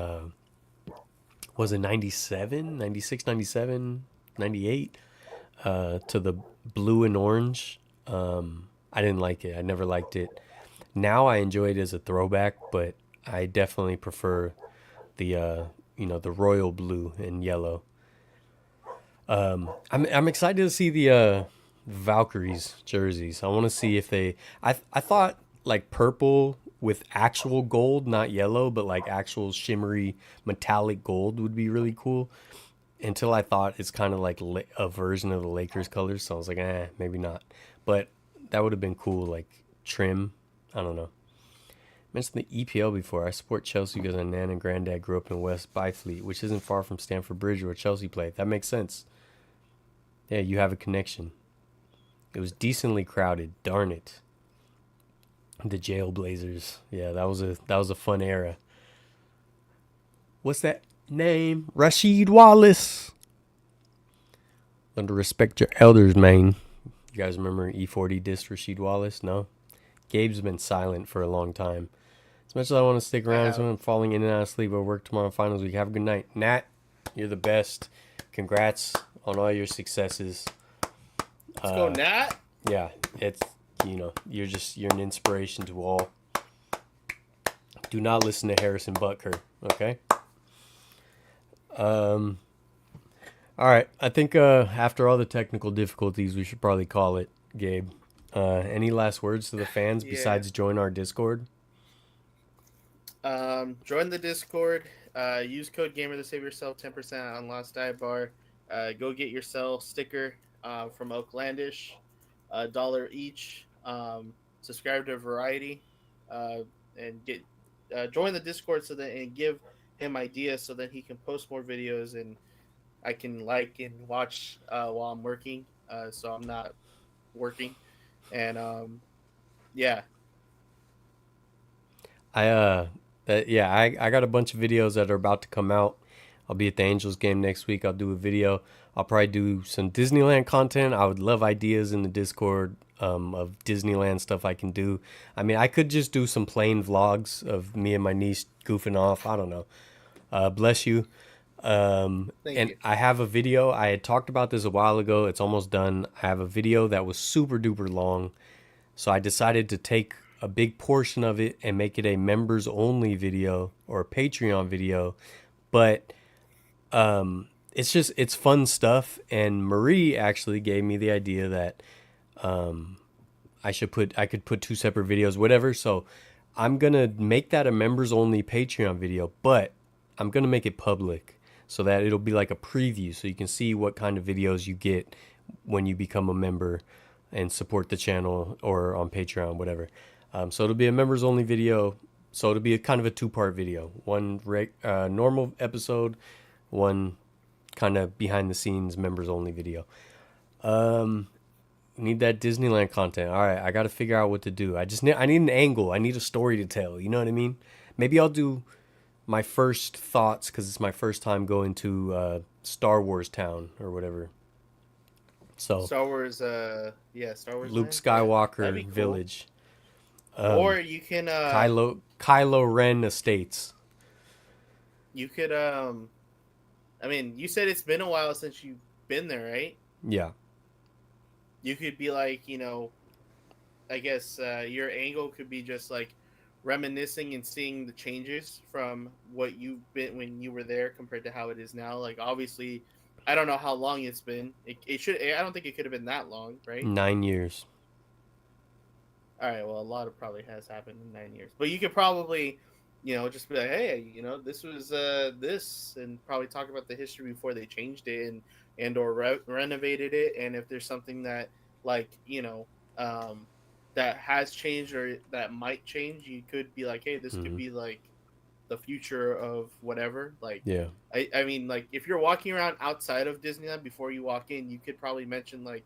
was it 97, 96, 97, 98 to the blue and orange, I didn't like it. I never liked it. Now I enjoy it as a throwback, but I definitely prefer the royal blue and yellow. I'm excited to see the Valkyries jerseys. I want to see if they. I thought like purple with actual gold, not yellow, but like actual shimmery metallic gold would be really cool. Until I thought it's kind of like a version of the Lakers colors, so I was like, maybe not. But that would have been cool, like trim. I don't know. Mentioned the EPL before. I support Chelsea because my nan and granddad grew up in West Byfleet, which isn't far from Stamford Bridge where Chelsea played. That makes sense. Yeah, you have a connection. It was decently crowded. Darn it. The Jailblazers. Yeah, that was a fun era. What's that name? Rasheed Wallace. Learn to respect your elders, man. You guys remember E40 dissed Rasheed Wallace? No? Gabe's been silent for a long time. As much as I want to stick around, so I'm falling in and out of sleep. I'll work tomorrow finals week. Have a good night. Nat, you're the best. Congrats on all your successes. Let's go, Nat. Yeah, it's, you're an inspiration to all. Do not listen to Harrison Butker, okay? All right. I think after all the technical difficulties, we should probably call it, Gabe. Any last words to the fans besides join our Discord? Join the Discord. Use code Gamer to save yourself 10% on Lost Dive Bar. Go get yourself sticker from Oaklandish, $1 each. Subscribe to Variety, and get join the Discord and give him ideas so that he can post more videos and I can like and watch while I'm working. So I'm not working, and yeah. I got a bunch of videos that are about to come out. I'll be at the Angels game next week. I'll do a video. I'll probably do some Disneyland content. I would love ideas in the Discord of Disneyland stuff I can do. I mean, I could just do some plain vlogs of me and my niece goofing off. I don't know. Bless you. Thank And you. I have a video. I had talked about this a while ago. It's almost done. I have a video that was super duper long. So I decided to take a big portion of it and make it a members only video or a Patreon video. But it's fun stuff. And Marie actually gave me the idea that I could put two separate videos, whatever. So I'm gonna make that a members only Patreon video, but I'm gonna make it public so that it'll be like a preview, so you can see what kind of videos you get when you become a member and support the channel or on Patreon, whatever. So it'll be a members only video. So it'll be a kind of a two-part video, one normal episode, one kind of behind the scenes members only video. Need that Disneyland content. All right, I got to figure out what to do. I need an angle. I need a story to tell. You know what I mean? Maybe I'll do my first thoughts because it's my first time going to Star Wars Town or whatever. So Star Wars, Star Wars. Luke Land? Skywalker That'd be cool. Village. Or you can Kylo Ren Estates. You could I mean, you said it's been a while since you've been there, right? Yeah. You could be like, I guess your angle could be just like reminiscing and seeing the changes from what you've been when you were there compared to how it is now. Like, obviously, I don't know how long it's been. I don't think it could have been that long, right? 9 years. All right, well, a lot of probably has happened in 9 years. But you could probably, just be like, hey, this was this, and probably talk about the history before they changed it and or renovated it. And if there's something that, like, that has changed or that might change, you could be like, hey, this could be like the future of whatever. Like, Yeah. I mean, like, if you're walking around outside of Disneyland before you walk in, you could probably mention like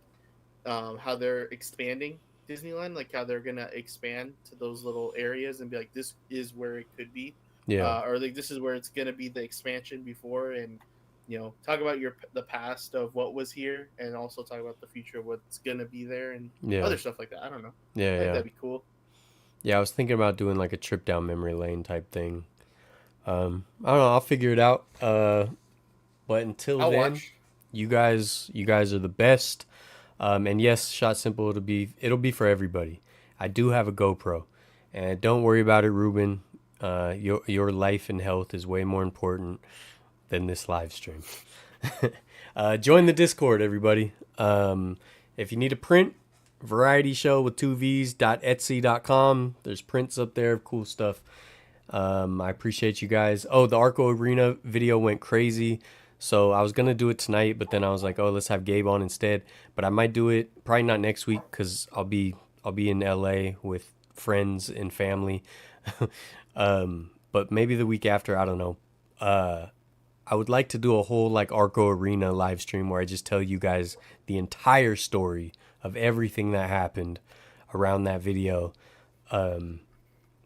how they're expanding Disneyland, like how they're gonna expand to those little areas and be like, this is where it could be, or like this is where it's gonna be the expansion before, and talk about the past of what was here, and also talk about the future of what's gonna be there, and other stuff like that. I don't know. I think that'd be cool. Yeah, I was thinking about doing like a trip down memory lane type thing. I don't know. I'll figure it out. But until then, you guys are the best. And yes, Shot Simple, it'll be for everybody. I do have a GoPro, and don't worry about it, Ruben. Your life and health is way more important than this live stream. Join the Discord, everybody. If you need a print, variety show with 2vs.etsy.com. There's prints up there of cool stuff. I appreciate you guys. Oh, the Arco Arena video went crazy. So I was going to do it tonight, but then I was like, oh, let's have Gabe on instead. But I might do it probably not next week because I'll be in LA with friends and family. But maybe the week after, I don't know. I would like to do a whole like Arco Arena live stream where I just tell you guys the entire story of everything that happened around that video.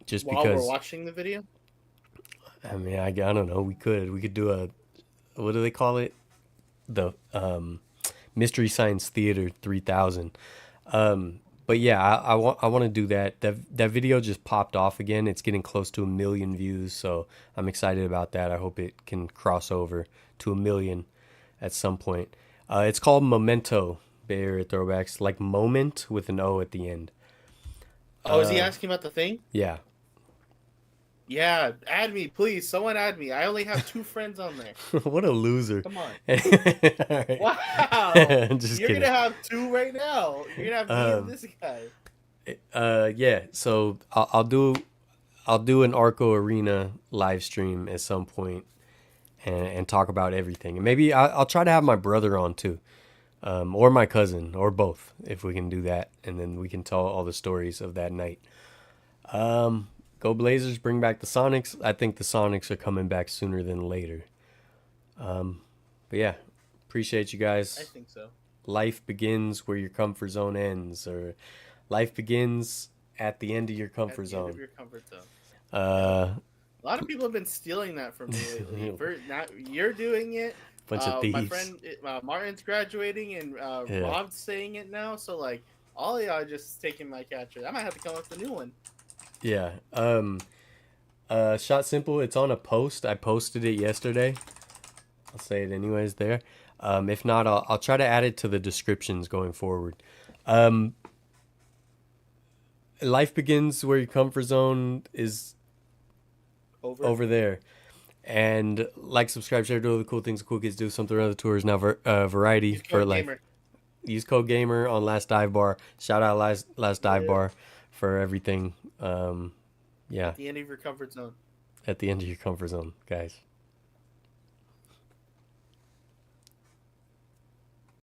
Just while because we're watching the video. I mean, I don't know. We could do a, what do they call it? The Mystery Science Theater 3000. But yeah, I want to do that. That video just popped off again. It's getting close to 1 million views, so I'm excited about that. I hope it can cross over to 1 million at some point. It's called Memento, Bay Area Throwbacks, like moment with an O at the end. Oh, is he asking about the thing? Yeah. Yeah, add me, please. Someone add me. I only have 2 friends on there. What a loser. Come on. Right. Wow. Just You're kidding. going to have 2 right now. You're going to have me and this guy. Yeah, so I'll do an Arco Arena live stream at some point and talk about everything. And maybe I'll try to have my brother on too. Or my cousin, or both, if we can do that. And then we can tell all the stories of that night. Go Blazers, bring back the Sonics. I think the Sonics are coming back sooner than later. But yeah, appreciate you guys. I think so. Life begins where your comfort zone ends, or life begins at the end of your comfort zone. End of your comfort zone. A lot of people have been stealing that from me lately. You're doing it. Bunch of thieves. My friend Martin's graduating, and Rob's saying it now. So like, all of y'all are just taking my catcher. I might have to come up with a new one. Yeah. Shot Simple, it's on a post. I posted it yesterday. I'll say it anyways there. If not, I'll try to add it to the descriptions going forward. Life begins where your comfort zone is over there. And like, subscribe, share, do all the cool things the cool kids do. Something or other tours now. Variety Use for code life. gamer Use code gamer on Last Dive Bar. Shout out Last Dive yeah, Bar for everything. Yeah, at the end of your comfort zone. at the end of your comfort zone, guys.